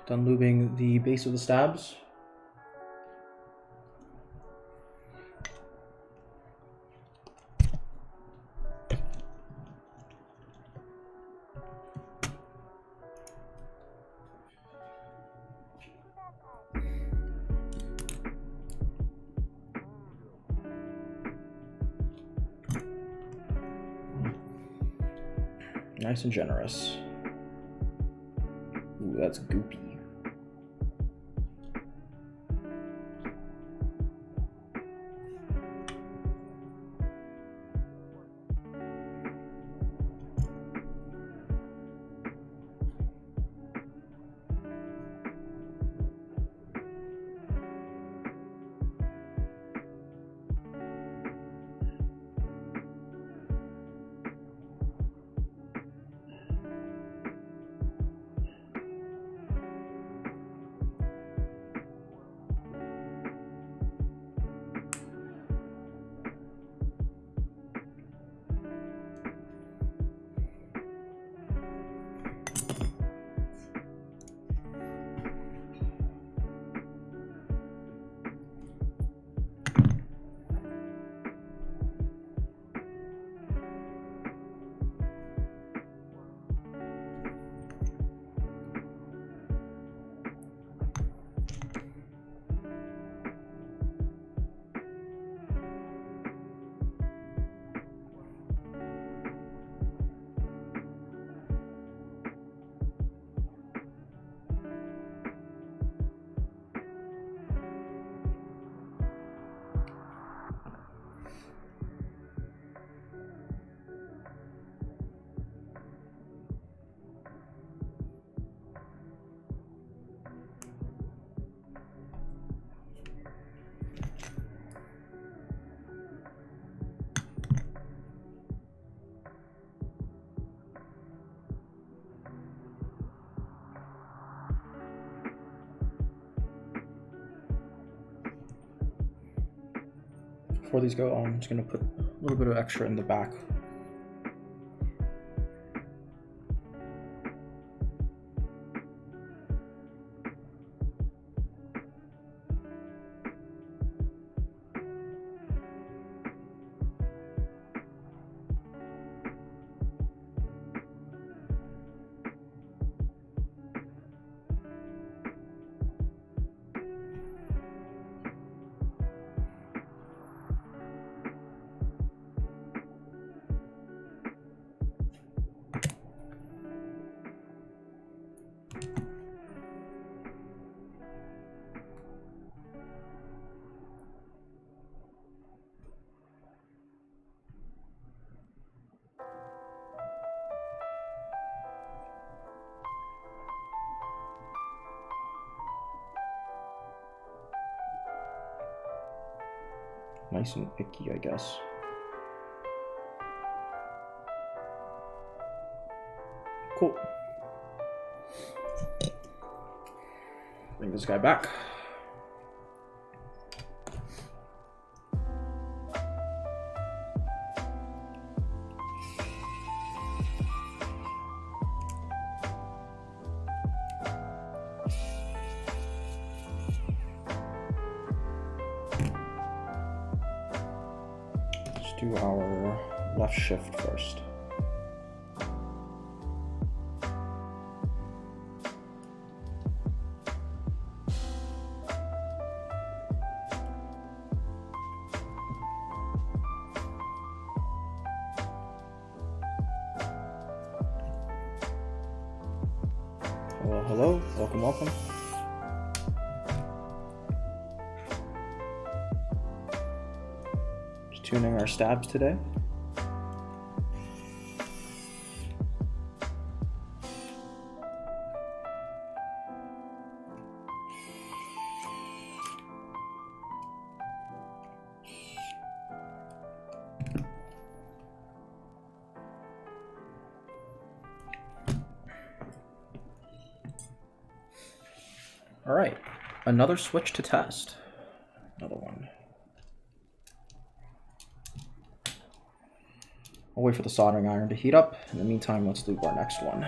Done lubing the base of the stabs. Nice and generous. Ooh, that's goopy. Before these go on, I'm just going to put a little bit of extra in the back. nice and icky, I guess. Cool. Bring this guy back. Let's do our left shift first. Well, hello, welcome, welcome. Just tuning our stabs today. All right, another switch to test. Another one. I'll wait for the soldering iron to heat up. In the meantime, let's lube our next one.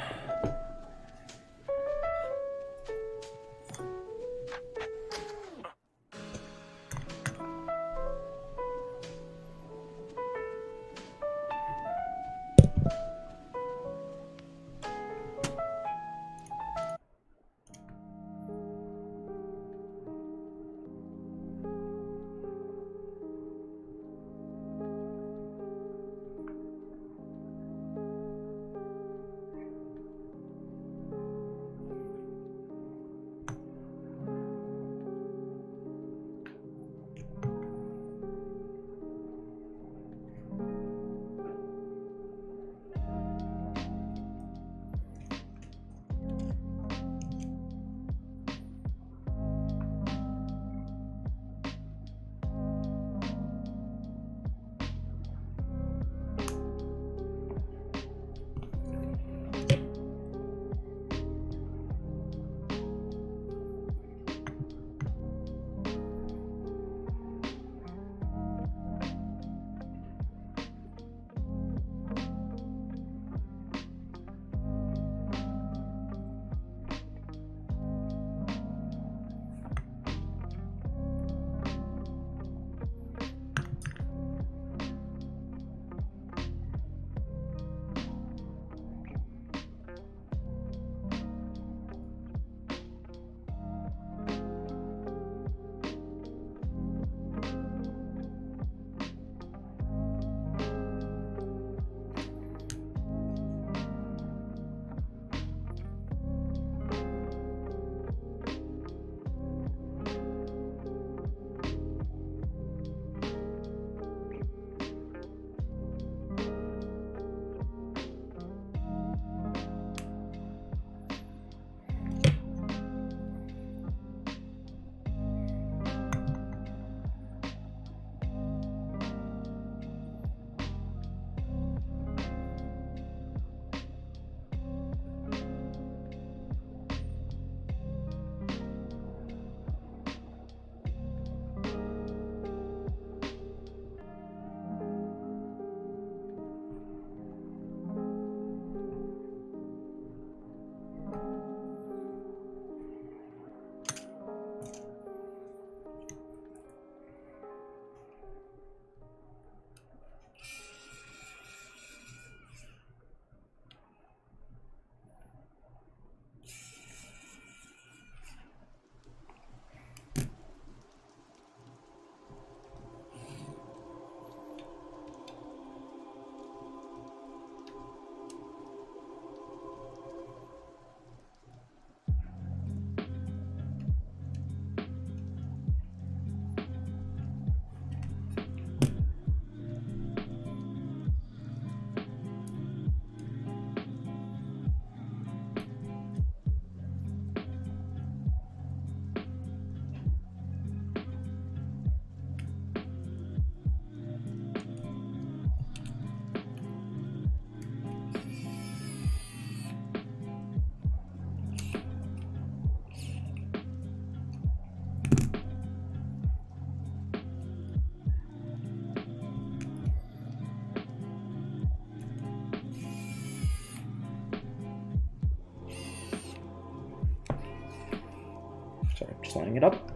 Just lining it up.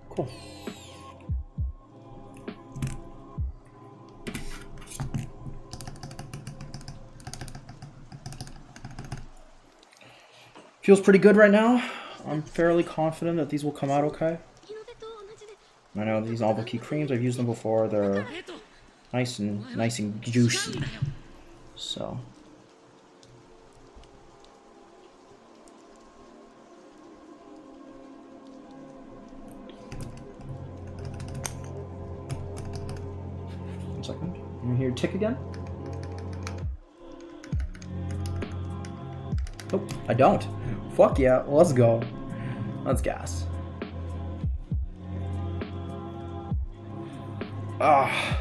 Cool. Feels pretty good right now. I'm fairly confident that these will come out okay. I know these Novelkey Creams, I've used them before. They're nice and juicy. So. One second. Can you hear tick again? Nope, I don't. Fuck yeah, let's go. Let's gas. Ah.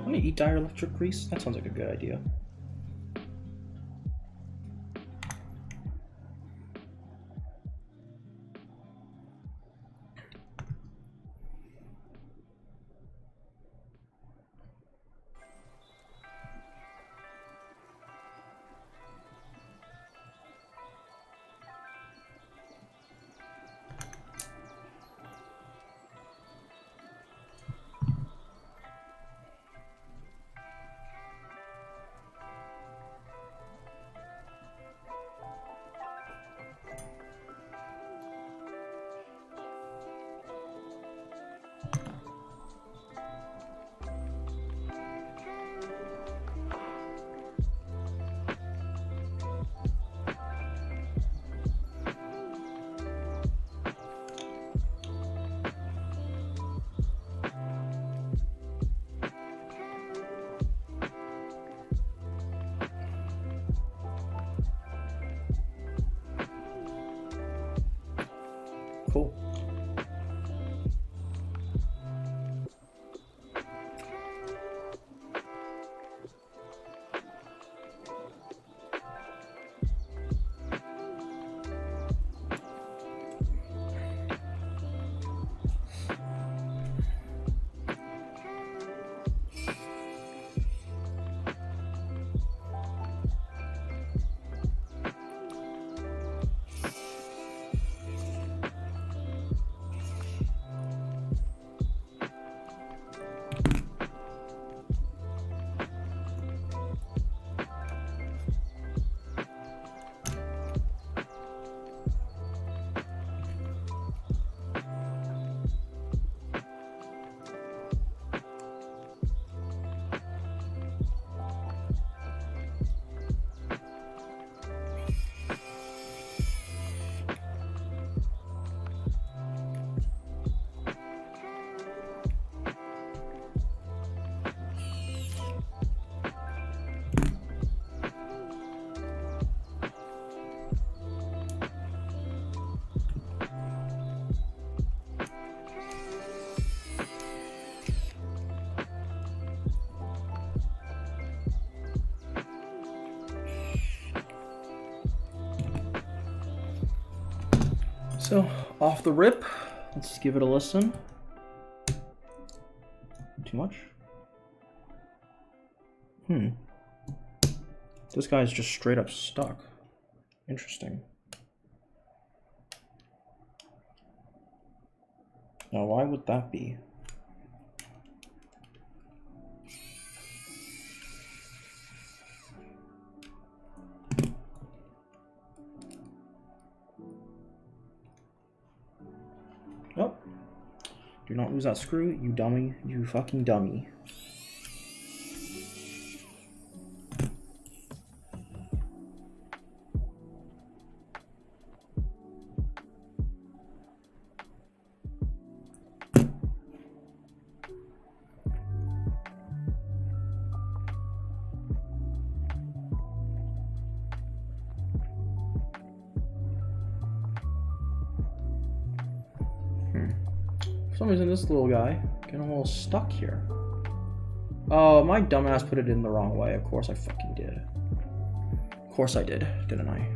I'm gonna eat dielectric grease. That sounds like a good idea. Cool. So, off the rip, let's give it a listen. Too much? This guy's just straight up stuck. Interesting. Now, why would that be? Oh, do not lose that screw, you dummy, you fucking dummy. For some reason, this little guy getting a little stuck here. Oh, my dumbass put it in the wrong way. Of course I fucking did. Of course I did, didn't I?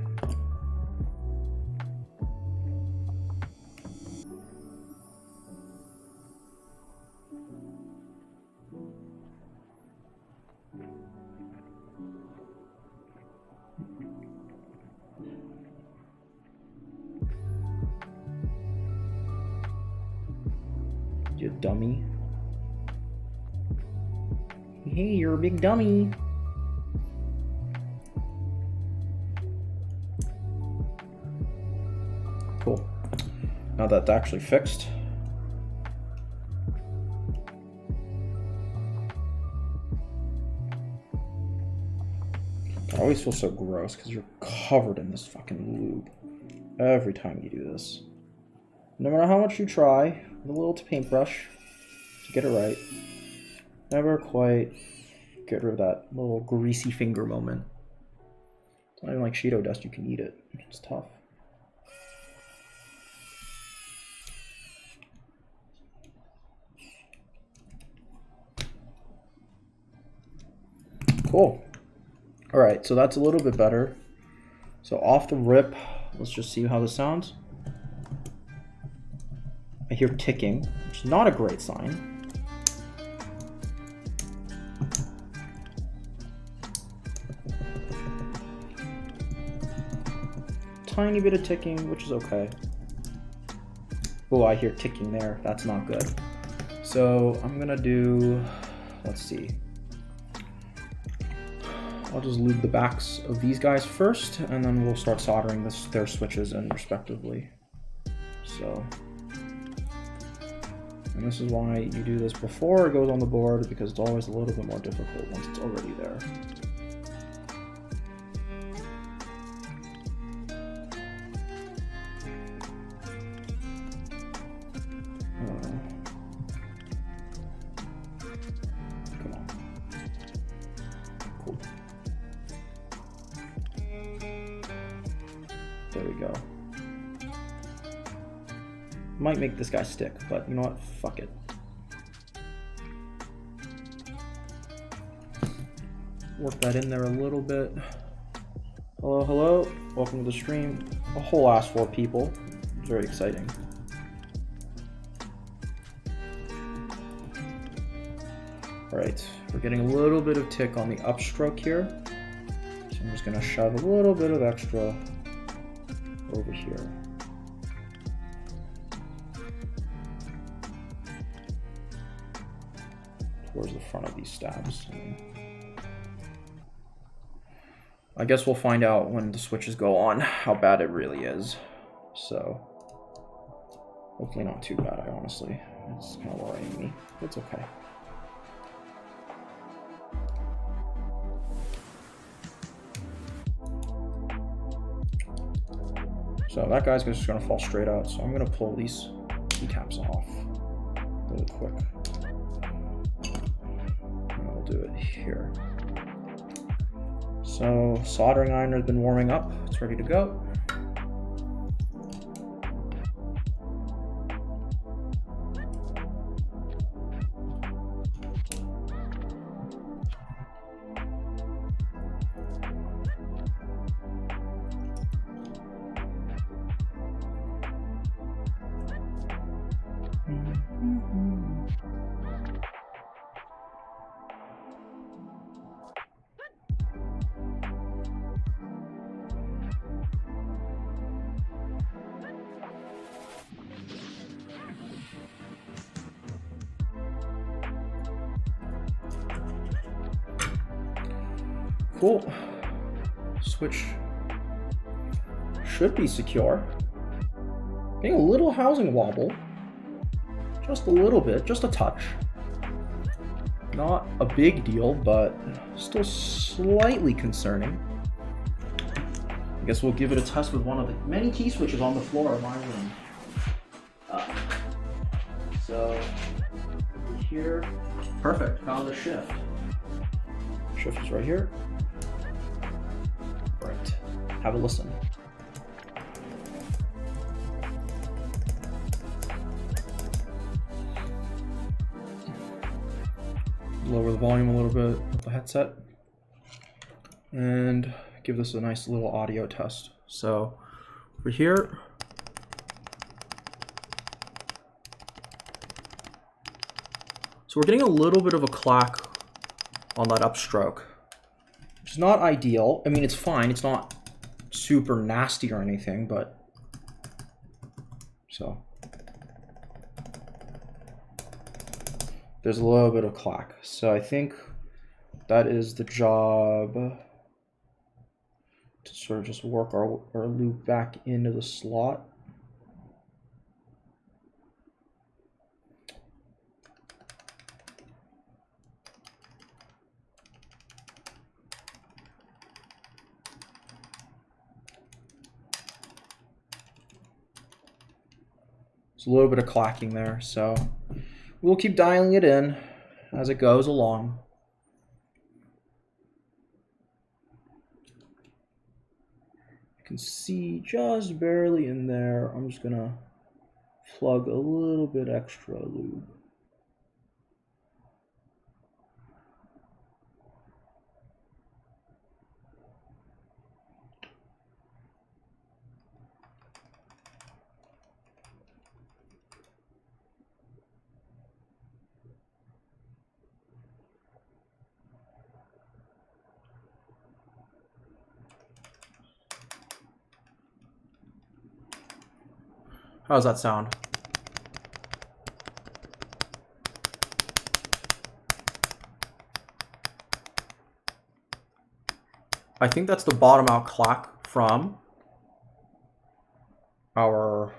You dummy. Hey, you're a big dummy. Cool. Now that's actually fixed. I always feel so gross because you're covered in this fucking lube every time you do this. No matter how much you try with a little paintbrush to get it right, never quite get rid of that little greasy finger moment. It's not even like Cheeto dust, you can eat it. It's tough. Cool. Alright, so that's a little bit better. So off the rip, let's just see how this sounds. I hear ticking, which is not a great sign. Tiny bit of ticking, which is okay. Oh, I hear ticking there. That's not good. So I'm gonna do, let's see. I'll just lube the backs of these guys first, and then we'll start soldering their switches in respectively. So, and this is why you do this before it goes on the board, because it's always a little bit more difficult once it's already there. Come on. Cool. There we go. Might make this guy stick, but you know what? Fuck it. Work that in there a little bit. Hello, hello. Welcome to the stream. A whole ass 4 people. Very exciting. Alright, we're getting a little bit of tick on the upstroke here. So I'm just gonna shove a little bit of extra over here. Towards the front of these stabs. I guess we'll find out when the switches go on how bad it really is. So, hopefully not too bad, honestly. It's kind of worrying me. It's okay. So that guy's just gonna fall straight out. So I'm gonna pull these keycaps off really quick. And I'll do it here. So soldering iron has been warming up. It's ready to go. Cool. Switch should be secure. Getting a little housing wobble. Just a little bit, just a touch. Not a big deal, but still slightly concerning. I guess we'll give it a test with one of the many key switches on the floor of my room. So here, perfect, found the shift. Shift is right here. Right, have a listen. Lower the volume a little bit of the headset. And give this a nice little audio test. So over here, so we're getting a little bit of a clack on that upstroke, which is not ideal. I mean, it's fine. It's not super nasty or anything, but so there's a little bit of clack. So I think that is the job to sort of just work our loop back into the slot. There's a little bit of clacking there, so we'll keep dialing it in as it goes along. You can see just barely in there. I'm just gonna plug a little bit extra lube. How does that sound? I think that's the bottom out clack from our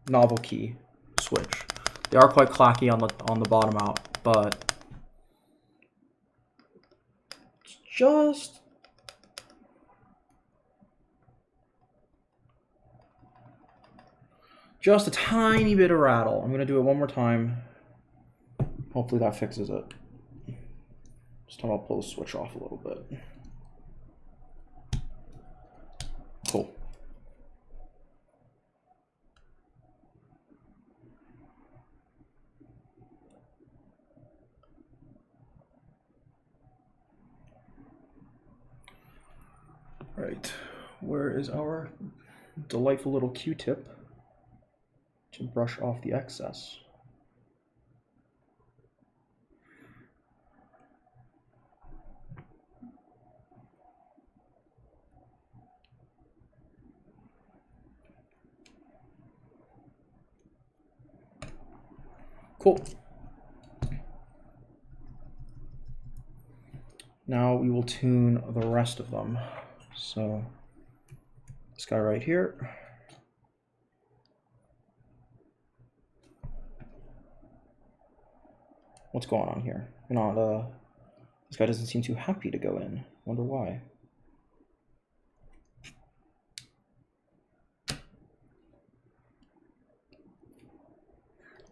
Novelkey switch. They are quite clacky on the bottom out, but it's just a tiny bit of rattle. I'm going to do it one more time. Hopefully that fixes it. This time I'll pull the switch off a little bit. Cool. All right, where is our delightful little Q-tip to brush off the excess? Cool. Now we will tune the rest of them. So this guy right here. What's going on here? This guy doesn't seem too happy to go in. Wonder why.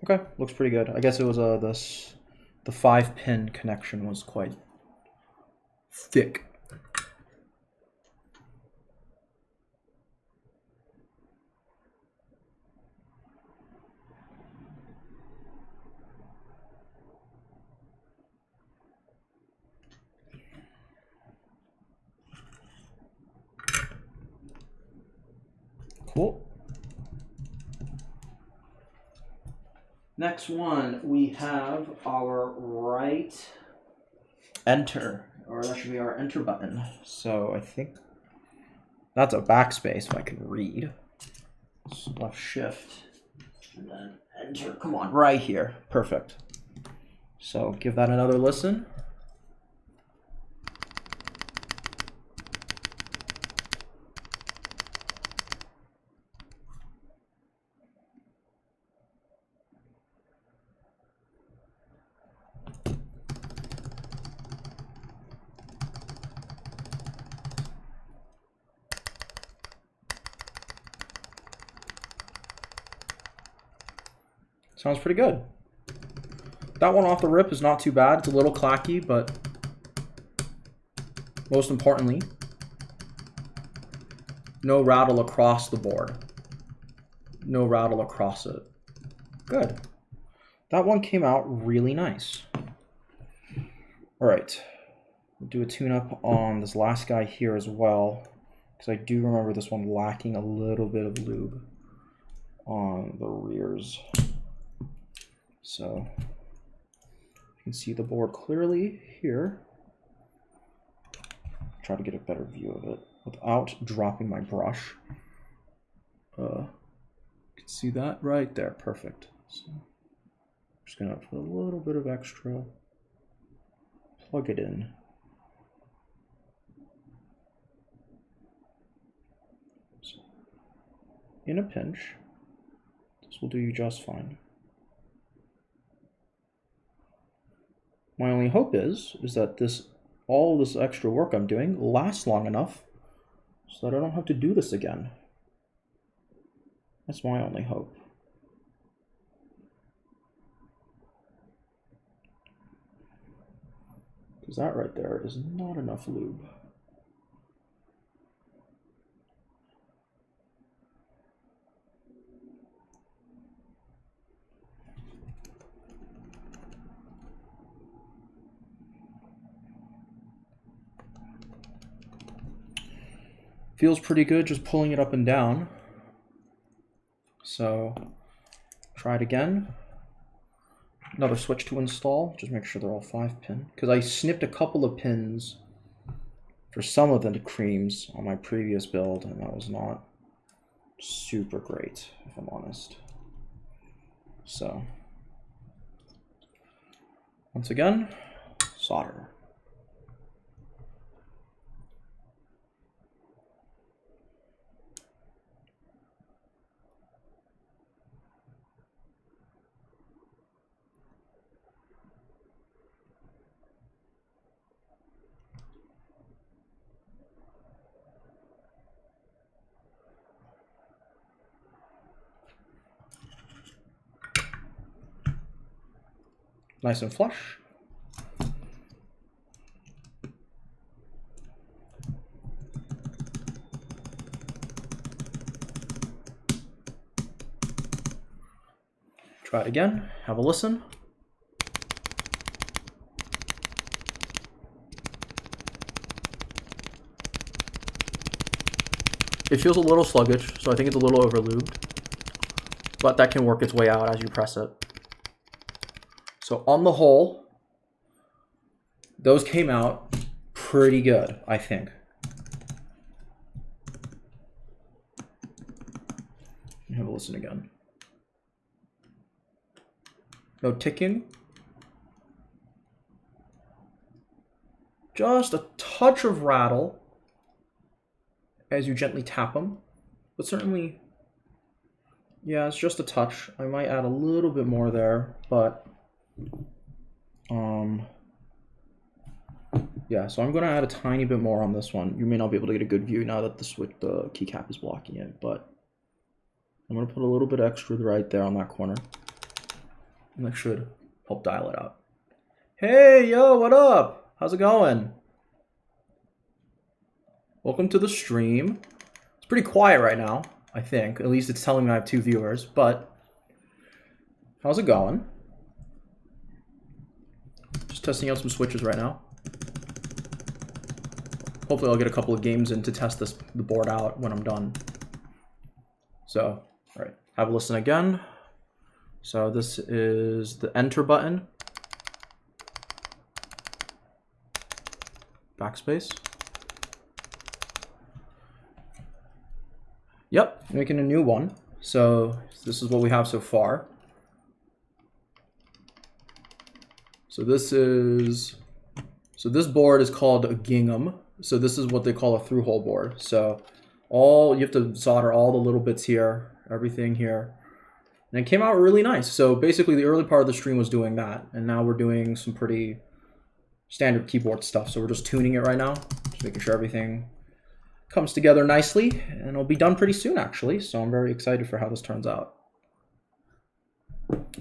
Okay, looks pretty good. I guess it was the 5-pin connection was quite thick. Cool. Next one, we have our right enter, or that should be our enter button. So I think that's a backspace if I can read. So left shift and then enter. Come on, right here. Perfect. So give that another listen. Sounds pretty good. That one off the rip is not too bad. It's a little clacky, but most importantly, no rattle across the board. No rattle across it. Good. That one came out really nice. All right, we'll do a tune-up on this last guy here as well, because I do remember this one lacking a little bit of lube on the rears. So you can see the board clearly here. Try to get a better view of it without dropping my brush. You can see that right there, perfect. So I'm just gonna put a little bit of extra, plug it in. So, in a pinch, this will do you just fine. My only hope is that all this extra work I'm doing lasts long enough so that I don't have to do this again. That's my only hope. Because that right there is not enough lube. Feels pretty good just pulling it up and down. So try it again. Another switch to install. Just make sure they're all 5-pin. Because I snipped a couple of pins for some of the creams on my previous build, and that was not super great, if I'm honest. So once again, solder. Nice and flush. Try it again, have a listen. It feels a little sluggish, so I think it's a little over lubed, but that can work its way out as you press it. So on the whole, those came out pretty good, I think. Have a listen again. No ticking. Just a touch of rattle as you gently tap them, but certainly, yeah, it's just a touch. I might add a little bit more there, but yeah, so I'm going to add a tiny bit more on this one. You may not be able to get a good view now that the keycap is blocking it, but I'm going to put a little bit extra right there on that corner, and that should help dial it out. Hey, yo, what up? How's it going? Welcome to the stream. It's pretty quiet right now, I think. At least it's telling me I have 2 viewers, but how's it going? Just testing out some switches right now. Hopefully I'll get a couple of games in to test the board out when I'm done. So, all right, have a listen again. So this is the enter button. Backspace. Yep, making a new one. So this is what we have so far. So this board is called a Gingham. So this is what they call a through-hole board. So you have to solder all the little bits here, everything here. And it came out really nice. So basically the early part of the stream was doing that. And now we're doing some pretty standard keyboard stuff. So we're just tuning it right now. Just making sure everything comes together nicely. And it'll be done pretty soon, actually. So I'm very excited for how this turns out.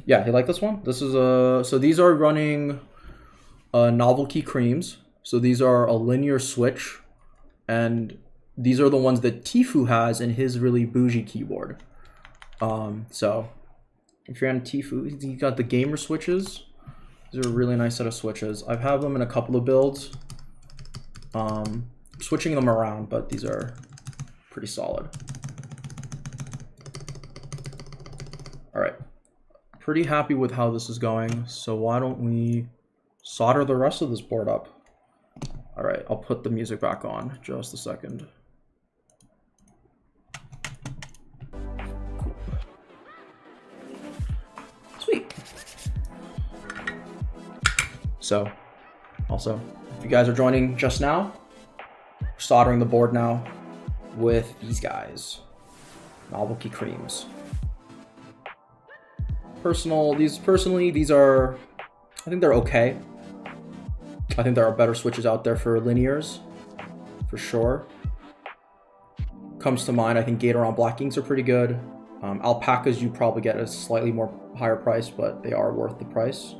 Yeah, you like this one? This is so these are running Novelkey Creams. So these are a linear switch. And these are the ones that Tifu has in his really bougie keyboard. So if you're on Tifu, he's got the gamer switches. These are a really nice set of switches. I've had them in a couple of builds. Switching them around, but these are pretty solid. All right, pretty happy with how this is going. So why don't we solder the rest of this board up? All right, I'll put the music back on just a second. Sweet. So, also, if you guys are joining just now, we're soldering the board now with these guys, Novelkey Creams. Personally, these are, I think they're okay. I think there are better switches out there for linears, for sure. Comes to mind, I think Gatoron Black Inks are pretty good. Alpacas you probably get a slightly more higher price, but they are worth the price.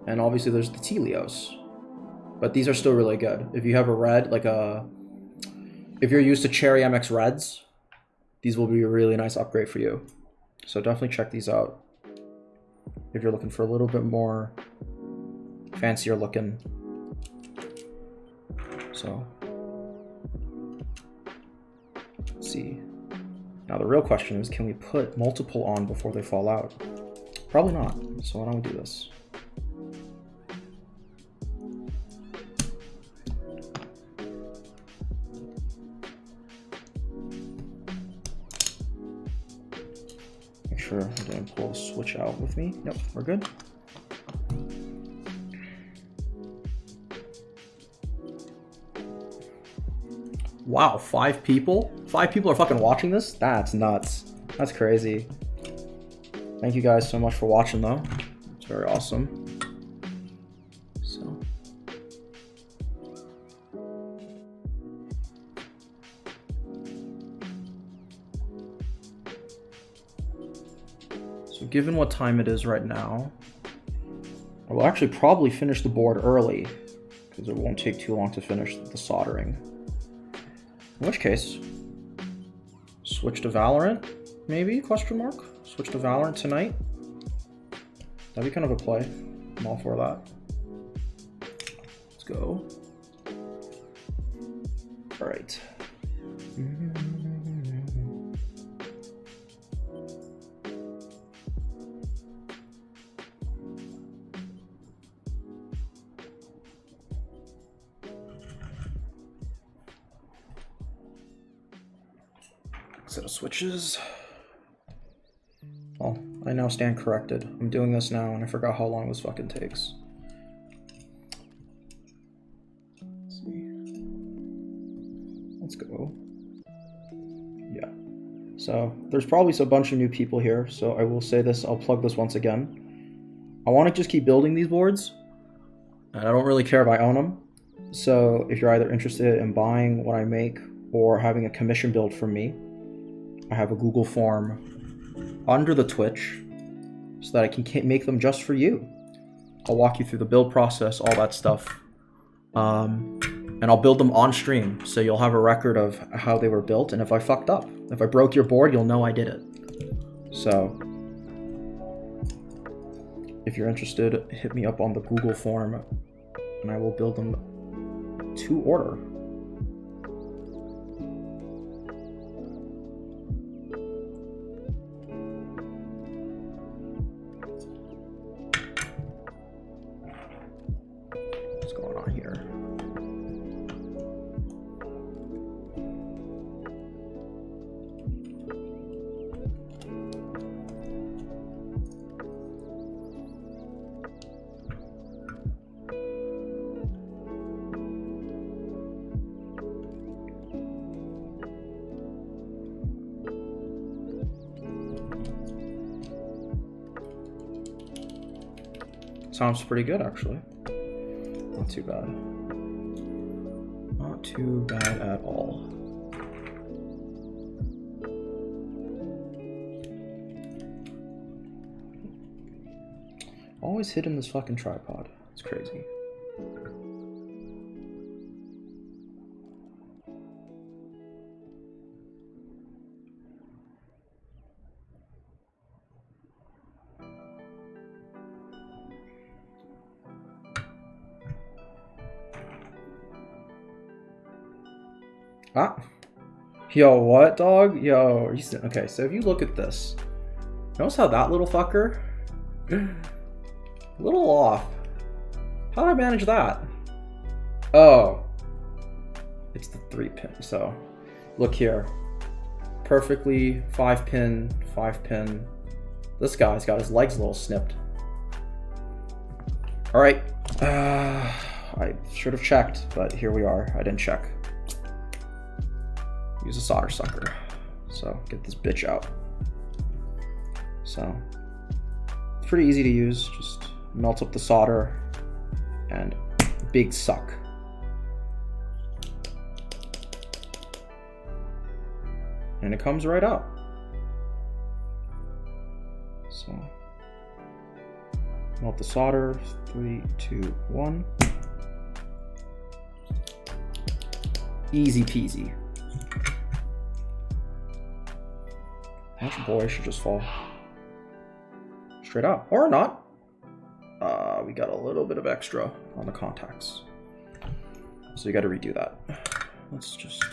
And obviously there's the Telios, but these are still really good. If you have a red, if you're used to Cherry MX Reds, these will be a really nice upgrade for you. So definitely check these out if you're looking for a little bit more fancier looking. So, let's see. Now the real question is, can we put multiple on before they fall out? Probably not, so why don't we do this? Make sure I didn't pull the switch out with me. Yep, we're good. Wow, 5 people? 5 people are fucking watching this? That's nuts. That's crazy. Thank you guys so much for watching though. It's very awesome. So given what time it is right now, I will actually probably finish the board early because it won't take too long to finish the soldering. In which case, switch to Valorant, maybe, question mark? Switch to Valorant tonight. That'd be kind of a play. I'm all for that. Let's go. All right. Set of switches. Oh, I now stand corrected. I'm doing this now and I forgot how long this fucking takes. Let's see. Let's go. Yeah. So there's probably a bunch of new people here, so I will say this, I'll plug this once again. I want to just keep building these boards, and I don't really care if I own them. So if you're either interested in buying what I make or having a commission build from me, I have a Google form under the Twitch so that I can make them just for you. I'll walk you through the build process, all that stuff. And I'll build them on stream, so you'll have a record of how they were built, and if I fucked up. If I broke your board, you'll know I did it. So, if you're interested, hit me up on the Google form, and I will build them to order. What's going on here? Sounds pretty good, actually. Not too bad. Not too bad at all. Always hitting this fucking tripod. It's crazy. Ah. Yo, what, dog? Yo, okay, so if you look at this, notice how that little fucker? A little off. How did I manage that? Oh. It's the 3-pin, so look here. Perfectly 5-pin, 5-pin. This guy's got his legs a little snipped. Alright. I should have checked, but here we are. I didn't check. Use a solder sucker. So get this bitch out. So it's pretty easy to use. Just melt up the solder and big suck. And it comes right out. So melt the solder. 3, 2, 1. Easy peasy. That boy should just fall straight out, or not. We got a little bit of extra on the contacts, so you got to redo that. Let's just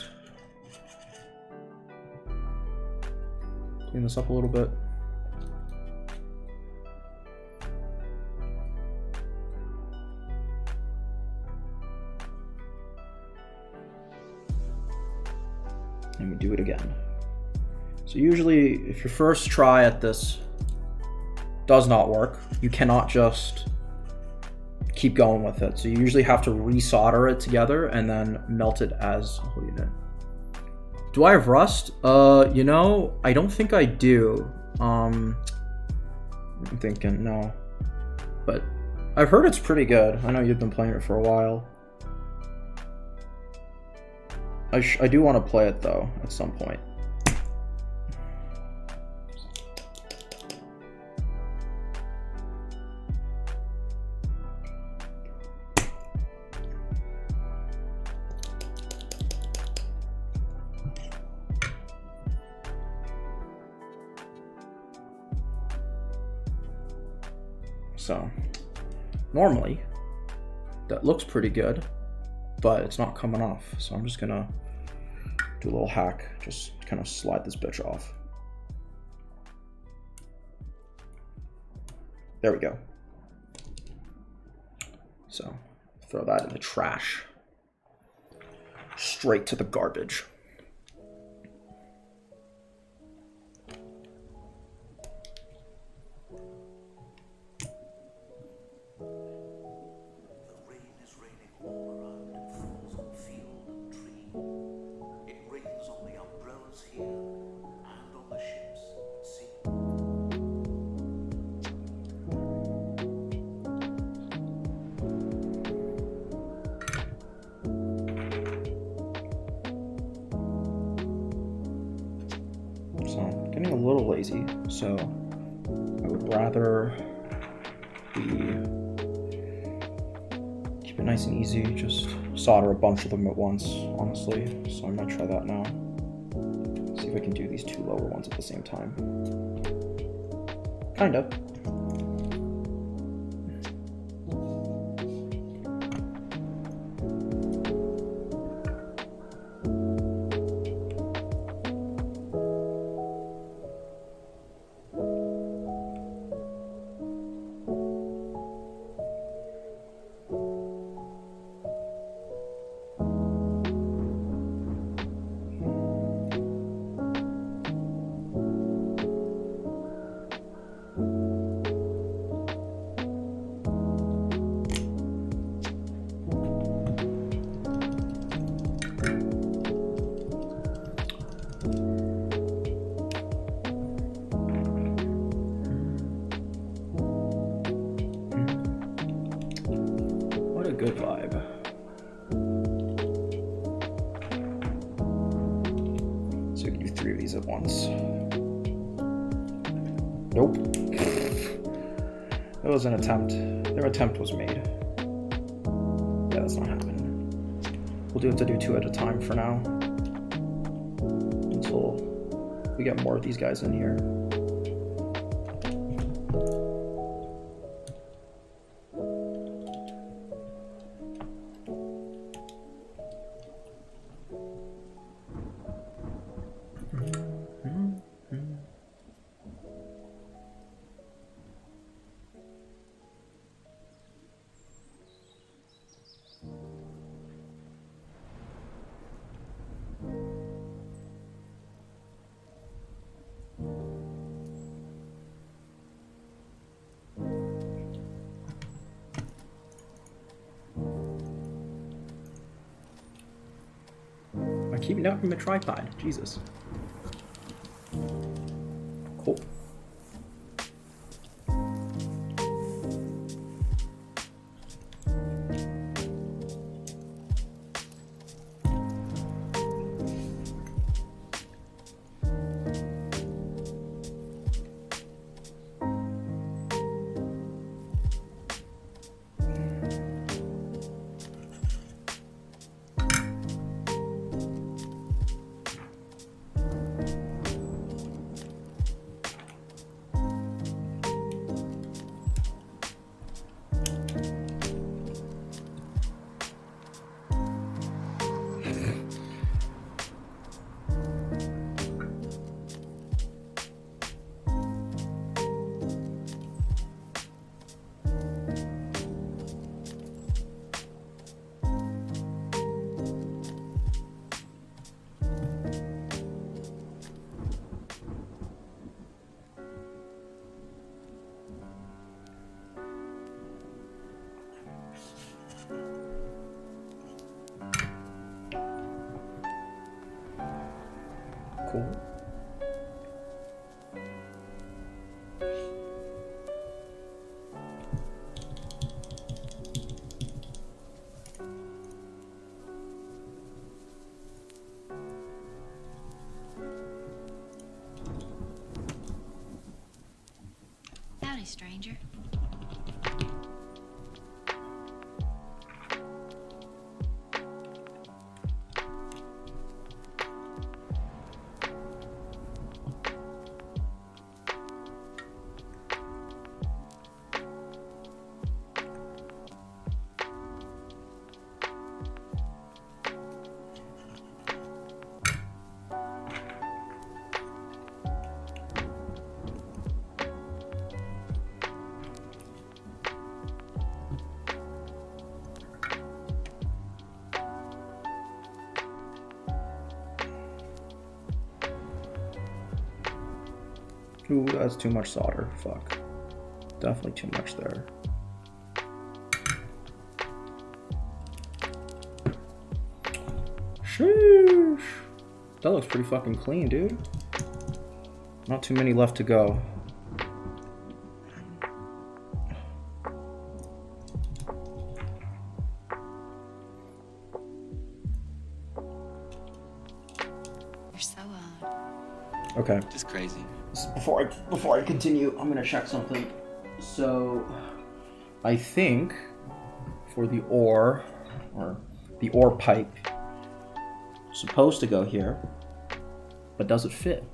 clean this up a little bit. And we do it again. So usually, if your first try at this does not work, you cannot just keep going with it. So you usually have to resolder it together and then melt it as a whole unit. Do I have rust? You know, I don't think I do. I'm thinking, no. But I've heard it's pretty good. I know you've been playing it for a while. I do want to play it though at some point. So normally that looks pretty good, but it's not coming off. So I'm just gonna do a little hack, just kind of slide this bitch off. There we go. So throw that in the trash. Straight to the garbage. So I would rather keep it nice and easy, just solder a bunch of them at once, honestly. So I might try that now. See if I can do these two lower ones at the same time. Kind of. Good vibe. So we can do 3 of these at once. Nope. It was an attempt. Their attempt was made. Yeah, that's not happening. We'll have to do 2 at a time for now. Until we get more of these guys in here. keep me down from the tripod. Jesus. Cool. Cool. Howdy, stranger. Ooh, that's too much solder. Fuck. Definitely too much there. Sheesh. That looks pretty fucking clean, dude. Not too many left to go. You're so odd. Okay. Just crazy. Before I continue, I'm gonna check something. So, I think for the ore, or the ore pipe, it's supposed to go here, but does it fit?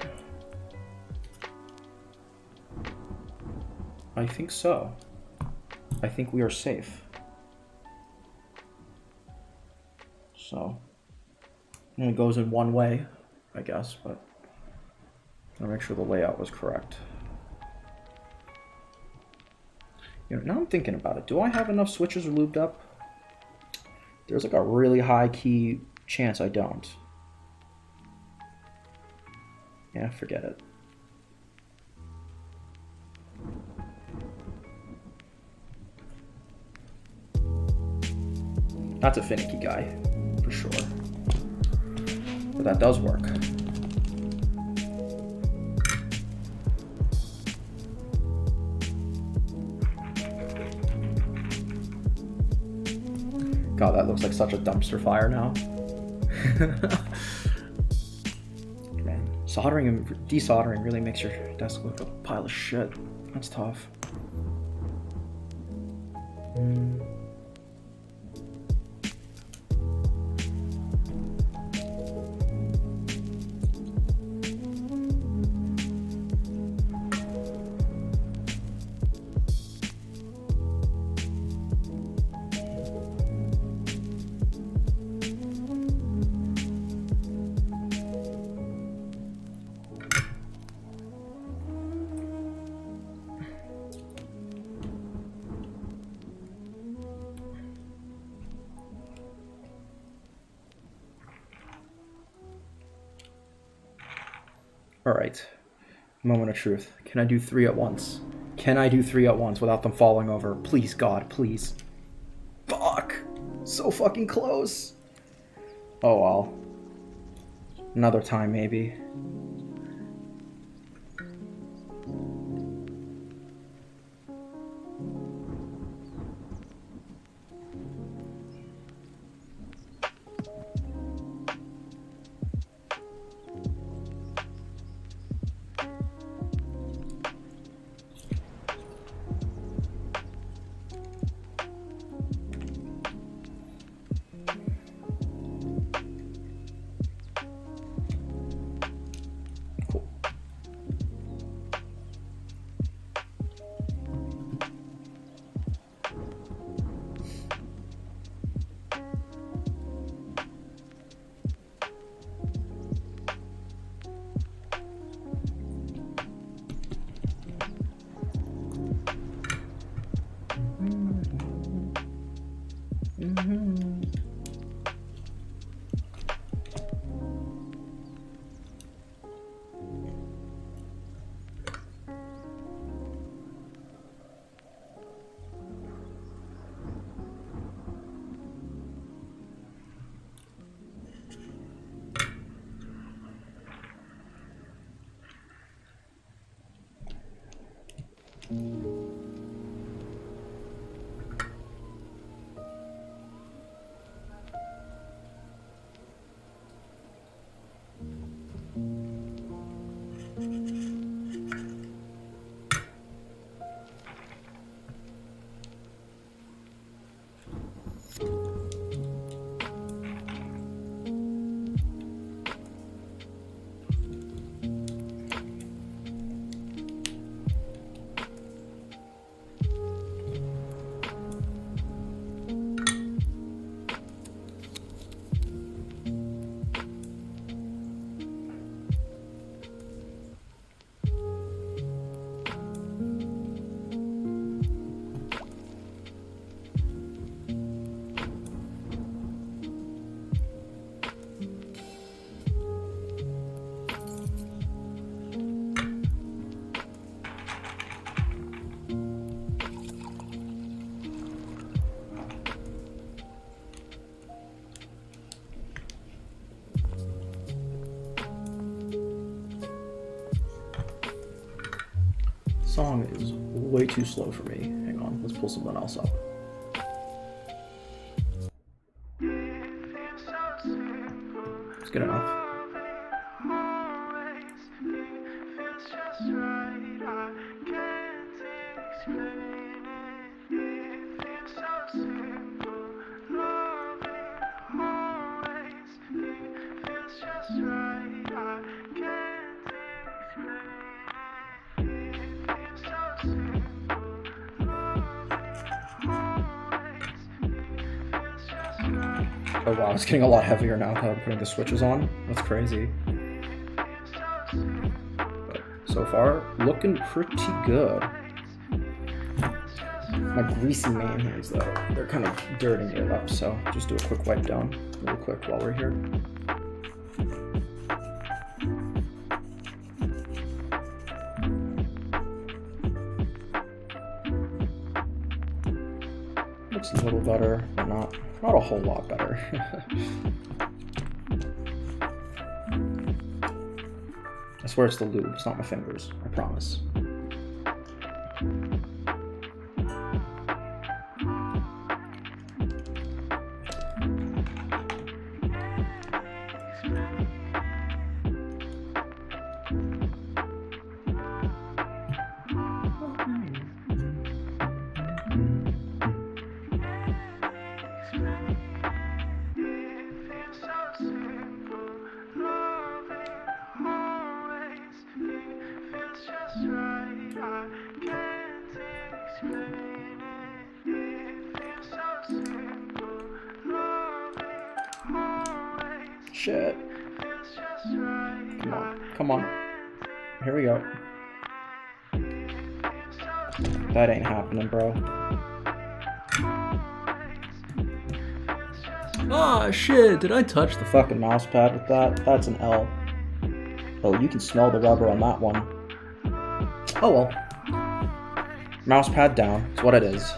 I think so. I think we are safe. So, it only goes in one way, I guess, but I'll make sure the layout was correct. You know, now I'm thinking about it. Do I have enough switches lubed up? There's like a really high key chance I don't. Yeah, forget it. That's a finicky guy, for sure. But that does work. God, that looks like such a dumpster fire now. Man, soldering and desoldering really makes your desk look like a pile of shit. That's tough. All right, moment of truth. Can I do 3 at once? Can I do 3 at once without them falling over? Please, God, please. Fuck, so fucking close. Oh well. Another time, maybe. Song is way too slow for me. Hang on, let's pull something else up. It's good enough. Oh wow, it's getting a lot heavier now that I'm putting the switches on. That's crazy. But so far, looking pretty good. My greasy main hands though, they're kind of dirtying it up, so just do a quick wipe down real quick while we're here. Looks a little better, but not a whole lot better. I swear it's the lube, it's not my fingers, I promise. Shit. Come on, come on. Here we go. That ain't happening, bro. Ah, shit, did I touch the fucking mouse pad with that? That's an L. Oh, you can smell the rubber on that one. Oh well. Mouse pad down, it's what it is.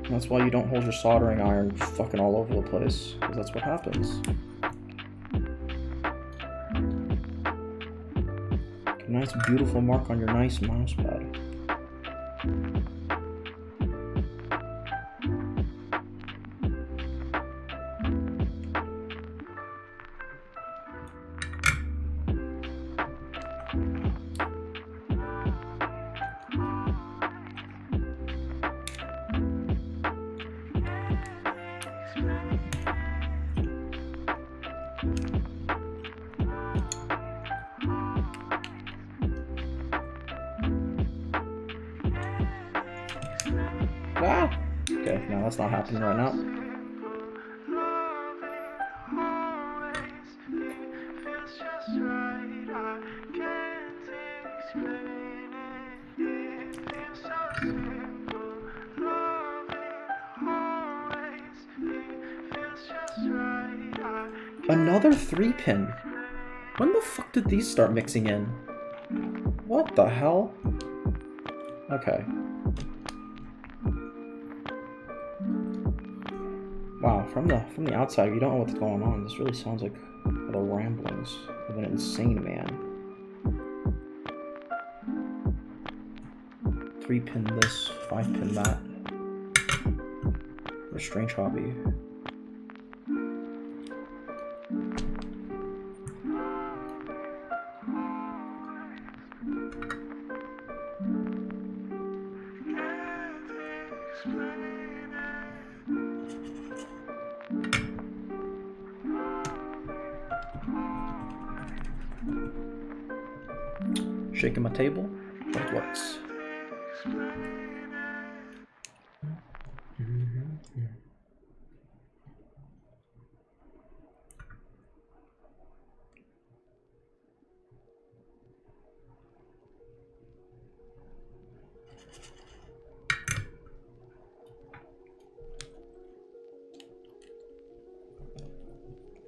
That's why you don't hold your soldering iron fucking all over the place, because that's what happens. A nice beautiful mark on your nice mouse pad. Ah! Okay, no, that's not happening right now. Another 3-pin. When the fuck did these start mixing in? What the hell? Okay. Wow, from the outside, you don't know what's going on. This really sounds like the ramblings of an insane man. 3-pin this, 5-pin that. What a strange hobby. Shaking my table, but it works.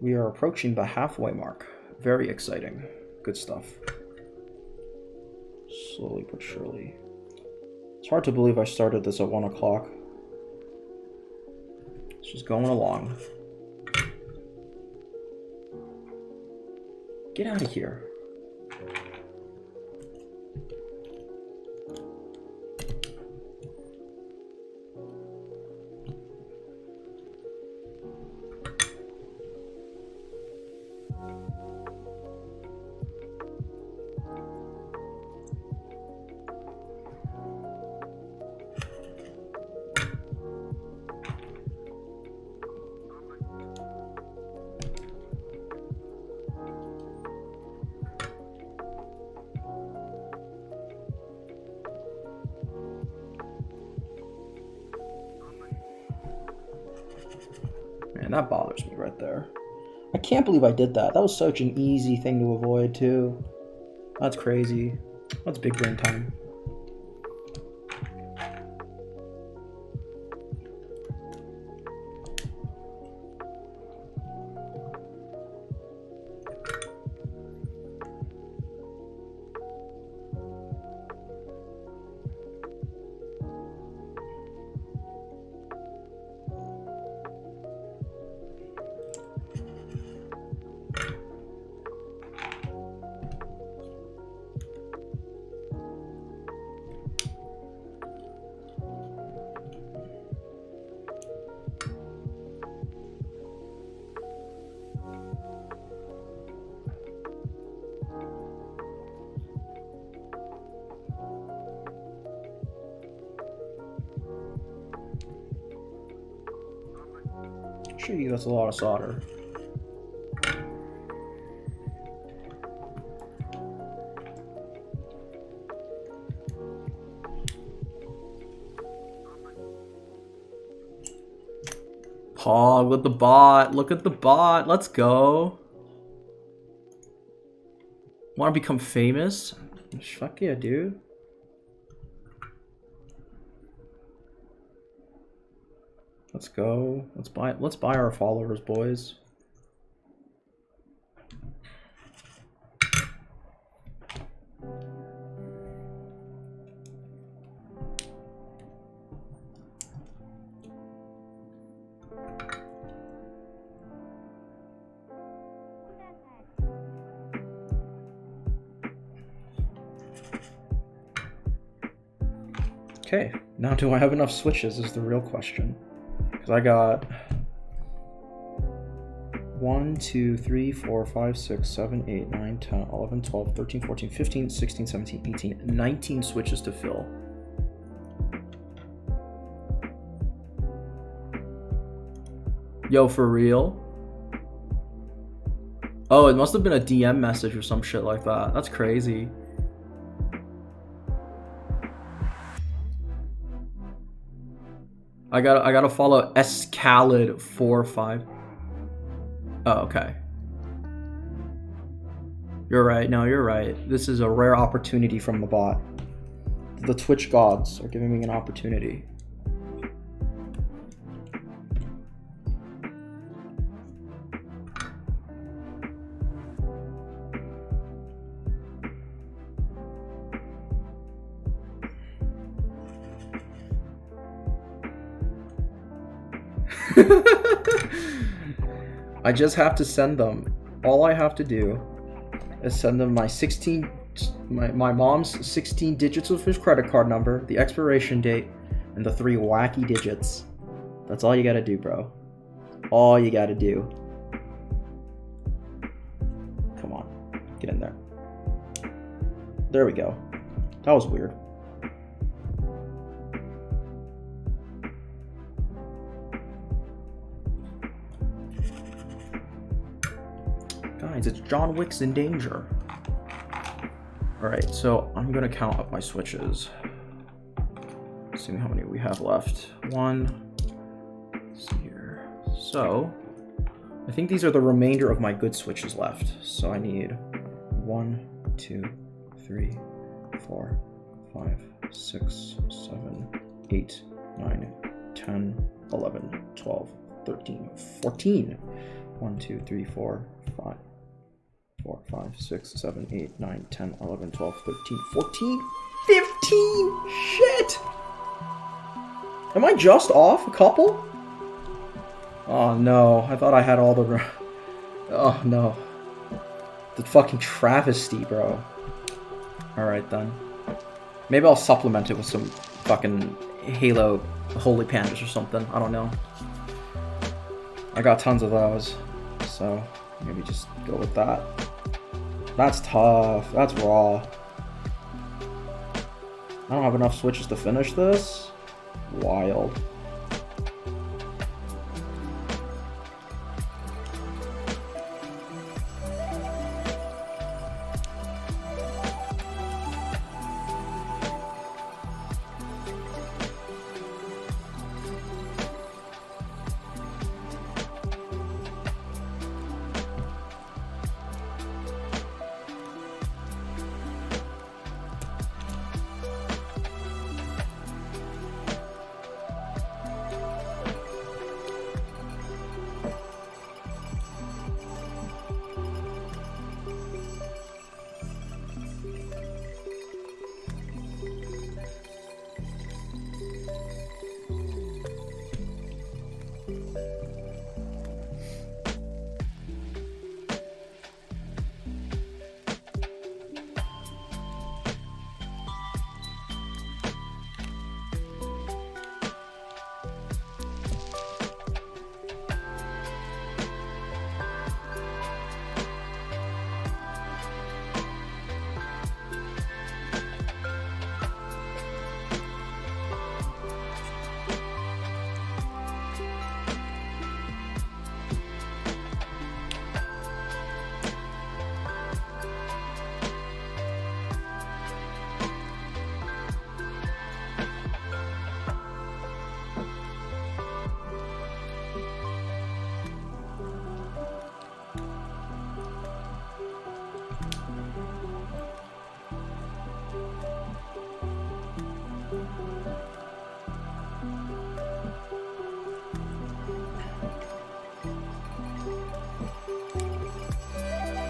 We are approaching the halfway mark. Very exciting. Good stuff. Slowly but surely. It's hard to believe I started this at 1 o'clock. It's just going along. Get out of here. Man, that bothers me right there. I can't believe I did that. That was such an easy thing to avoid, too. That's crazy. That's big brain time. Gee, that's a lot of solder. Pog with the bot. Look at the bot. Let's go. Want to become famous? Fuck yeah, dude. Let's go. Let's buy our followers, boys. Okay, now do I have enough switches is the real question. Because I got 1, 2, 3, 4, 5, 6, 7, 8, 9, 10, 11, 12, 13, 14, 15, 16, 17, 18, 19 switches to fill. Yo, for real? Oh, it must have been a DM message or some shit like that. That's crazy. I gotta follow Escalid45. Oh, okay. You're right. No, you're right. This is a rare opportunity from the bot. The Twitch gods are giving me an opportunity. I just have to send them. All I have to do is send them my mom's 16 digits of his credit card number, the expiration date, and the 3 wacky digits. That's all you gotta do, bro. All you gotta do. Come on, get in there. There we go. That was weird. Guys, it's John Wick's in danger. Alright, so I'm gonna count up my switches. See how many we have left. 1. Let's see here. So, I think these are the remainder of my good switches left. So I need 1, 2, 3, 4, 5, 6, 7, 8, 9, 10, 11, 12, 13, 14. 1, 2, 3, 4, 5. 4, 5, 6, 7, 8, 9, 10, 11, 12, 13, 14, 15! Shit! Am I just off a couple? Oh no, I thought I had all the... Oh no. The fucking travesty, bro. Alright then. Maybe I'll supplement it with some fucking Halo Holy Pandas or something. I don't know. I got tons of those. So, maybe just go with that. That's tough. That's raw. I don't have enough switches to finish this. Wild.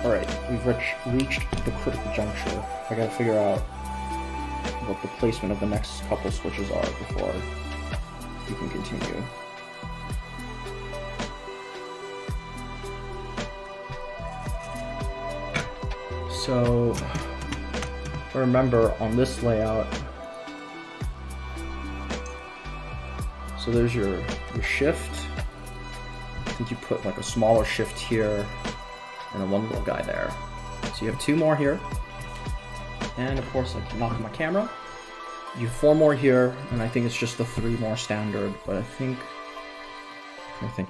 Alright, we've reached the critical juncture. I gotta figure out what the placement of the next couple switches are before we can continue. So, remember on this layout, So there's your shift. I think you put like a smaller shift here and then one little guy there. So you have 2 more here. And of course I can knock my camera. You have 4 more here, and I think it's just the 3 more standard, but I think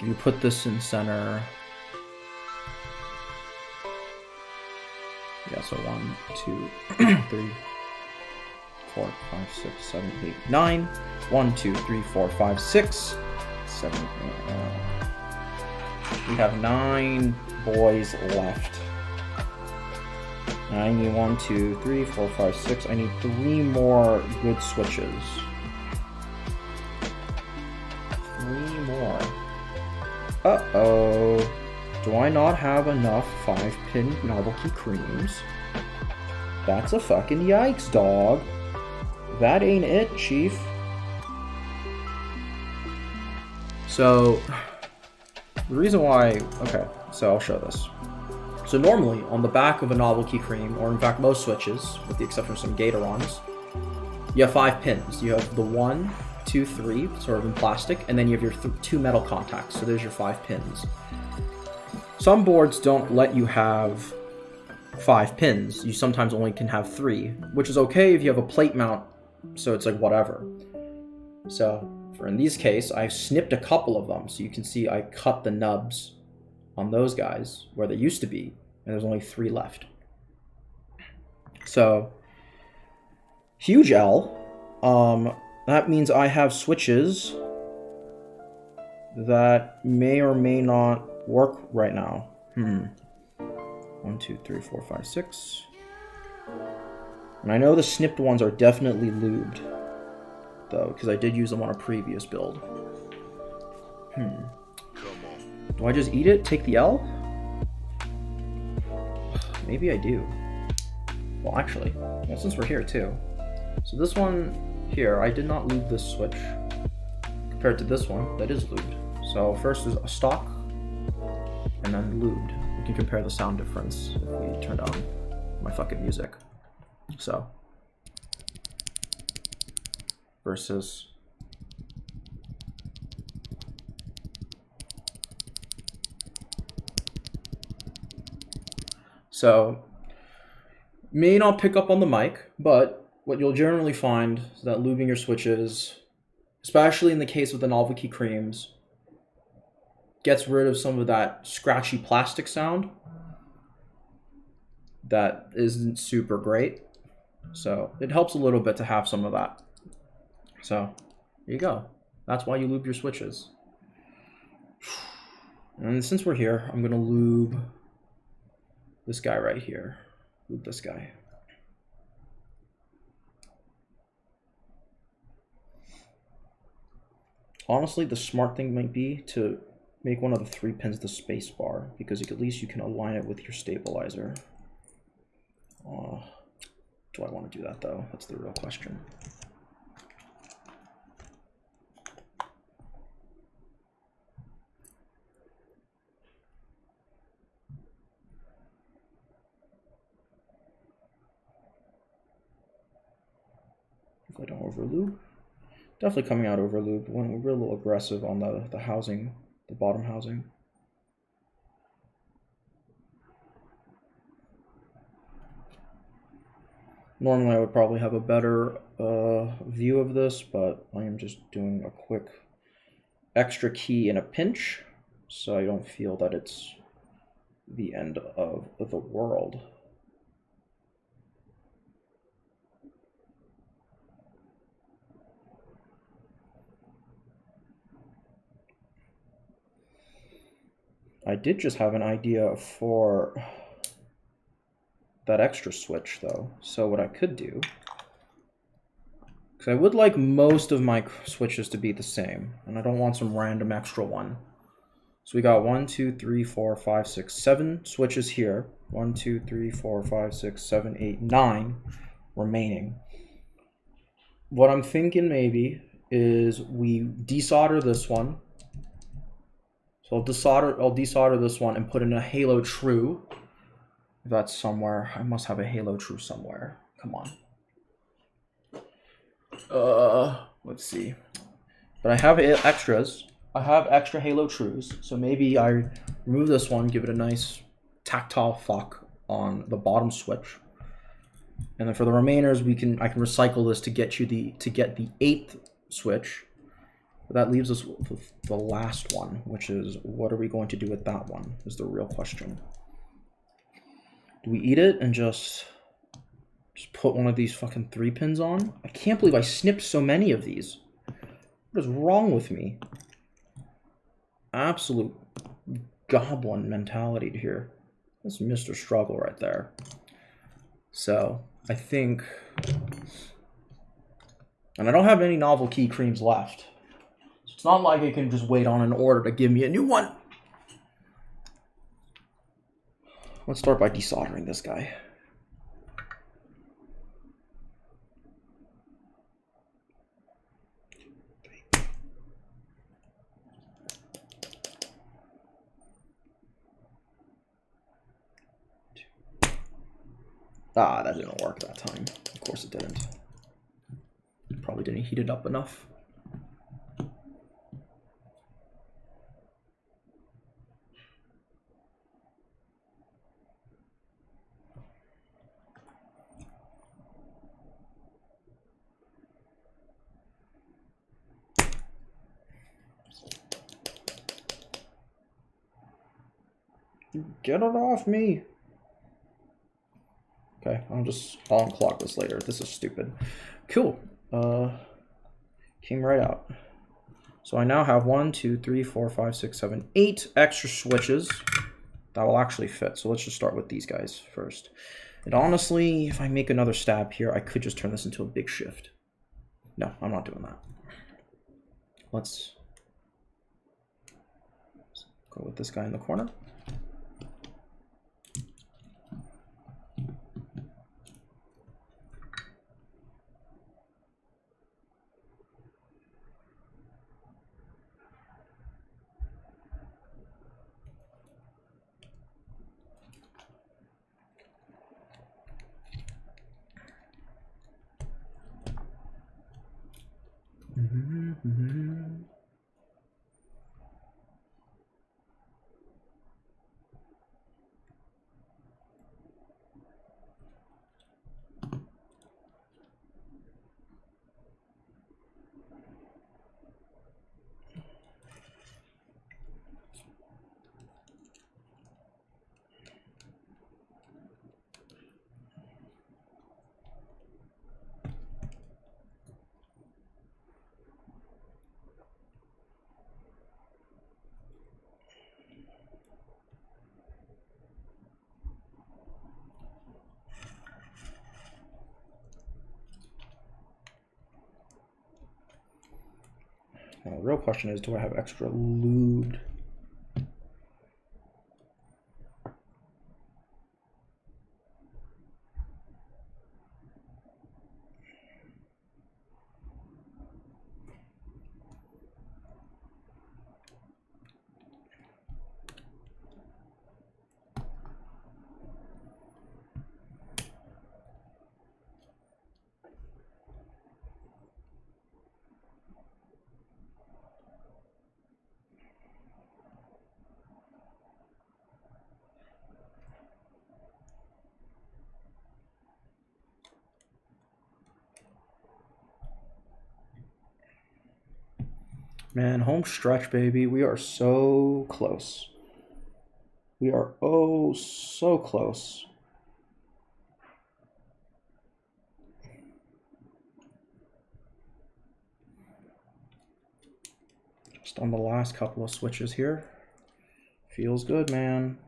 you put this in center. Yeah, so 1, 2, 3, 4, 5, 6, 7, 8, 9. 1, 2, 3, 4, 5, 6, 7, 8. We have 9 boys left. I need 1, 2, 3, 4, 5, 6. I need 3 more good switches. 3 more. Uh-oh. Do I not have enough 5-pin Novelkey Creams? That's a fucking yikes, dog. That ain't it, chief. So, the reason why... Okay, so I'll show this. So normally, on the back of a Novelkey Cream, or in fact most switches, with the exception of some Gatorons, you have 5 pins. You have the 1, 2, 3, sort of in plastic, and then you have your 2 metal contacts. So there's your 5 pins. Some boards don't let you have 5 pins. You sometimes only can have 3, which is okay if you have a plate mount, so it's like whatever. So, for in these case, I snipped a couple of them, so you can see I cut the nubs on those guys where they used to be, and there's only 3 left. So, huge L. That means I have switches that may or may not work right now. 1, 2, 3, 4, 5, 6. And I know the snipped ones are definitely lubed, though, because I did use them on a previous build. Do I just eat it? Take the L? Maybe I do. Well, actually, well, since we're here too. So this one here, I did not lube this switch compared to this one that is lubed. So first is a stock, and then lubed. We can compare the sound difference if we turn down my fucking music. So, versus so, may not pick up on the mic, but what you'll generally find is that lubing your switches, especially in the case of the Novelkey Creams, gets rid of some of that scratchy plastic sound that isn't super great. So it helps a little bit to have some of that. So there you go. That's why you lube your switches. And since we're here, I'm gonna lube this guy right here. Lube this guy. Honestly, the smart thing might be to make one of the 3 pins the space bar, because at least you can align it with your stabilizer. Do I want to do that though? That's the real question. If I don't overlube. Definitely coming out overlube when we're a little aggressive on the housing, the bottom housing. Normally I would probably have a better view of this, but I am just doing a quick extra key in a pinch, so I don't feel that it's the end of the world. I did just have an idea for that extra switch though. So what I could do, because I would like most of my switches to be the same, and I don't want some random extra one. So we got 1, 2, 3, 4, 5, 6, 7 switches here. 1, 2, 3, 4, 5, 6, 7, 8, 9 remaining. What I'm thinking maybe is we desolder this one. So I'll desolder this one and put in a Halo True. If that's somewhere, I must have a Halo True somewhere. Come on. Let's see. But I have extras. I have extra Halo Trues, so maybe I remove this one, give it a nice tactile fuck on the bottom switch, and then for the remainers, I can recycle this to get the 8th switch. But that leaves us with the last one, which is what are we going to do with that one? Is the real question. Do we eat it and just put one of these fucking 3 pins on? I can't believe I snipped so many of these. What is wrong with me? Absolute goblin mentality here. That's Mr. Struggle right there. So, I think... And I don't have any Novelkey Creams left. So it's not like I can just wait on an order to give me a new one. Let's start by desoldering this guy. Ah, that didn't work that time. Of course it didn't. Probably didn't heat it up enough. Get it off me. Okay, I'll unclog this later. This is stupid. Cool. Came right out. So I now have 1, 2, 3, 4, 5, 6, 7, 8 extra switches that will actually fit. So let's just start with these guys first. And honestly, if I make another stab here, I could just turn this into a big shift. No, I'm not doing that. Let's go with this guy in the corner. Now, the real question is, do I have extra lubed? Man, home stretch, baby. We are so close. We are oh so close. Just on the last couple of switches here. Feels good, man.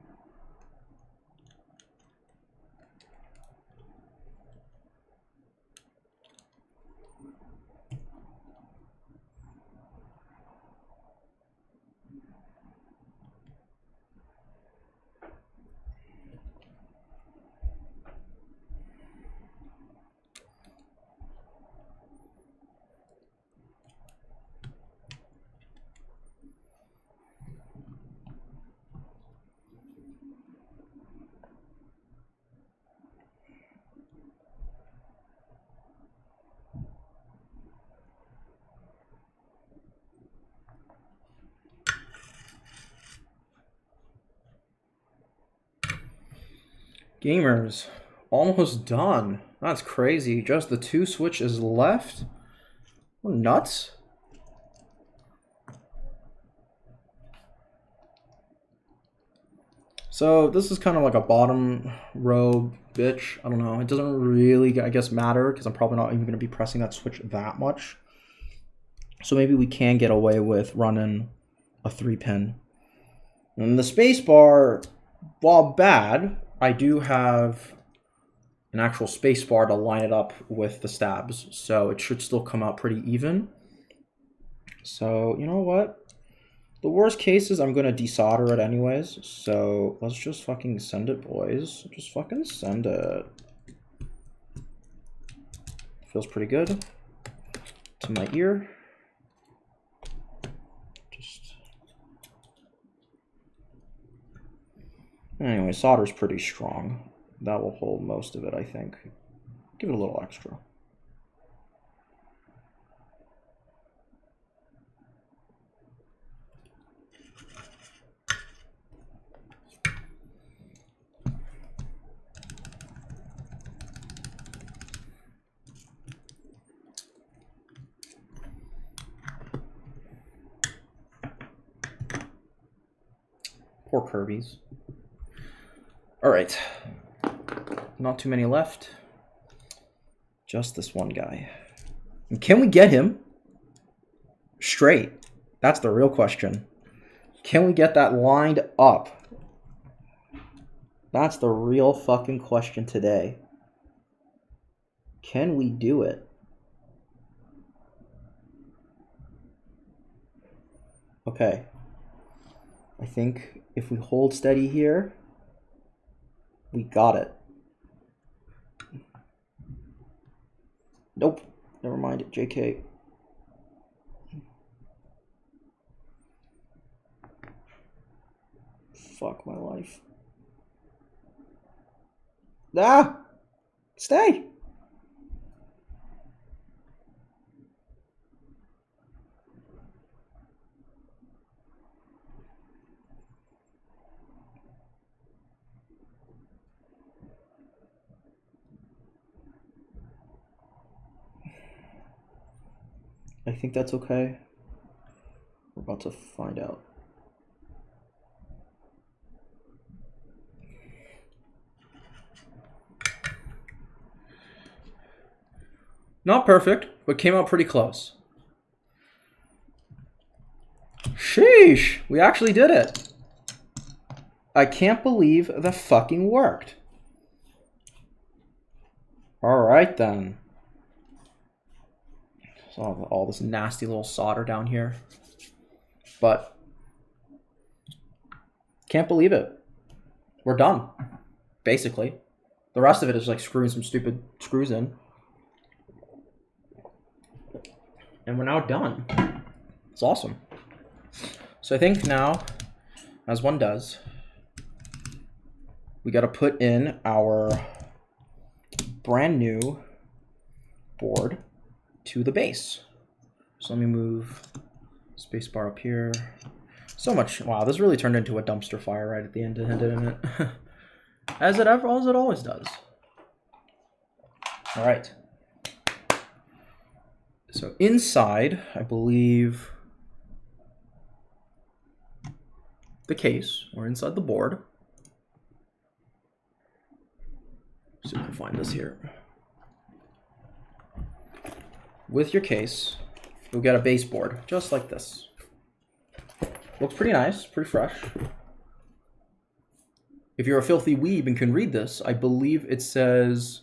Gamers, almost done. That's crazy. Just the 2 switches left. We're nuts. So this is kind of like a bottom row bitch. I don't know. It doesn't really, I guess, matter because I'm probably not even going to be pressing that switch that much. So maybe we can get away with running a 3-pin. And the spacebar, while bad, I do have an actual spacebar to line it up with the stabs. So it should still come out pretty even. So, you know what? The worst case is I'm going to desolder it anyways. So let's just fucking send it, boys. Just fucking send it. Feels pretty good to my ear. Anyway, solder's pretty strong. That will hold most of it, I think. Give it a little extra. Poor Kirby's. All right, not too many left. Just this one guy. And can we get him straight? That's the real question. Can we get that lined up? That's the real fucking question today. Can we do it? Okay. I think if we hold steady here, we got it. Nope. Never mind. JK. Fuck my life. Ah! Stay! I think that's okay. We're about to find out. Not perfect, but came out pretty close. Sheesh! We actually did it. I can't believe that fucking worked. Alright then. So all this nasty little solder down here. But can't believe it. We're done. Basically. The rest of it is like screwing some stupid screws in. And we're now done. It's awesome. So I think now, as one does, we got to put in our brand new board to the base. So let me move spacebar up here. So much. Wow, this really turned into a dumpster fire right at the end, didn't it? As it always does. All right. So inside, I believe, the case, or inside the board. So we can find this here. With your case, you'll get a baseboard, just like this. Looks pretty nice, pretty fresh. If you're a filthy weeb and can read this, I believe it says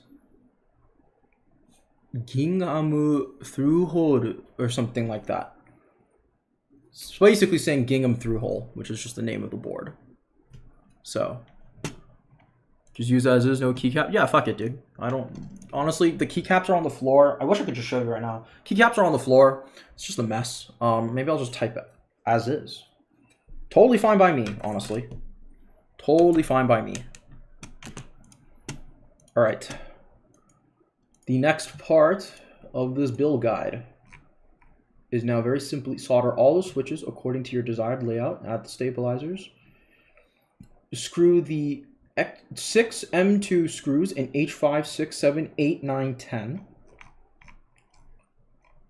Gingham Through or something like that. It's basically saying Gingham Through Hole, which is just the name of the board. So just use as is, no keycap. Yeah, fuck it, dude. I don't... Honestly, the keycaps are on the floor. I wish I could just show you right now. Keycaps are on the floor. It's just a mess. Maybe I'll just type it as is. Totally fine by me, honestly. Totally fine by me. All right. The next part of this build guide is now very simply solder all the switches according to your desired layout. Add the stabilizers. Screw the 6 M2 screws in H5, 6, 7, 8, 9, 10.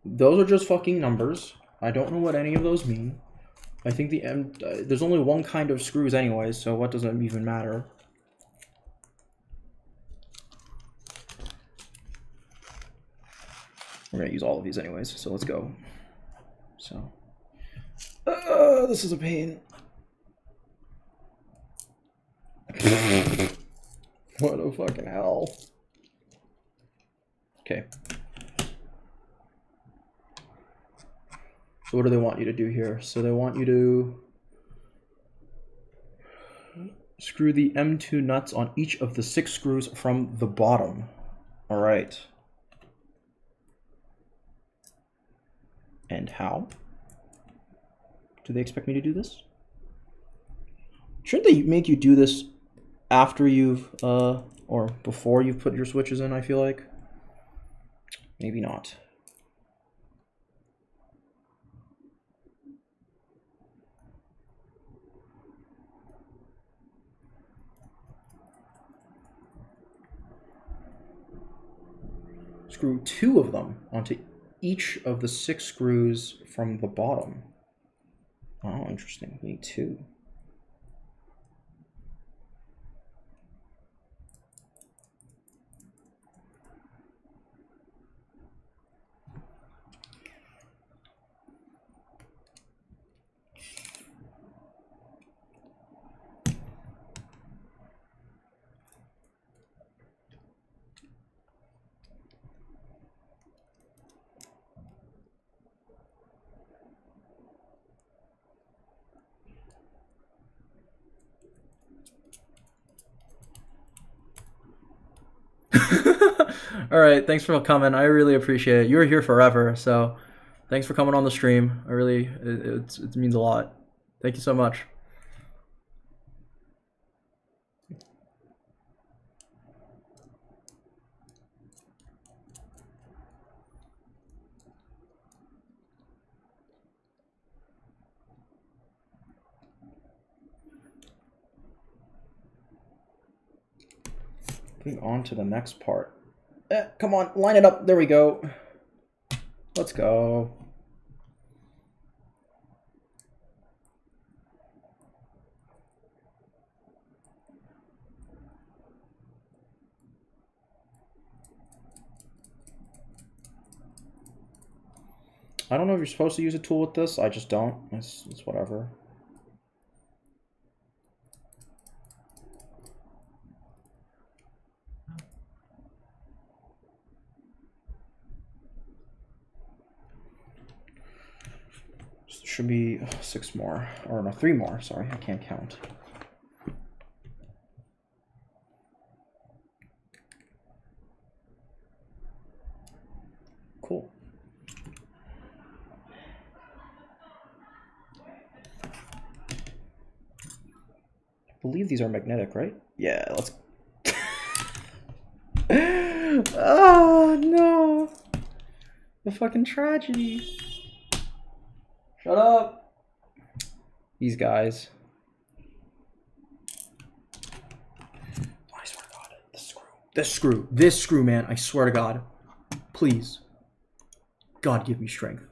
Those are just fucking numbers. I don't know what any of those mean. I think the there's only one kind of screws anyways, so what does it even matter? We're gonna use all of these anyways, so let's go. So, this is a pain. What a fucking hell. Okay. So what do they want you to do here? So they want you to screw the M2 nuts on each of the 6 screws from the bottom. All right. And how? Do they expect me to do this? Shouldn't they make you do this after you've, or before you've put your switches in, I feel like? Maybe not. Screw 2 of them onto each of the 6 screws from the bottom. Oh, interesting. We need 2. All right, thanks for coming. I really appreciate it. You were here forever, so thanks for coming on the stream. I really, it means a lot. Thank you so much. Moving on to the next part. Come on, line it up. There we go. Let's go. I don't know if you're supposed to use a tool with this. I just don't. It's whatever. Should be 6 more, or no, 3 more. Sorry, I can't count. Cool. I believe these are magnetic, right? Yeah, let's. Oh no! The fucking tragedy. Shut up! These guys. I swear to God, this screw, man, I swear to God. Please. God, give me strength.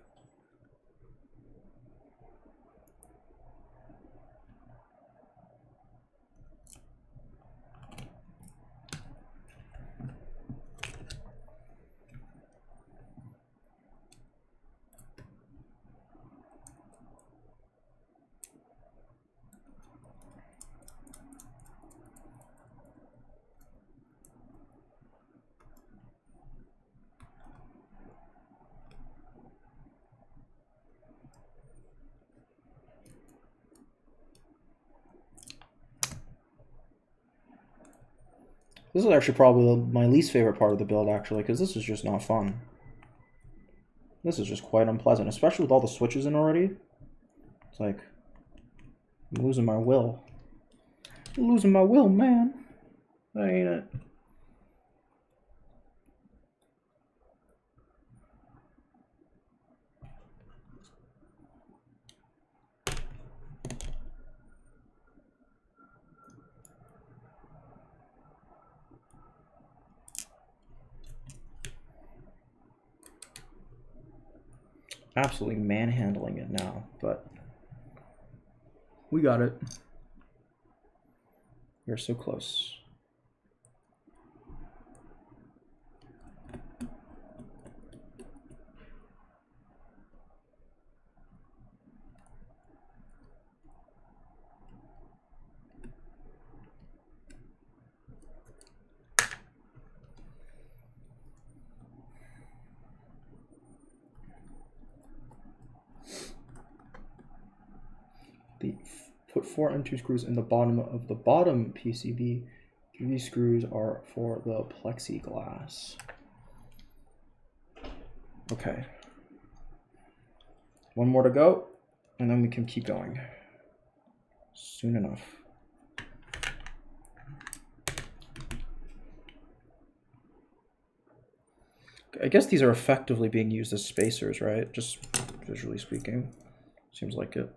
This is actually probably my least favorite part of the build, actually, because this is just not fun. This is just quite unpleasant, especially with all the switches in already. It's like, I'm losing my will. I'm losing my will, man. That ain't it. absolutely manhandling it now, but we got it. We're so close. Put 4 M2 screws in the bottom of the bottom PCB. 3 screws are for the plexiglass. Okay. One more to go, and then we can keep going. Soon enough. I guess these are effectively being used as spacers, right? Just visually speaking. Seems like it.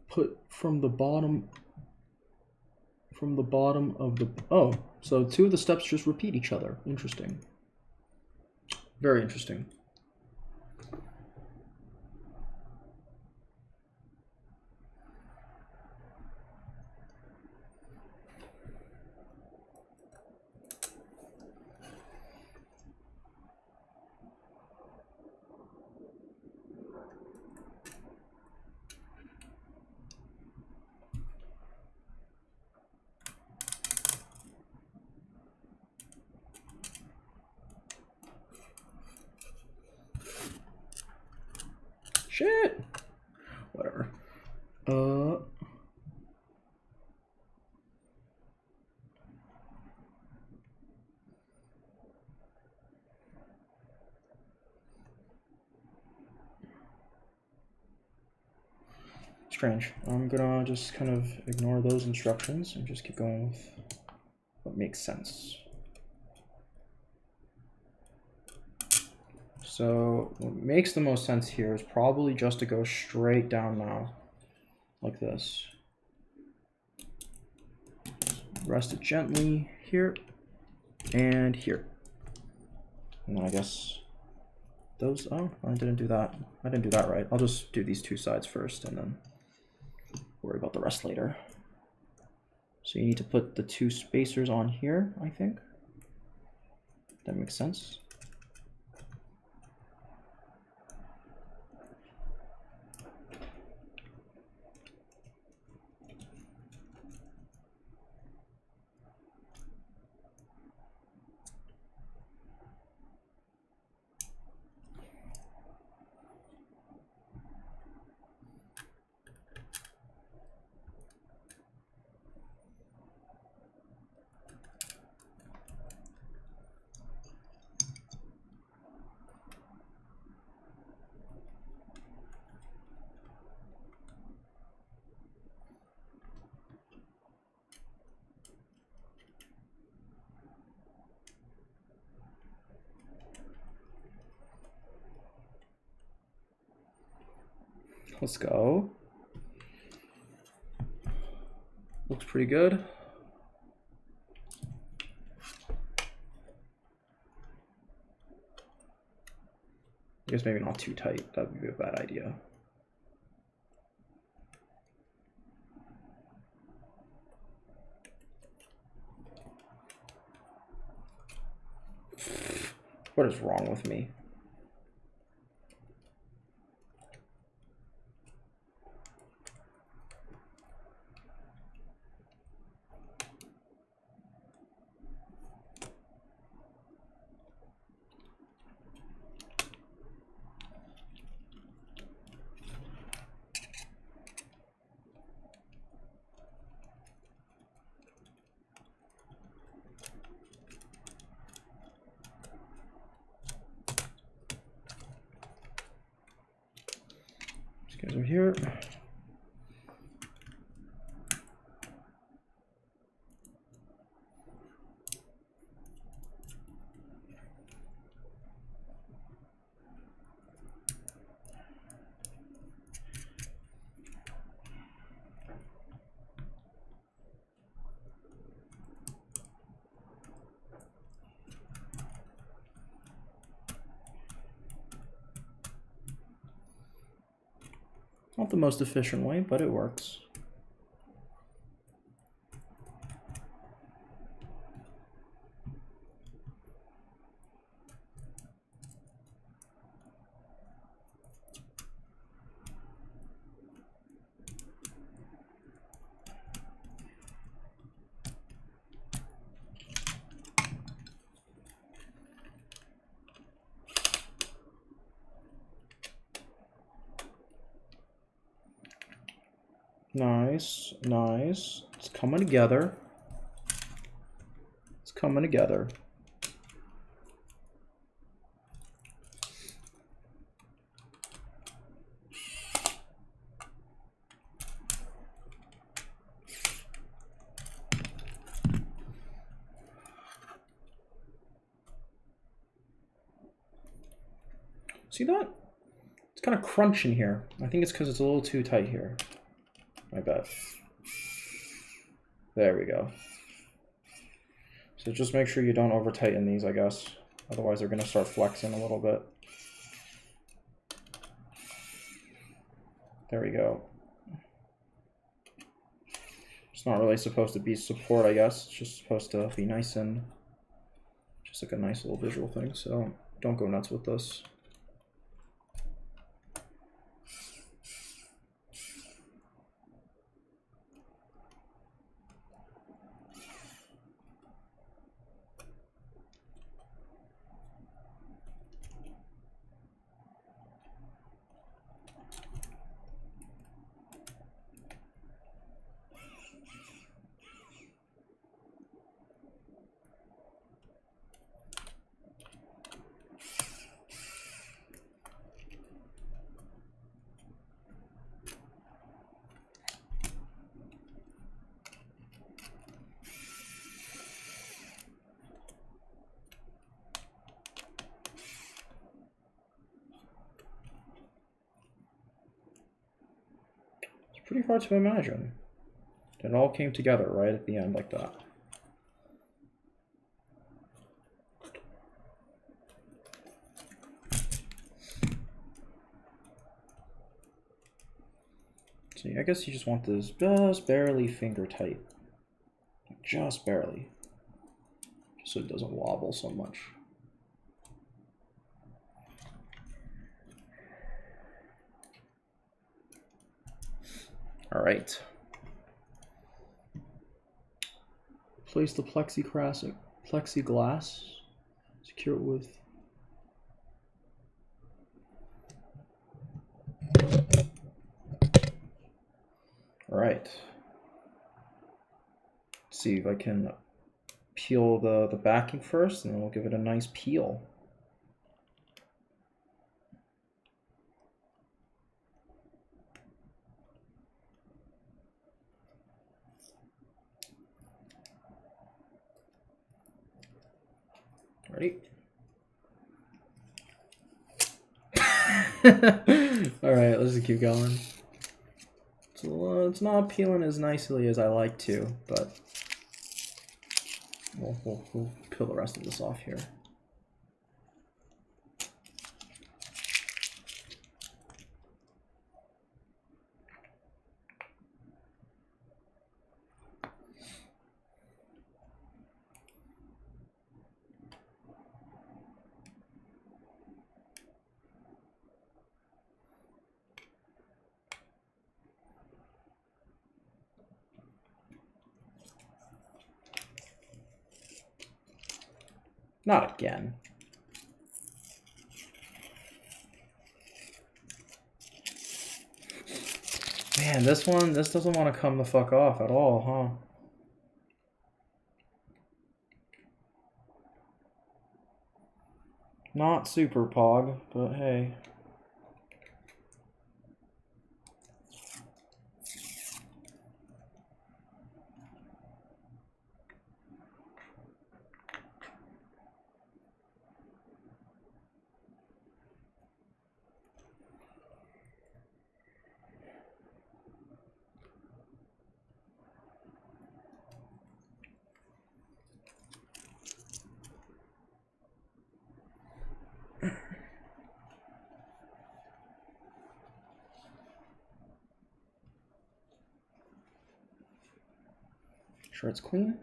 Put from the bottom of the, oh, so 2 of the steps just repeat each other. Interesting. Very interesting. Shit. Whatever. Strange. I'm gonna just kind of ignore those instructions and just keep going with what makes sense. So what makes the most sense here is probably just to go straight down now, like this. Rest it gently here and here. And then I guess those, oh, I didn't do that. I didn't do that right. I'll just do these 2 sides first and then worry about the rest later. So you need to put the 2 spacers on here, I think. That makes sense. Let's go. Looks pretty good. I guess maybe not too tight. That would be a bad idea. What is wrong with me? These guys are here. Not the most efficient way, but it works. Nice, nice. It's coming together. It's coming together. See that? It's kind of crunching here. I think it's because it's a little too tight here. I bet. There we go. So just make sure you don't over tighten these, I guess. Otherwise they're gonna start flexing a little bit. There we go. It's not really supposed to be support, I guess. It's just supposed to be nice and just like a nice little visual thing. So don't go nuts with this. Pretty hard to imagine. It all came together right at the end like that. See, I guess you just want this just barely finger tight. Just barely. Just so it doesn't wobble so much. All right. Place the plexiglass, secure it with. All right. Let's see if I can peel the backing first, and then we'll give it a nice peel. Ready? All right, let's just keep going. So, it's not peeling as nicely as I like to, but we'll peel the rest of this off here. Not again. Man, this doesn't want to come the fuck off at all, huh? Not super pog, but hey. Sure it's clean.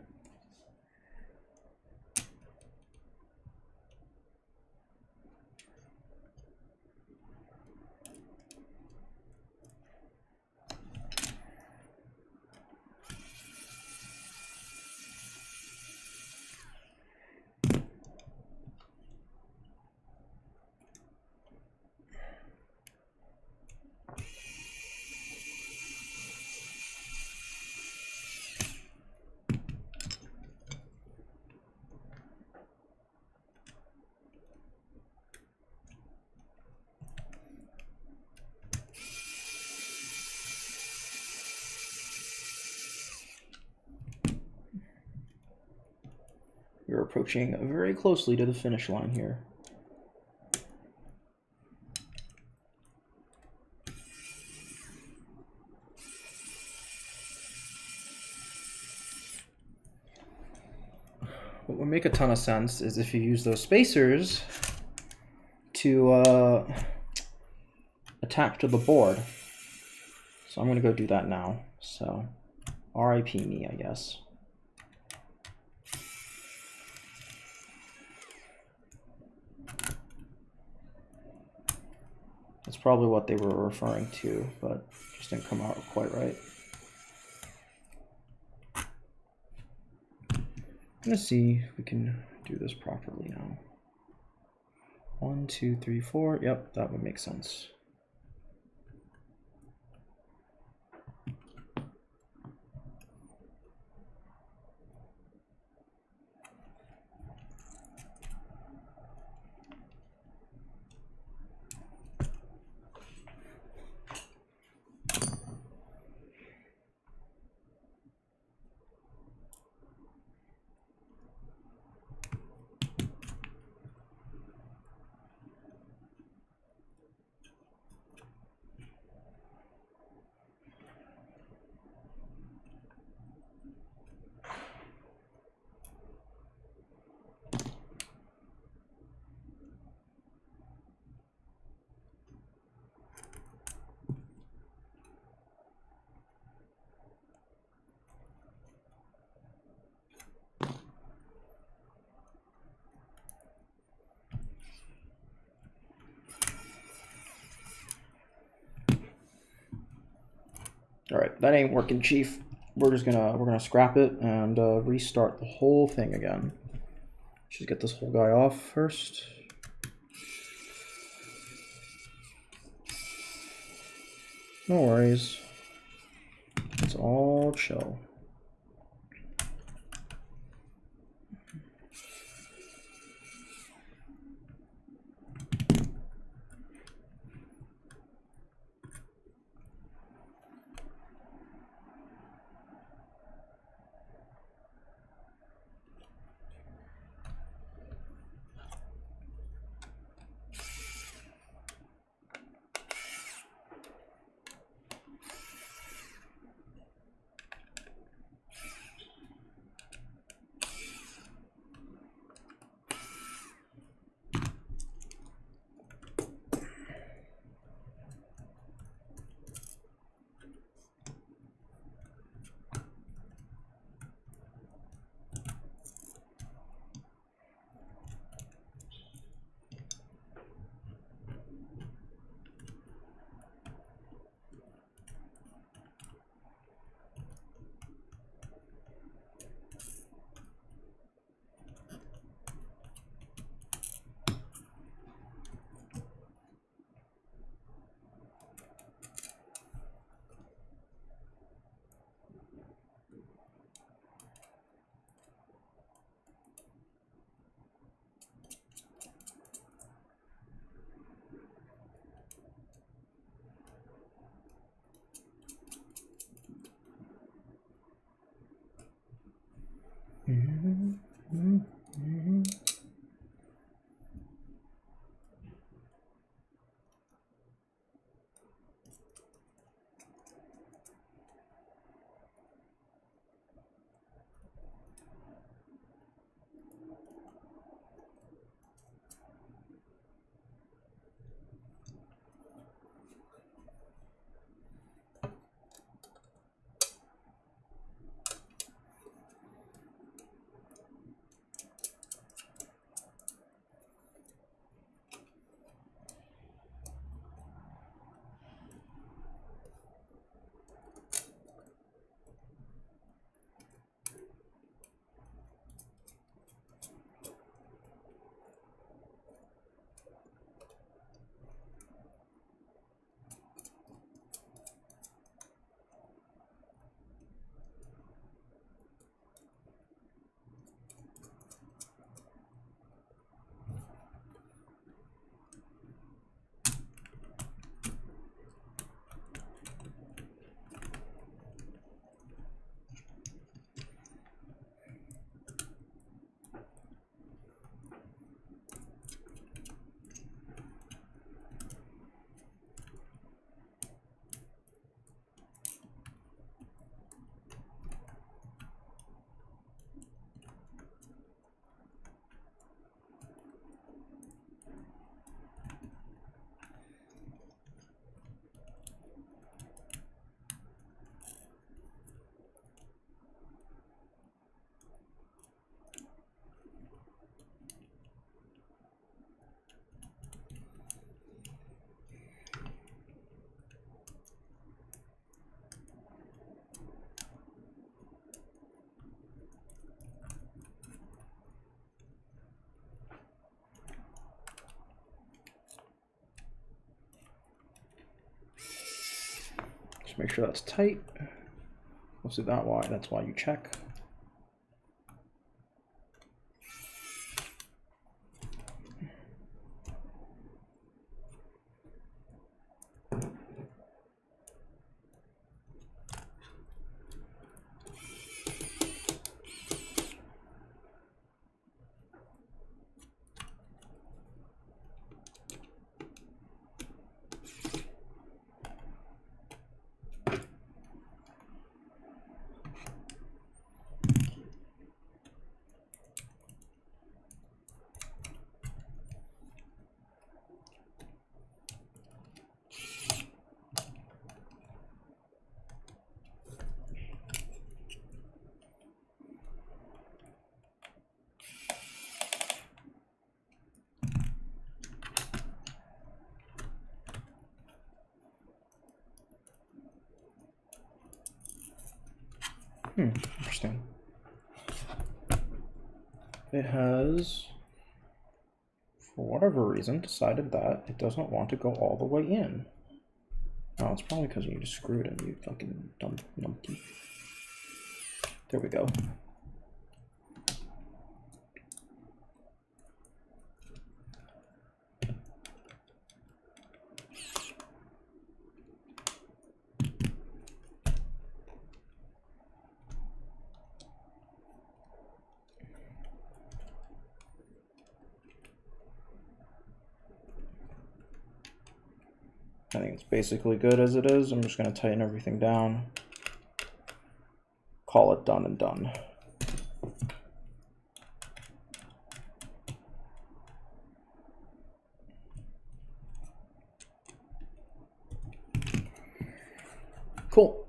We're approaching very closely to the finish line here. What would make a ton of sense is if you use those spacers to attach to the board. So I'm going to go do that now. So RIP me, I guess. That's probably what they were referring to, but just didn't come out quite right. I'm gonna see if we can do this properly now. 1, 2, 3, 4. Yep, that would make sense. All right, that ain't working, Chief. We're gonna scrap it and restart the whole thing again. Just get this whole guy off first. No worries. It's all chill. make sure that's tight. What's it that why? That's why you check. Interesting. It has, for whatever reason, decided that it doesn't want to go all the way in. Oh, it's probably because you need to screw it in, you fucking dumb numpty. There we go. I think it's basically good as it is. I'm just going to tighten everything down. Call it done and done. Cool.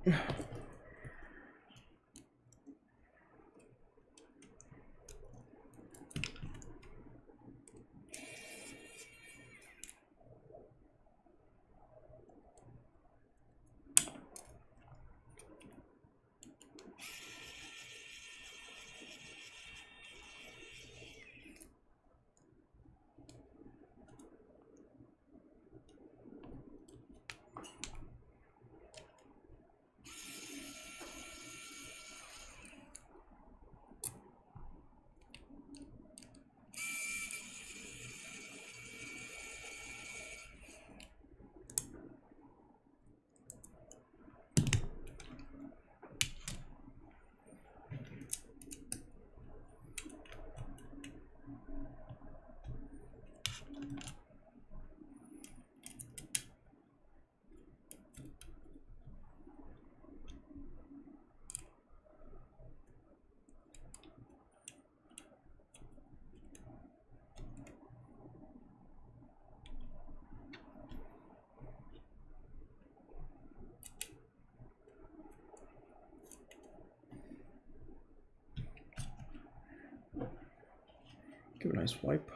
Give it a nice wipe.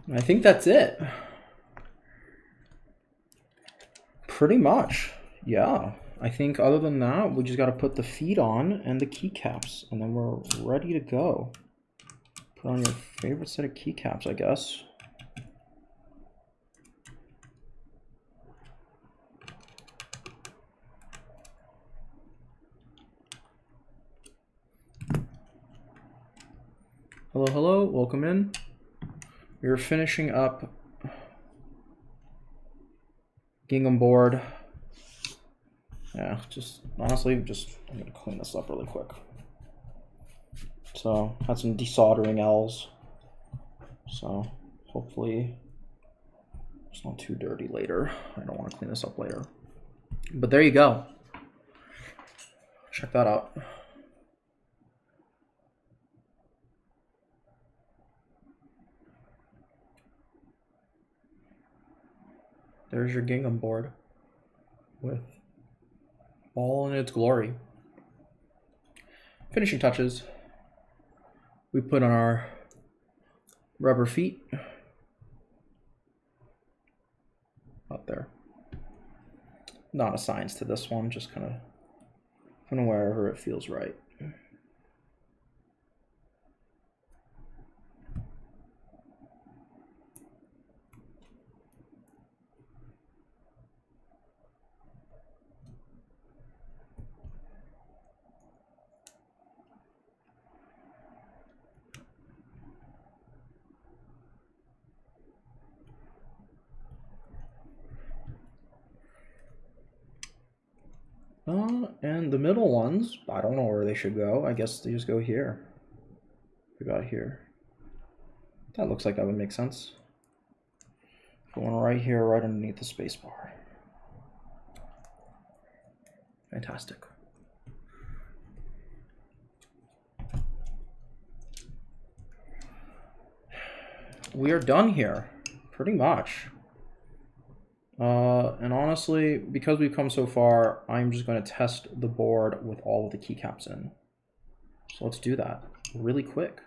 I think that's it. Pretty much, yeah. I think other than that, we just got to put the feet on and the keycaps, and then we're ready to go. Put on your favorite set of keycaps, I guess. Hello, hello, welcome in. We're finishing up Gingham board. Yeah, just honestly, I'm gonna clean this up really quick. So, had some desoldering L's. So, hopefully it's not too dirty later. I don't want to clean this up later. But there you go. Check that out. There's your Gingham board with all in its glory. Finishing touches. We put on our rubber feet. Out there. Not a science to this one, just kind of wherever it feels right. And the middle ones, I don't know where they should go. I guess they just go here. We got here. That looks like that would make sense. Going right here, right underneath the space bar. Fantastic. We are done here, pretty much. And honestly, because we've come so far, I'm just going to test the board with all of the keycaps in. So let's do that really quick.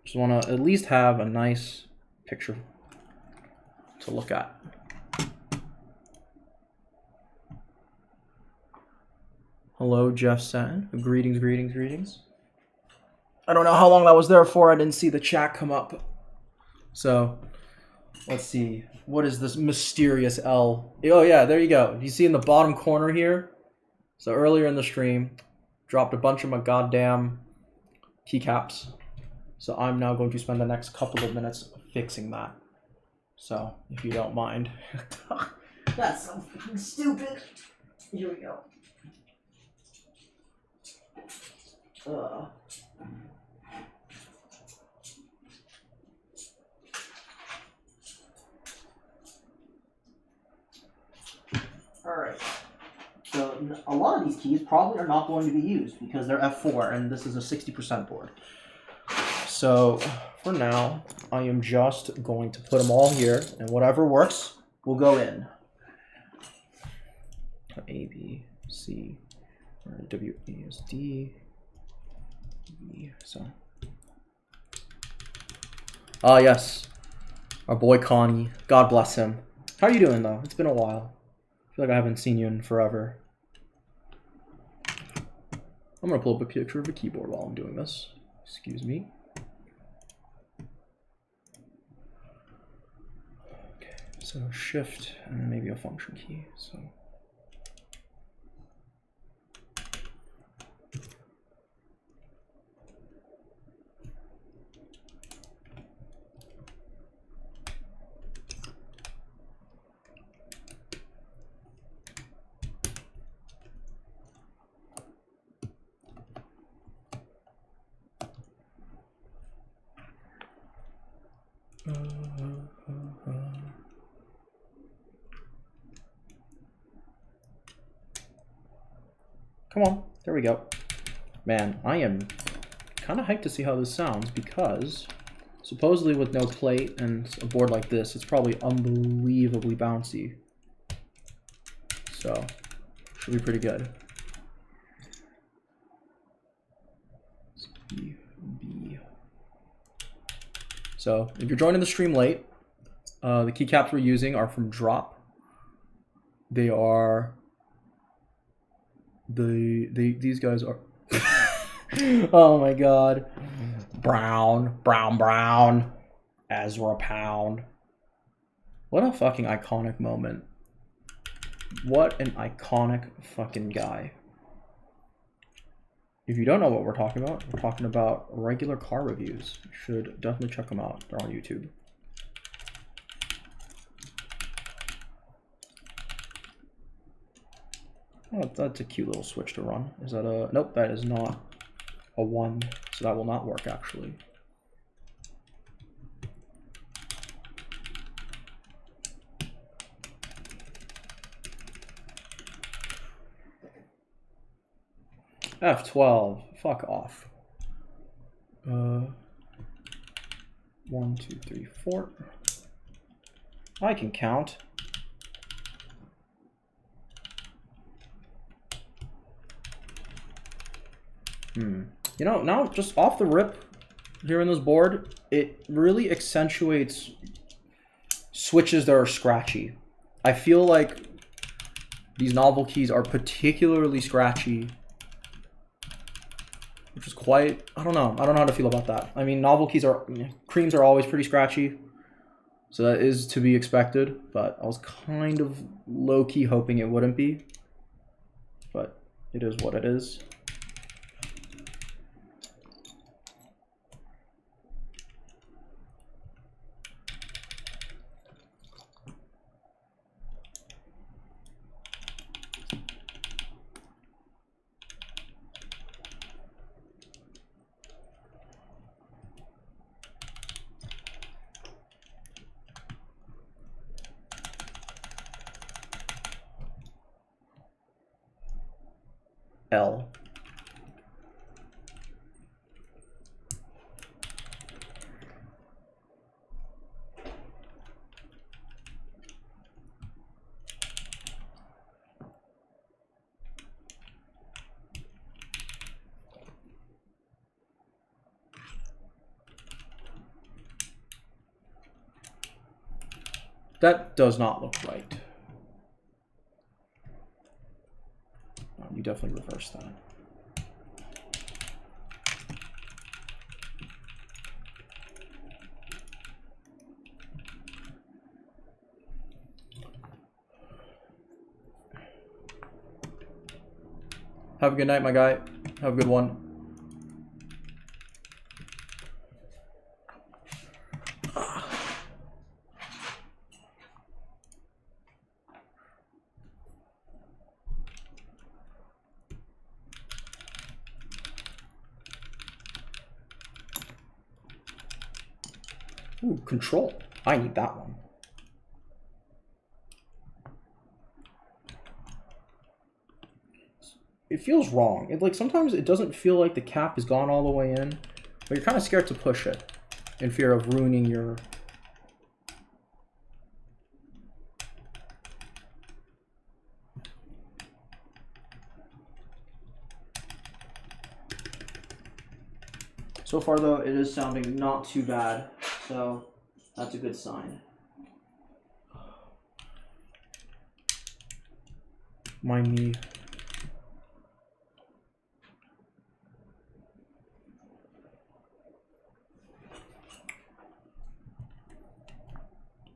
Just want to at least have a nice picture to look at. Hello, Jeff Satin. Greetings, greetings, greetings. I don't know how long that was there for. I didn't see the chat come up. So let's see. What is this mysterious L? Oh yeah, there you go. You see in the bottom corner here? So earlier in the stream, dropped a bunch of my goddamn keycaps. So I'm now going to spend the next couple of minutes fixing that. So, if you don't mind. That's so fucking stupid. Here we go. Alright, so a lot of these keys probably are not going to be used because they're F4 and this is a 60% board. So for now, I am just going to put them all here and whatever works will go in. A, B, C, W, E, S, D, E, so. Ah, yes, our boy Connie, God bless him. How are you doing though? It's been a while. I feel like I haven't seen you in forever. I'm gonna pull up a picture of a keyboard while I'm doing this. Excuse me. Okay, so shift and maybe a function key. So. Come on, there we go. Man, I am kind of hyped to see how this sounds because supposedly with no plate and a board like this, it's probably unbelievably bouncy. So, should be pretty good. B. So, if you're joining the stream late, the keycaps we're using are from Drop. They are these guys are oh my god, Brown, brown, brown. Ezra Pound. What a fucking iconic moment. What an iconic fucking guy. If you don't know what we're talking about regular car reviews. You should definitely check them out. They're on YouTube. Oh, that's a cute little switch to run. Is that a... Nope, that is not a 1. So that will not work, actually. F12. Fuck off. 1, 2, 3, 4. I can count. You know, now just off the rip here in this board, it really accentuates switches that are scratchy. I feel like these novel keys are particularly scratchy, which is quite, I don't know how to feel about that. I mean, creams are always pretty scratchy, so that is to be expected, but I was kind of low-key hoping it wouldn't be, but it is what it is. L. That does not look right. You definitely reverse that. Have a good night, my guy. Have a good one. Ooh, control. I need that one. It feels wrong. It like sometimes it doesn't feel like the cap has gone all the way in, but you're kind of scared to push it in fear of ruining your... So far though, it is sounding not too bad, so that's a good sign. Mind me.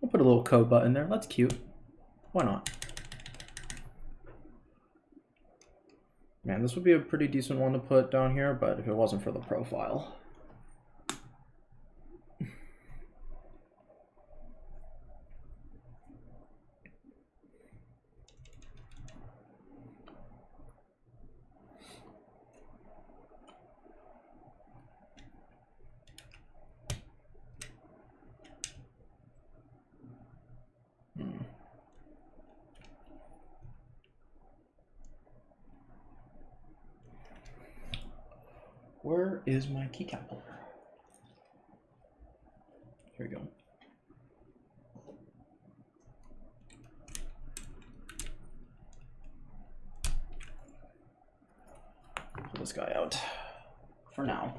I'll put a little code button there, that's cute. Why not? Man, this would be a pretty decent one to put down here, but if it wasn't for the profile. Where is my keycap holder? Here we go. Pull this guy out for now.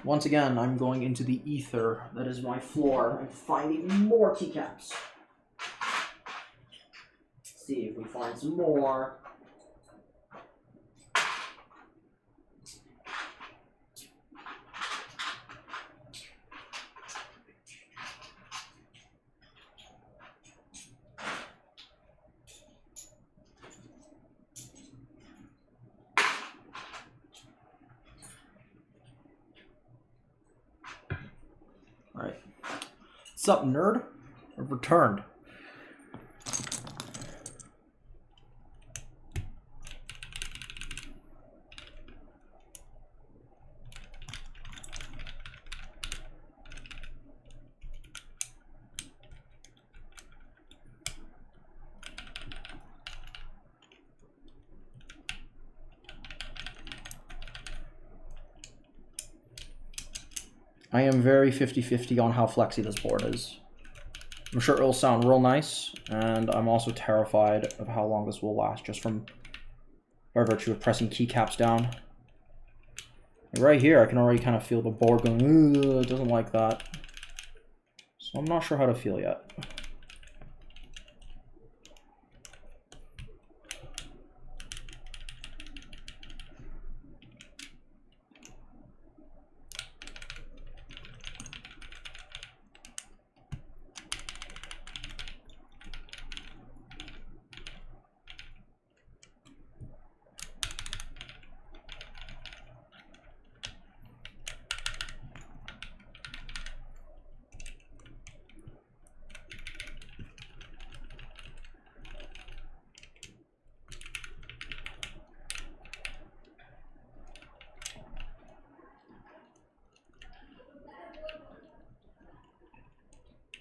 Once again, I'm going into the ether. That is my floor. I'm finding more keycaps. Let's see if we find some more. What's up, nerd? I've returned. I am very 50-50 on how flexy this board is. I'm sure it'll sound real nice, and I'm also terrified of how long this will last, just from by virtue of pressing keycaps down. And right here, I can already kind of feel the board going, it doesn't like that. So I'm not sure how to feel yet.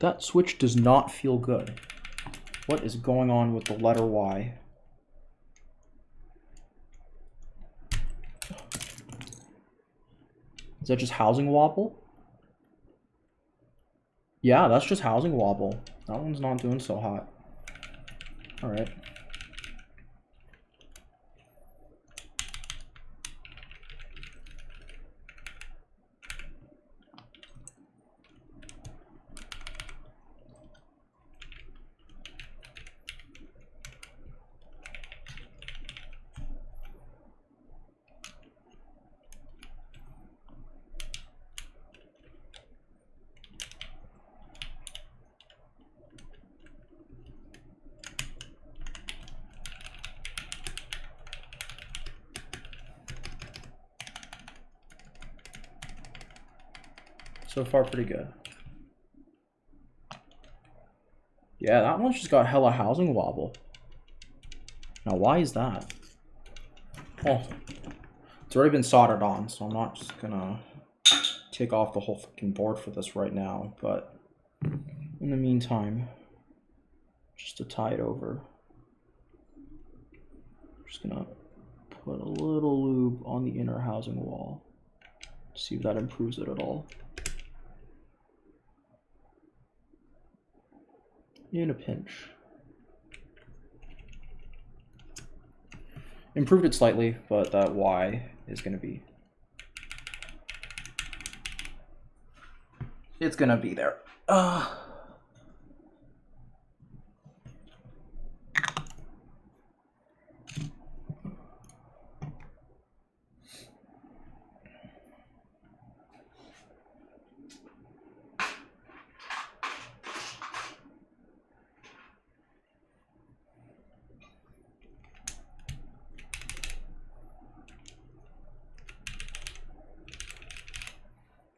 That switch does not feel good. What is going on with the letter Y? Is that just housing wobble? Yeah, that's just housing wobble. That one's not doing so hot. All right. So far, pretty good. Yeah, that one's just got hella housing wobble. Now, why is that? Oh, it's already been soldered on, so I'm not just gonna take off the whole fucking board for this right now. But in the meantime, just to tie it over, I'm just gonna put a little lube on the inner housing wall. See if that improves it at all. In a pinch. Improved it slightly, but that Y is going to be... It's going to be there.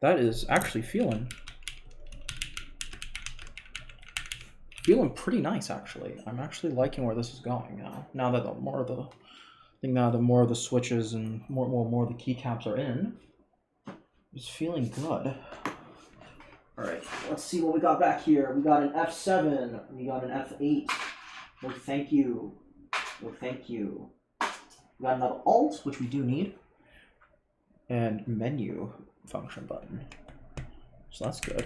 That is actually feeling pretty nice, actually. I'm actually liking where this is going now. Now that the more of the switches and more of the keycaps are in, it's feeling good. All right, let's see what we got back here. We got an F7. We got an F8. No, thank you. No, thank you. We got another Alt, which we do need, and menu function button. So that's good.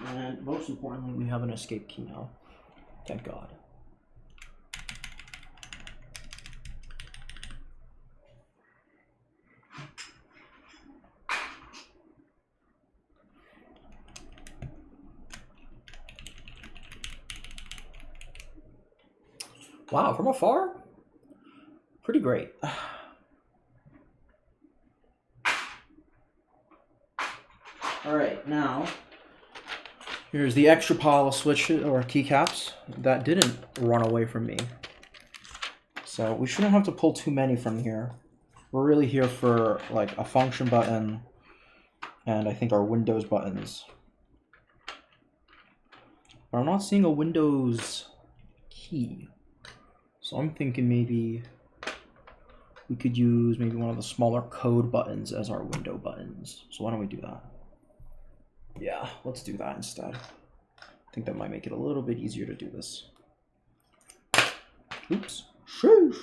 And most importantly, we have an escape key now. Thank God. Wow, from afar? Pretty great. All right, now here's the extra pile of switches or keycaps that didn't run away from me. So we shouldn't have to pull too many from here. We're really here for like a function button and I think our Windows buttons. But I'm not seeing a Windows key. So I'm thinking maybe we could use maybe one of the smaller code buttons as our window buttons. So why don't we do that? Yeah, let's do that instead. I think that might make it a little bit easier to do this. Oops. Sheesh.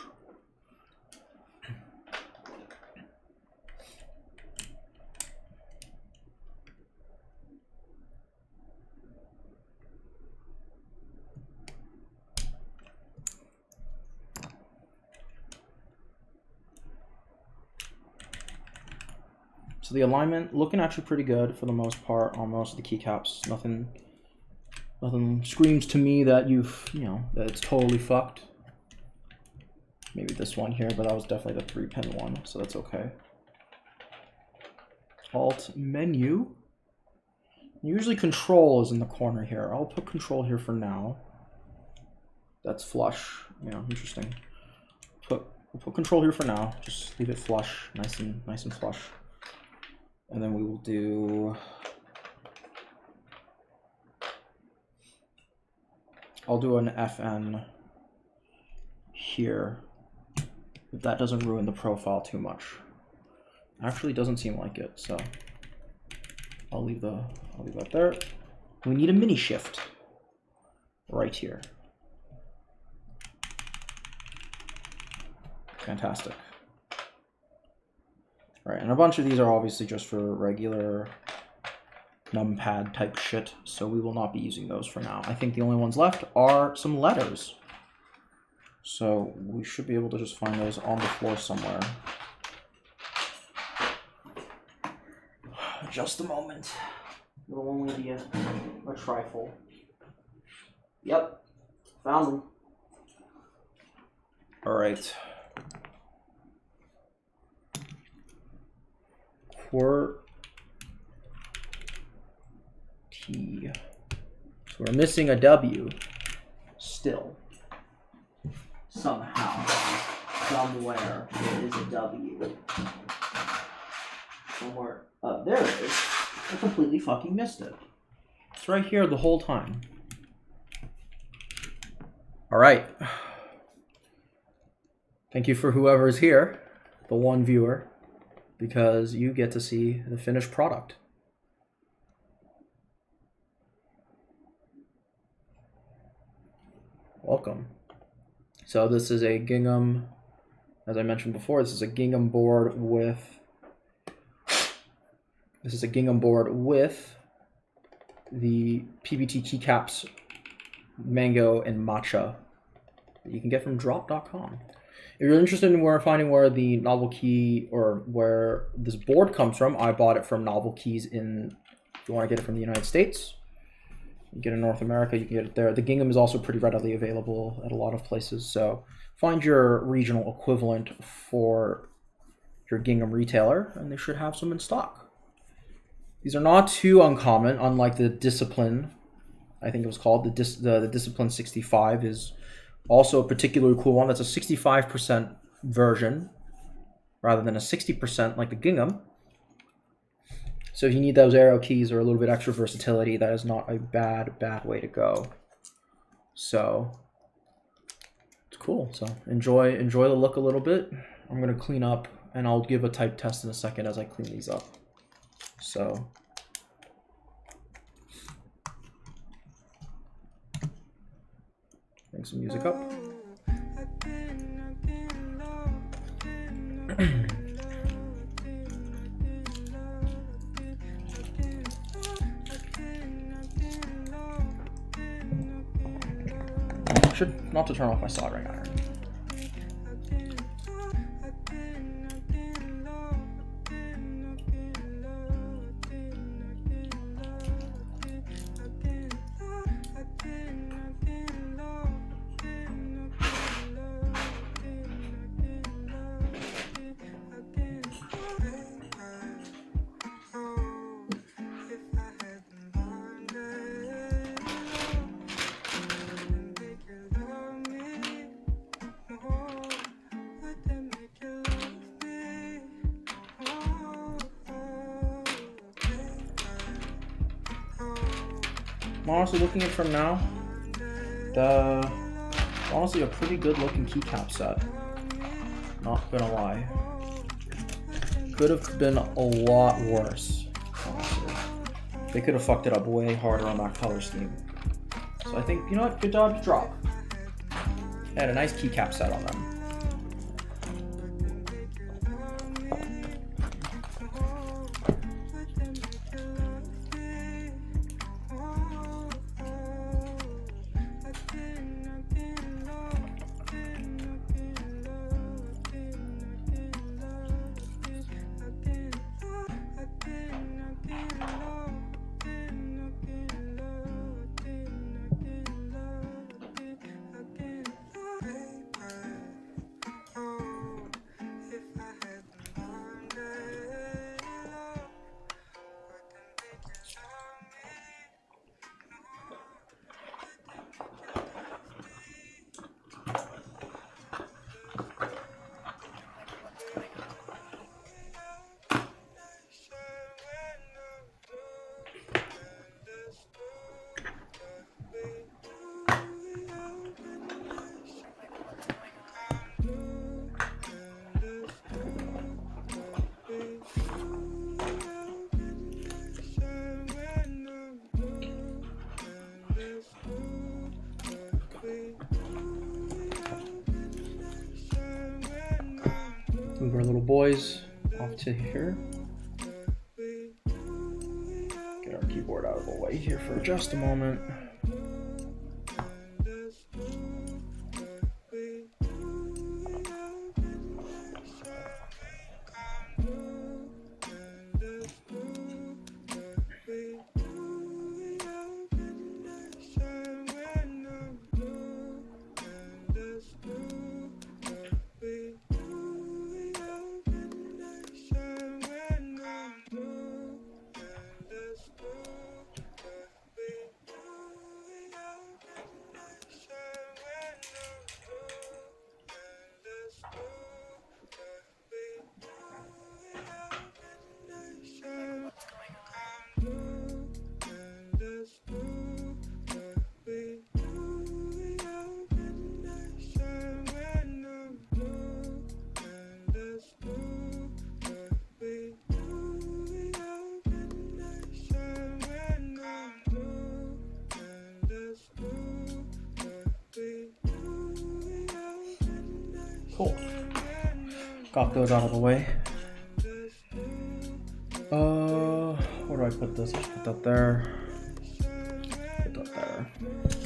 So the alignment looking actually pretty good for the most part on most of the keycaps. Nothing screams to me that that it's totally fucked. Maybe this one here, but that was definitely the 3-pin one, so that's okay. Alt menu. Usually control is in the corner here. I'll put control here for now. That's flush. Yeah, interesting. We'll put control here for now. Just leave it flush, nice and flush. And then we will do, I'll do an FN here, if that doesn't ruin the profile too much. Actually doesn't seem like it, so I'll leave that there. We need a mini shift right here. Fantastic. Right, and a bunch of these are obviously just for regular numpad type shit, so we will not be using those for now. I think the only ones left are some letters. So we should be able to just find those on the floor somewhere. Just a moment. It'll only be a trifle. Yep, found them. All right. T. So we're missing a W still. Somehow, somewhere, there is a W. Somewhere, there it is. I completely fucking missed it. It's right here the whole time. All right. Thank you for whoever's here, the one viewer, because you get to see the finished product. Welcome. So this is a Gingham, as I mentioned before, this is a Gingham board with the PBT keycaps Mango and Matcha that you can get from drop.com. If you're interested in finding where the Novelkey or where this board comes from, I bought it from Novelkeys if you want to get it from the United States. You get it in North America, you can get it there. The Gingham is also pretty readily available at a lot of places, so find your regional equivalent for your Gingham retailer, and they should have some in stock. These are not too uncommon, unlike the Discipline, I think it was called. The Discipline 65 is also a particularly cool one. That's a 65% version rather than a 60% like the Gingham. So if you need those arrow keys or a little bit extra versatility, that is not a bad way to go. So it's cool. So enjoy the look a little bit. I'm gonna clean up and I'll give a type test in a second as I clean these up. So bring some music up. Should not to turn off my soldering iron. honestly, looking at it from now, honestly a pretty good looking keycap set. Not gonna lie. Could have been a lot worse, honestly. They could have fucked it up way harder on that color scheme. So I think, you know what, good job, drop. They had a nice keycap set on them. Move our little boys off to here. Get our keyboard out of the way here for just a moment. Cool. Got those out of the way. Where do I put this? Put that there. Put that there.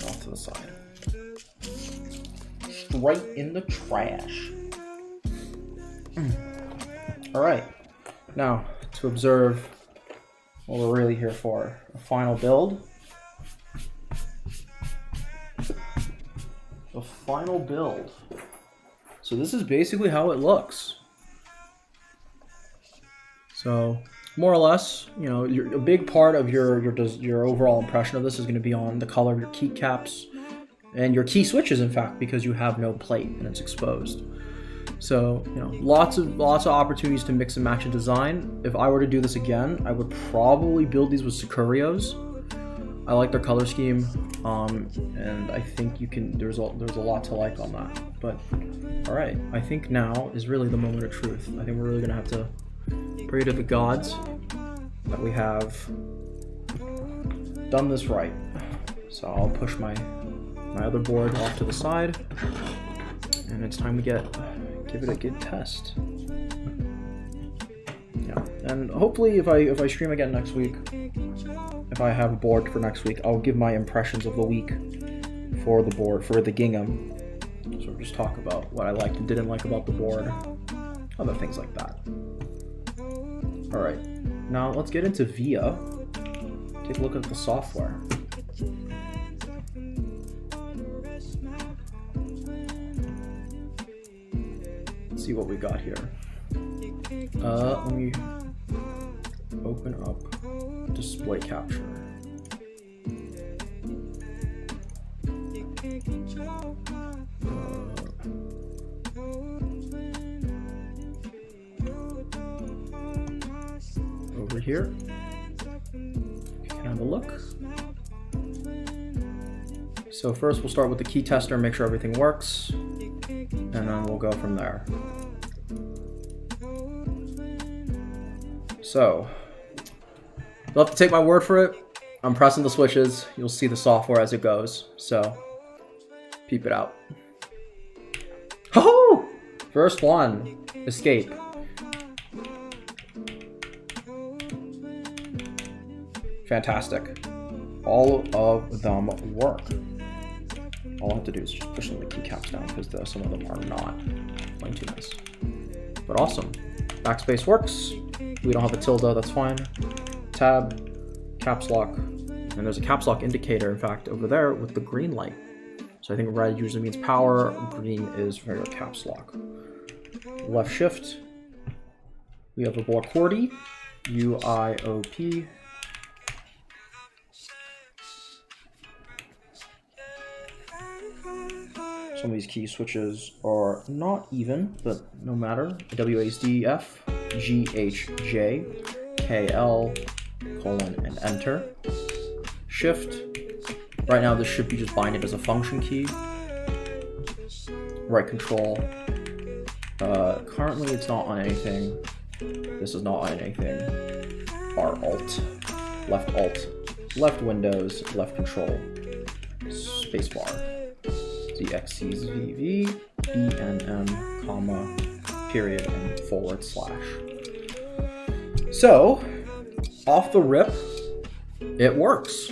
Off to the side. Straight in the trash. Alright. Now, to observe what we're really here for. A final build. The final build. So this is basically how it looks. So more or less, you know, a big part of your overall impression of this is going to be on the color of your keycaps and your key switches, in fact, because you have no plate and it's exposed. So, you know, lots of opportunities to mix and match a design. If I were to do this again, I would probably build these with Sakurios. I like their color scheme, and I think you can. There's a lot to like on that. But all right, I think now is really the moment of truth. I think we're really gonna have to pray to the gods that we have done this right. So I'll push my other board off to the side, and it's time to give it a good test. Yeah, and hopefully if I stream again next week. If I have a board for next week, I'll give my impressions of the week for the board, for the Gingham. So just talk about what I liked and didn't like about the board, other things like that. All right, now let's get into VIA. Take a look at the software. Let's see what we got here. Let me open up display capture. Over here, you can have a look. So first we'll start with the key tester, make sure everything works, and then we'll go from there. So, you'll have to take my word for it. I'm pressing the switches. You'll see the software as it goes. So, peep it out. Oh! First one. Escape. Fantastic. All of them work. All I have to do is just push some of the keycaps down because some of them are not playing too nice. But awesome. Backspace works. We don't have a tilde, that's fine. Tab, caps lock, and there's a caps lock indicator, in fact, over there with the green light. So I think red usually means power, green is regular caps lock. Left shift. We have a board QWERTY, UIOP. Some of these key switches are not even, but no matter. WASD, F, GHJ, KL, colon, and enter. Shift. Right now this should be just binded as a function key. Right control. Currently it's not on anything. This is not on anything. R Alt. Left Windows, left control. Spacebar. ZXCVV, BNM, comma, period, and /. So, off the rip, it works.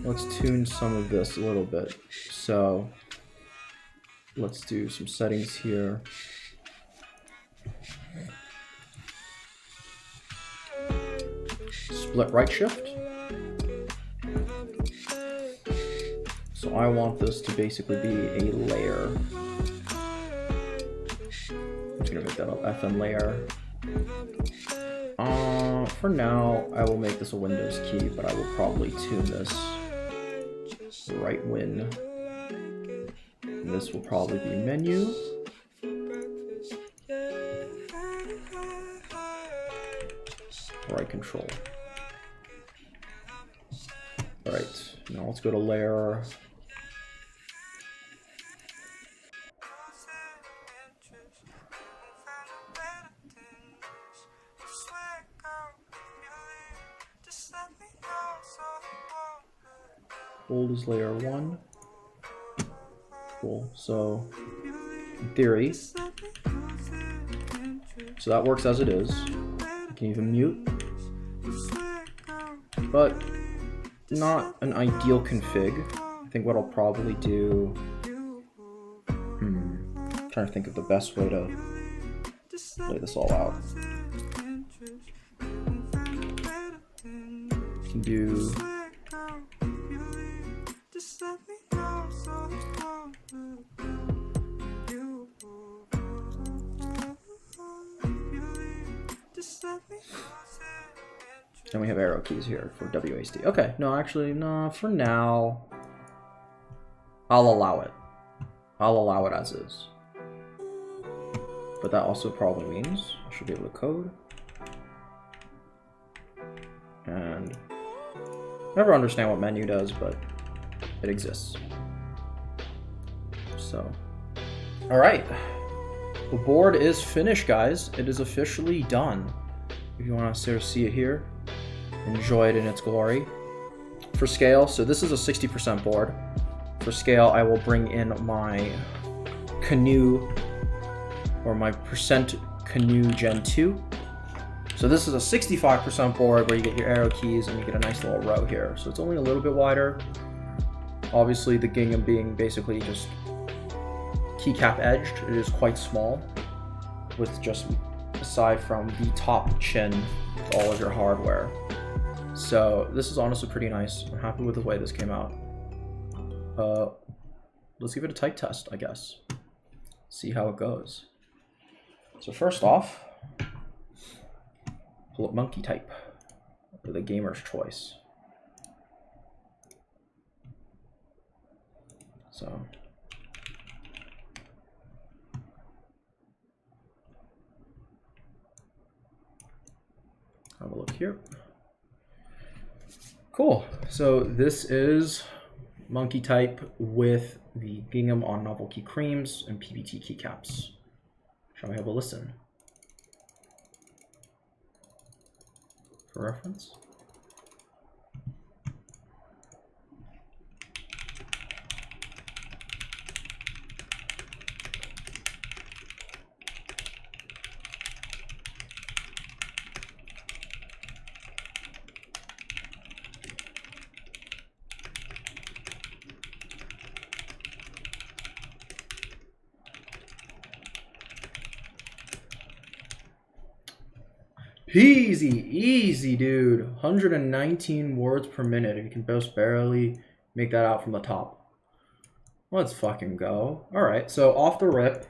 Let's tune some of this a little bit. So, let's do some settings here. Split right shift. So I want this to basically be a layer. I'm just gonna make that a FN layer. For now, I will make this a Windows key, but I will probably tune this right win. And this will probably be menu. Right control. All right, now let's go to layer. Bold is layer 1. Cool. So, in theory, so that works as it is. You can even mute, but not an ideal config. I think what I'll probably do. Trying to think of the best way to lay this all out. You can do. And we have arrow keys here for WASD. Okay, no, actually, no, for now, I'll allow it. I'll allow it as is. But that also probably means I should be able to code. And never understand what menu does, but it exists. So, all right. The board is finished, guys. It is officially done. If you want to sort of see it here, enjoy it in its glory. For scale, so this is a 60% board. For scale, I will bring in my Canoe, or my percent Canoe Gen 2. So this is a 65% board where you get your arrow keys and you get a nice little row here. So it's only a little bit wider. Obviously the Gingham being basically just keycap edged, it is quite small, with just aside from the top chin, all of your hardware. So this is honestly pretty nice. I'm happy with the way this came out. Let's give it a type test, I guess. See how it goes. So first off, pull up monkey type, for the gamer's choice. So have a look here. Cool. So this is monkey type with the Gingham on Novelkey Creams and PBT keycaps. Shall we have a listen? For reference. Easy, dude. 119 words per minute. If you can just barely make that out from the top. Let's fucking go. All right, so off the rip,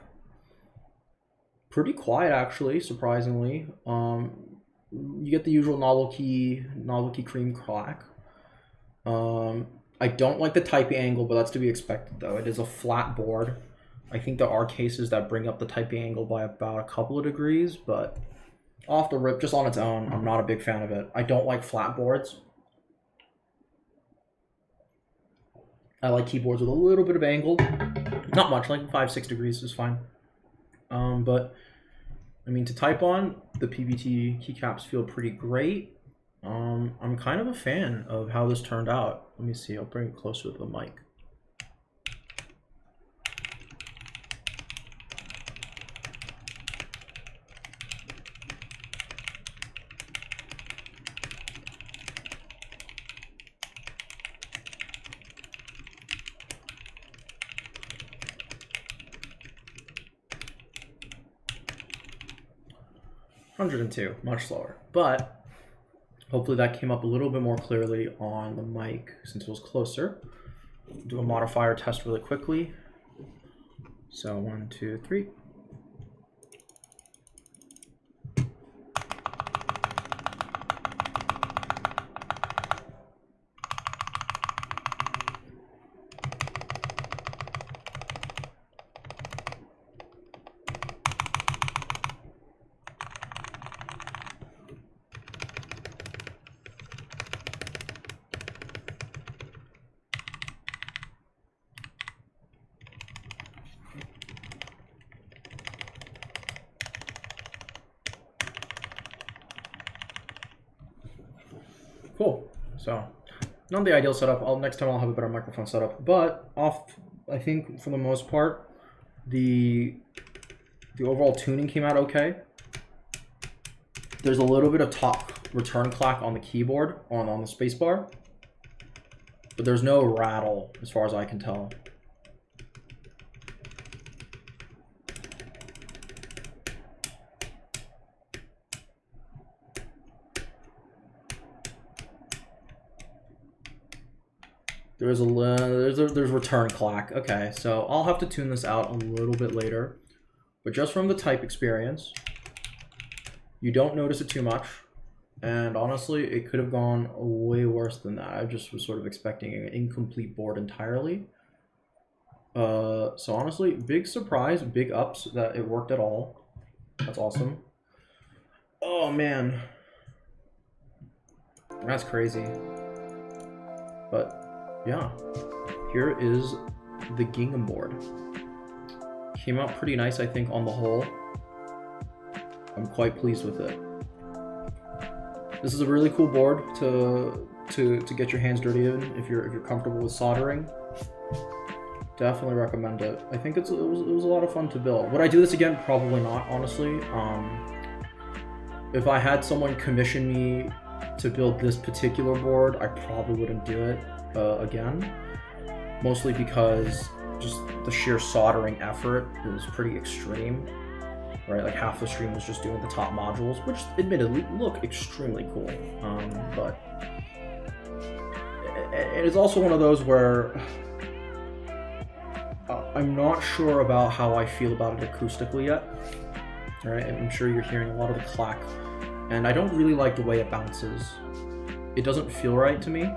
pretty quiet actually, surprisingly. You get the usual Novelkey Cream clack. I don't like the typing angle, but that's to be expected though. It is a flat board. I think there are cases that bring up the typing angle by about a couple of degrees, but off the rip, just on its own, I'm not a big fan of it. I don't like flat boards. I like keyboards with a little bit of angle. Not much, like 5-6 degrees is fine. But, I mean, to type on, the PBT keycaps feel pretty great. I'm kind of a fan of how this turned out. Let me see, I'll bring it closer to the mic. 102, much slower. But hopefully that came up a little bit more clearly on the mic since it was closer. Do a modifier test really quickly. So 1, 2, 3. Cool. So, not the ideal setup. Next time I'll have a better microphone setup. But I think for the most part, the overall tuning came out okay. There's a little bit of top return clack on the keyboard, on the spacebar, but there's no rattle as far as I can tell. There's return clack. Okay, so I'll have to tune this out a little bit later. But just from the type experience, you don't notice it too much. And honestly, it could have gone way worse than that. I just was sort of expecting an incomplete board entirely. So honestly, big surprise, big ups that it worked at all. That's awesome. Oh man, that's crazy. But yeah, here is the Gingham board. Came out pretty nice, I think, on the whole. I'm quite pleased with it. This is a really cool board to get your hands dirty in if you're comfortable with soldering. Definitely recommend it. I think it was a lot of fun to build. Would I do this again? Probably not, honestly. If I had someone commission me to build this particular board, I probably wouldn't do it again. Mostly because just the sheer soldering effort was pretty extreme. Right, like half the stream was just doing the top modules, which admittedly look extremely cool. But it is also one of those where I'm not sure about how I feel about it acoustically yet. Right, I'm sure you're hearing a lot of the clack, and I don't really like the way it bounces. It doesn't feel right to me.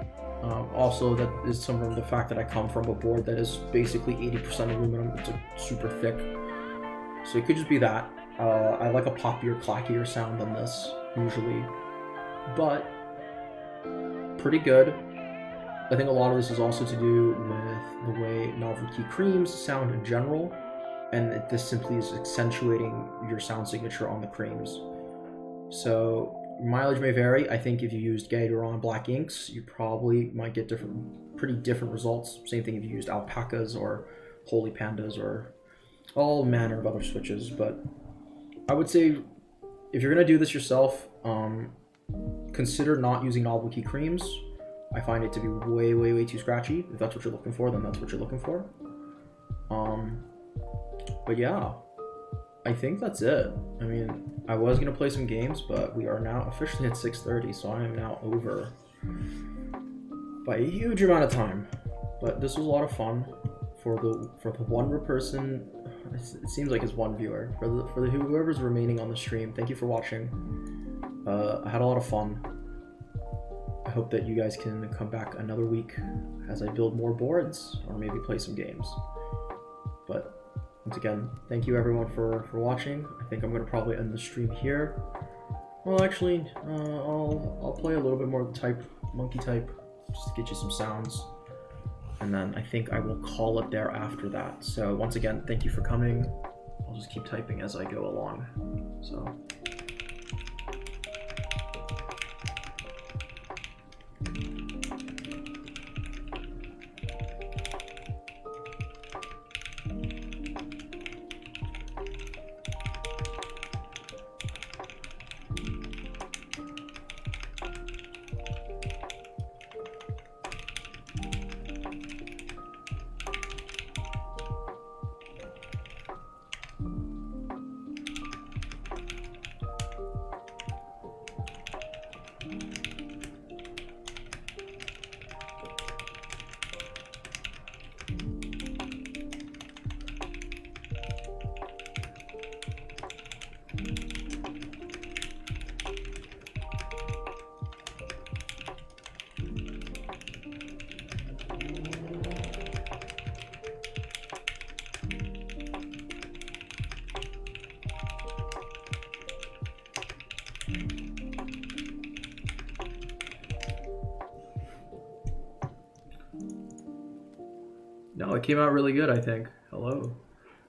Also, that is some of the fact that I come from a board that is basically 80% aluminum. It's super thick. So it could just be that. I like a poppier, clackier sound than this, usually. But, pretty good. I think a lot of this is also to do with the way Novelkey Creams sound in general, and this simply is accentuating your sound signature on the creams. So mileage may vary. I think if you used Gator black inks, you probably might get pretty different results. Same thing if you used alpacas or holy pandas or all manner of other switches. But I would say if you're gonna do this yourself, consider not using Novelkey Creams. I find it to be way too scratchy. If that's what you're looking for, then that's what you're looking for. But yeah, I think that's it. I mean, I was gonna play some games, but we are now officially at 6:30, so I am now over by a huge amount of time. But this was a lot of fun for the one person. It seems like it's one viewer. For the whoever's remaining on the stream, thank you for watching. I had a lot of fun. I hope that you guys can come back another week as I build more boards or maybe play some games. But once again, thank you everyone for watching. I think I'm gonna probably end the stream here. Well, actually, I'll play a little bit more monkey type, just to get you some sounds. And then I think I will call it there after that. So once again, thank you for coming. I'll just keep typing as I go along. So. No, it came out really good, I think. Hello.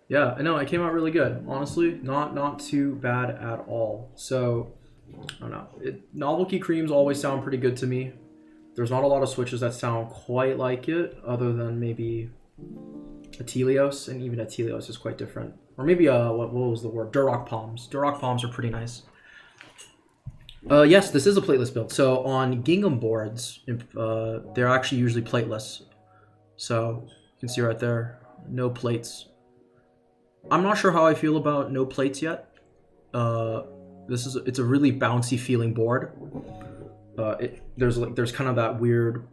Yeah, no, it came out really good. Honestly, not too bad at all. So, I don't know. Novelkey Creams always sound pretty good to me. There's not a lot of switches that sound quite like it, other than maybe Atelios, and even Atelios is quite different. Or maybe, what was the word? Durock palms. Durock palms are pretty nice. Yes, this is a plateless build. So on Gingham boards, they're actually usually plateless. So you can see right there, no plates. I'm not sure how I feel about no plates yet. It's a really bouncy feeling board. There's kind of that weird,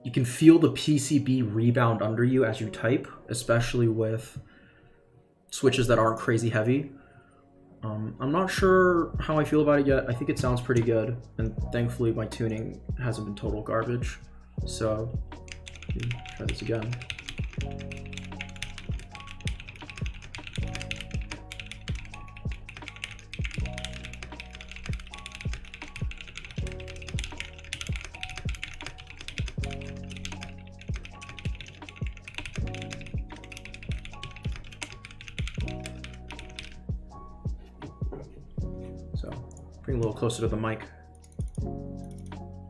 you can feel the PCB rebound under you as you type, especially with switches that aren't crazy heavy. I'm not sure how I feel about it yet. I think it sounds pretty good, and thankfully my tuning hasn't been total garbage. So, try this again. So, bring a little closer to the mic.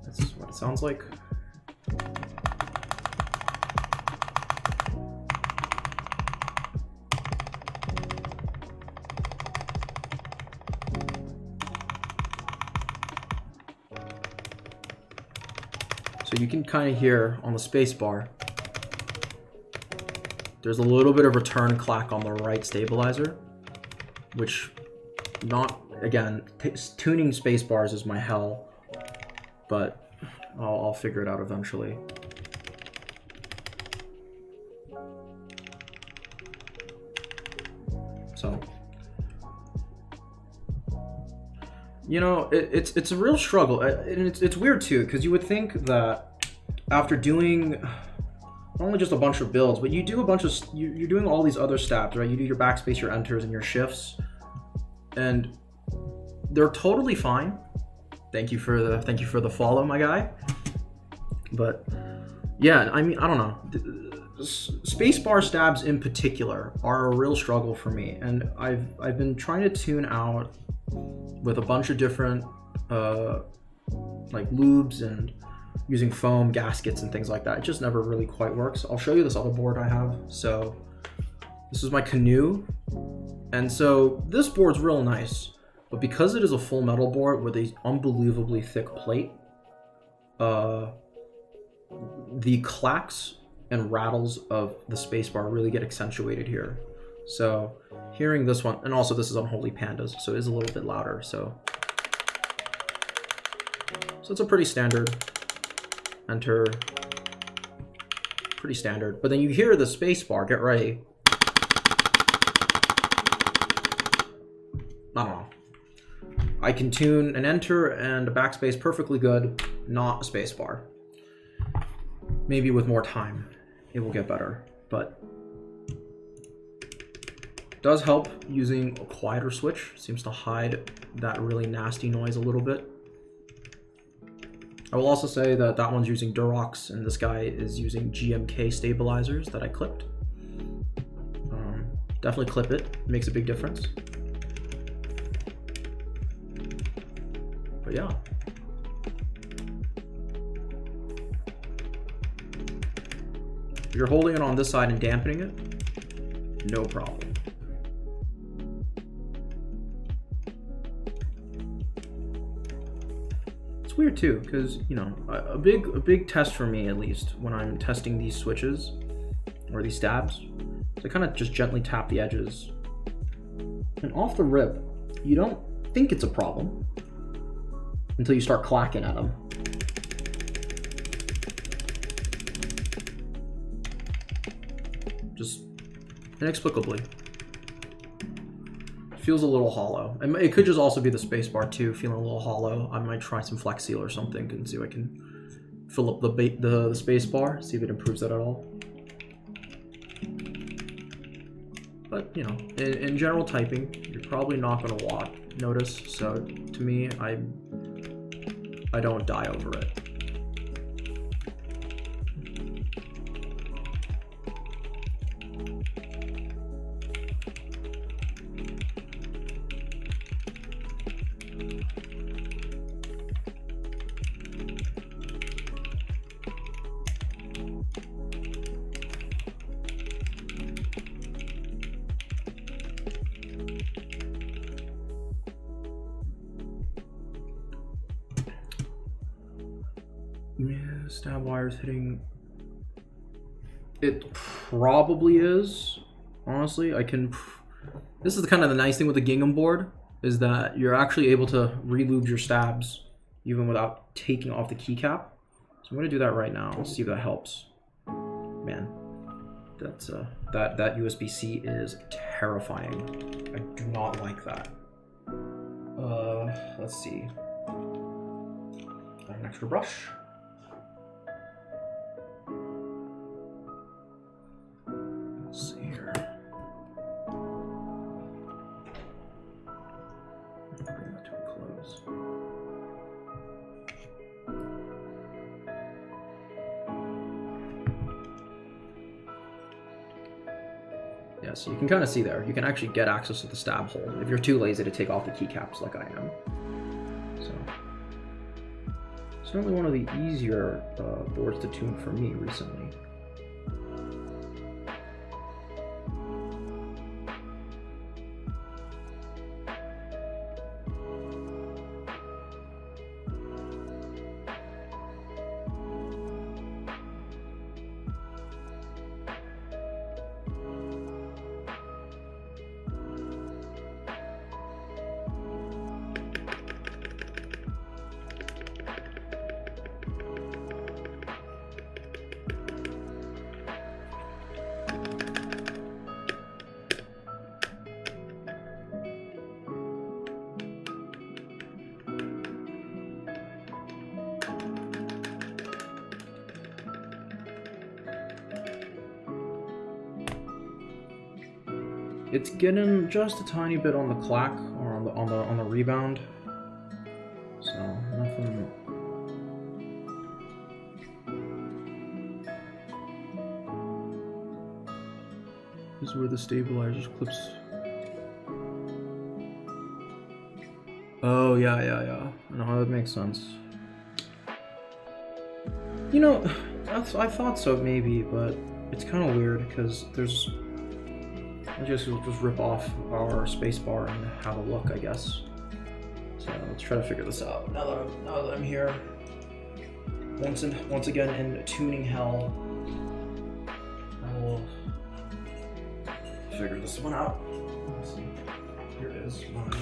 That's what it sounds like. So you can kind of hear on the space bar, there's a little bit of return clack on the right stabilizer, which again, tuning space bars is my hell, but I'll figure it out eventually. So, you know, it's a real struggle, and it's weird too, because you would think that after doing not only just a bunch of builds, but you do a bunch of you're doing all these other stabs, right? You do your backspace, your enters, and your shifts, and they're totally fine. Thank you for the follow, my guy. But Yeah, I mean, I don't know. Spacebar stabs in particular are a real struggle for me, and I've been trying to tune out with a bunch of different like lubes and using foam gaskets and things like that. It just never really quite works. I'll show you this other board I have. So this is my Canoe, and so this board's real nice, but because it is a full metal board with a unbelievably thick plate, the clacks and rattles of the spacebar really get accentuated here. So hearing this one, and also this is Unholy Pandas, so it is a little bit louder. So it's a pretty standard enter, pretty standard. But then you hear the spacebar, get ready. I don't know. I can tune an enter and a backspace perfectly good, not a spacebar. Maybe with more time, it will get better, but it does help using a quieter switch. Seems to hide that really nasty noise a little bit. I will also say that that one's using Durocks, and this guy is using GMK stabilizers that I clipped. Definitely clip it, it makes a big difference. But yeah. If you're holding it on this side and dampening it, no problem. It's weird too, because you know, a big test for me, at least when I'm testing these switches or these stabs, is I kind of just gently tap the edges, and off the rip, you don't think it's a problem until you start clacking at them. Just inexplicably. Feels a little hollow. And it could just also be the spacebar too, feeling a little hollow. I might try some Flex Seal or something and see if I can fill up the spacebar, see if it improves that at all. But you know, in general typing, you're probably not going to notice. So to me, I don't die over it. Yeah, stab wires hitting. It probably is. Honestly, I can. This is kind of the nice thing with the Gingham board, is that you're actually able to re-lube your stabs even without taking off the keycap. So I'm gonna do that right now. Let's see if that helps. Man, that's that USB-C is terrifying. I do not like that. Let's see. Got an extra brush. Let's see here. Bring that to a close. Yeah, so you can kind of see there. You can actually get access to the stab hole if you're too lazy to take off the keycaps like I am. So, certainly one of the easier boards to tune for me recently. It's getting just a tiny bit on the clack or on the rebound, so nothing This is where the stabilizers clips. Oh, yeah. No, that makes sense. You know, I thought so maybe, but it's kind of weird because there's... We'll just rip off our spacebar and have a look, I guess. So let's try to figure this out. Now that I'm here, once again in tuning hell, I will figure this one out. Let's see. Here is mine.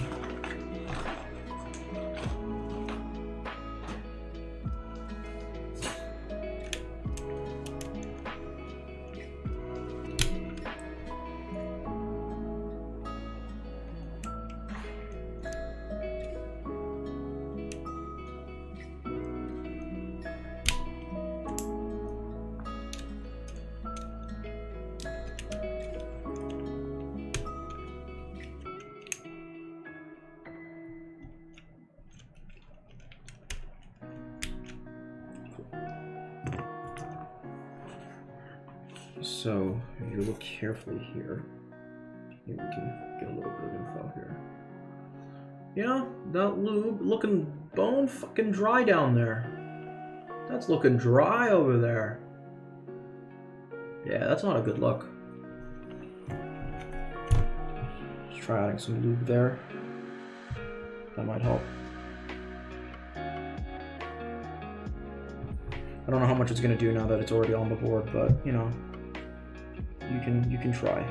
So, if you look carefully here, maybe we can get a little bit of info here. Yeah, that lube looking bone fucking dry down there. That's looking dry over there. Yeah, that's not a good look. Let's try adding some lube there. That might help. I don't know how much it's gonna do now that it's already on the board, but you know, you can try.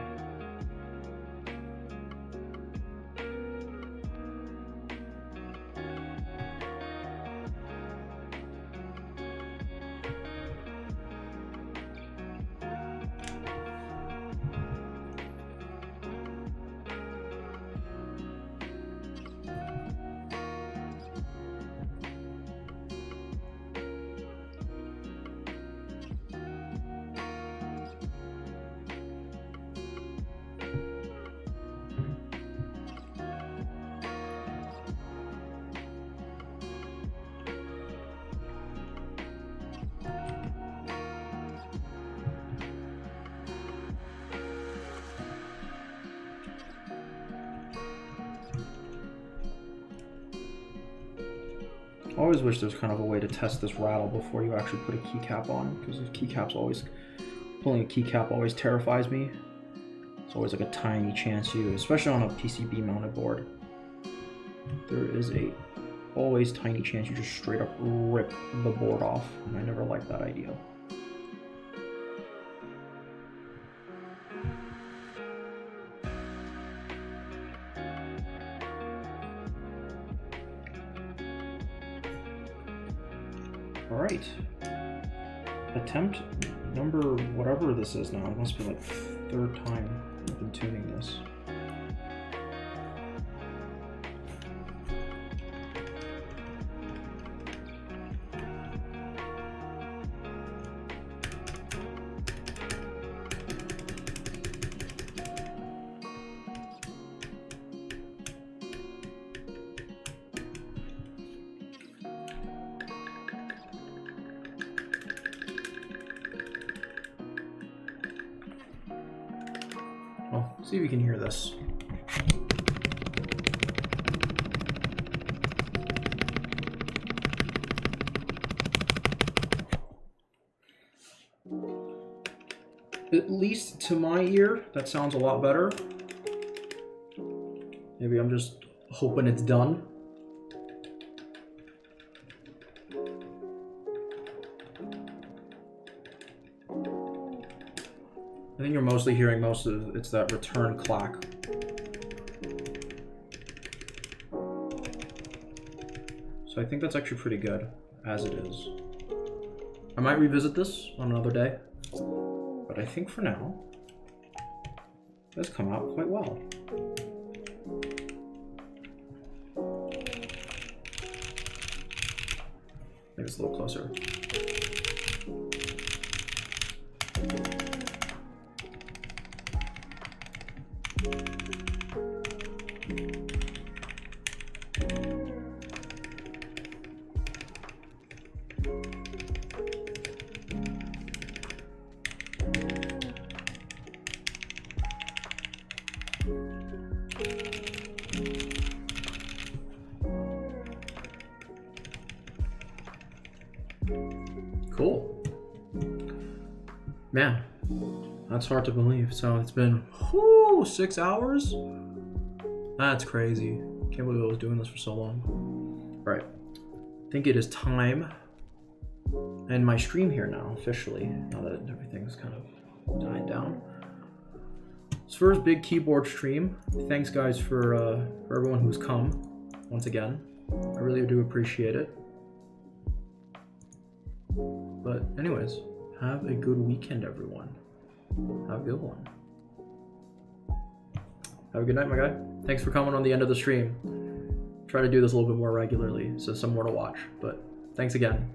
I always wish there was kind of a way to test this rattle before you actually put a keycap on, because the keycaps always, pulling a keycap always terrifies me. It's always like a tiny chance you, especially on a PCB mounted board, there is a always tiny chance you just straight up rip the board off, and I never liked that idea. Alright, attempt number whatever this is now. It must be like third time I've been tuning this. Well, see if you can hear this. At least to my ear, that sounds a lot better. Maybe I'm just hoping it's done. I think you're mostly hearing most of it's that return clack. So I think that's actually pretty good as it is. I might revisit this on another day, but I think for now, it does come out quite well. Maybe it's a little closer. Cool. Man, that's hard to believe. So it's been 6 hours? That's crazy. Can't believe I was doing this for so long. All right, I think it is time to end my stream here now, officially, now that everything's kind of died down. It's first big keyboard stream. Thanks guys for everyone who's come once again. I really do appreciate it. But anyways, have a good weekend, everyone. Have a good one. Have a good night, my guy. Thanks for coming on the end of the stream. Try to do this a little bit more regularly, so some more to watch. But thanks again.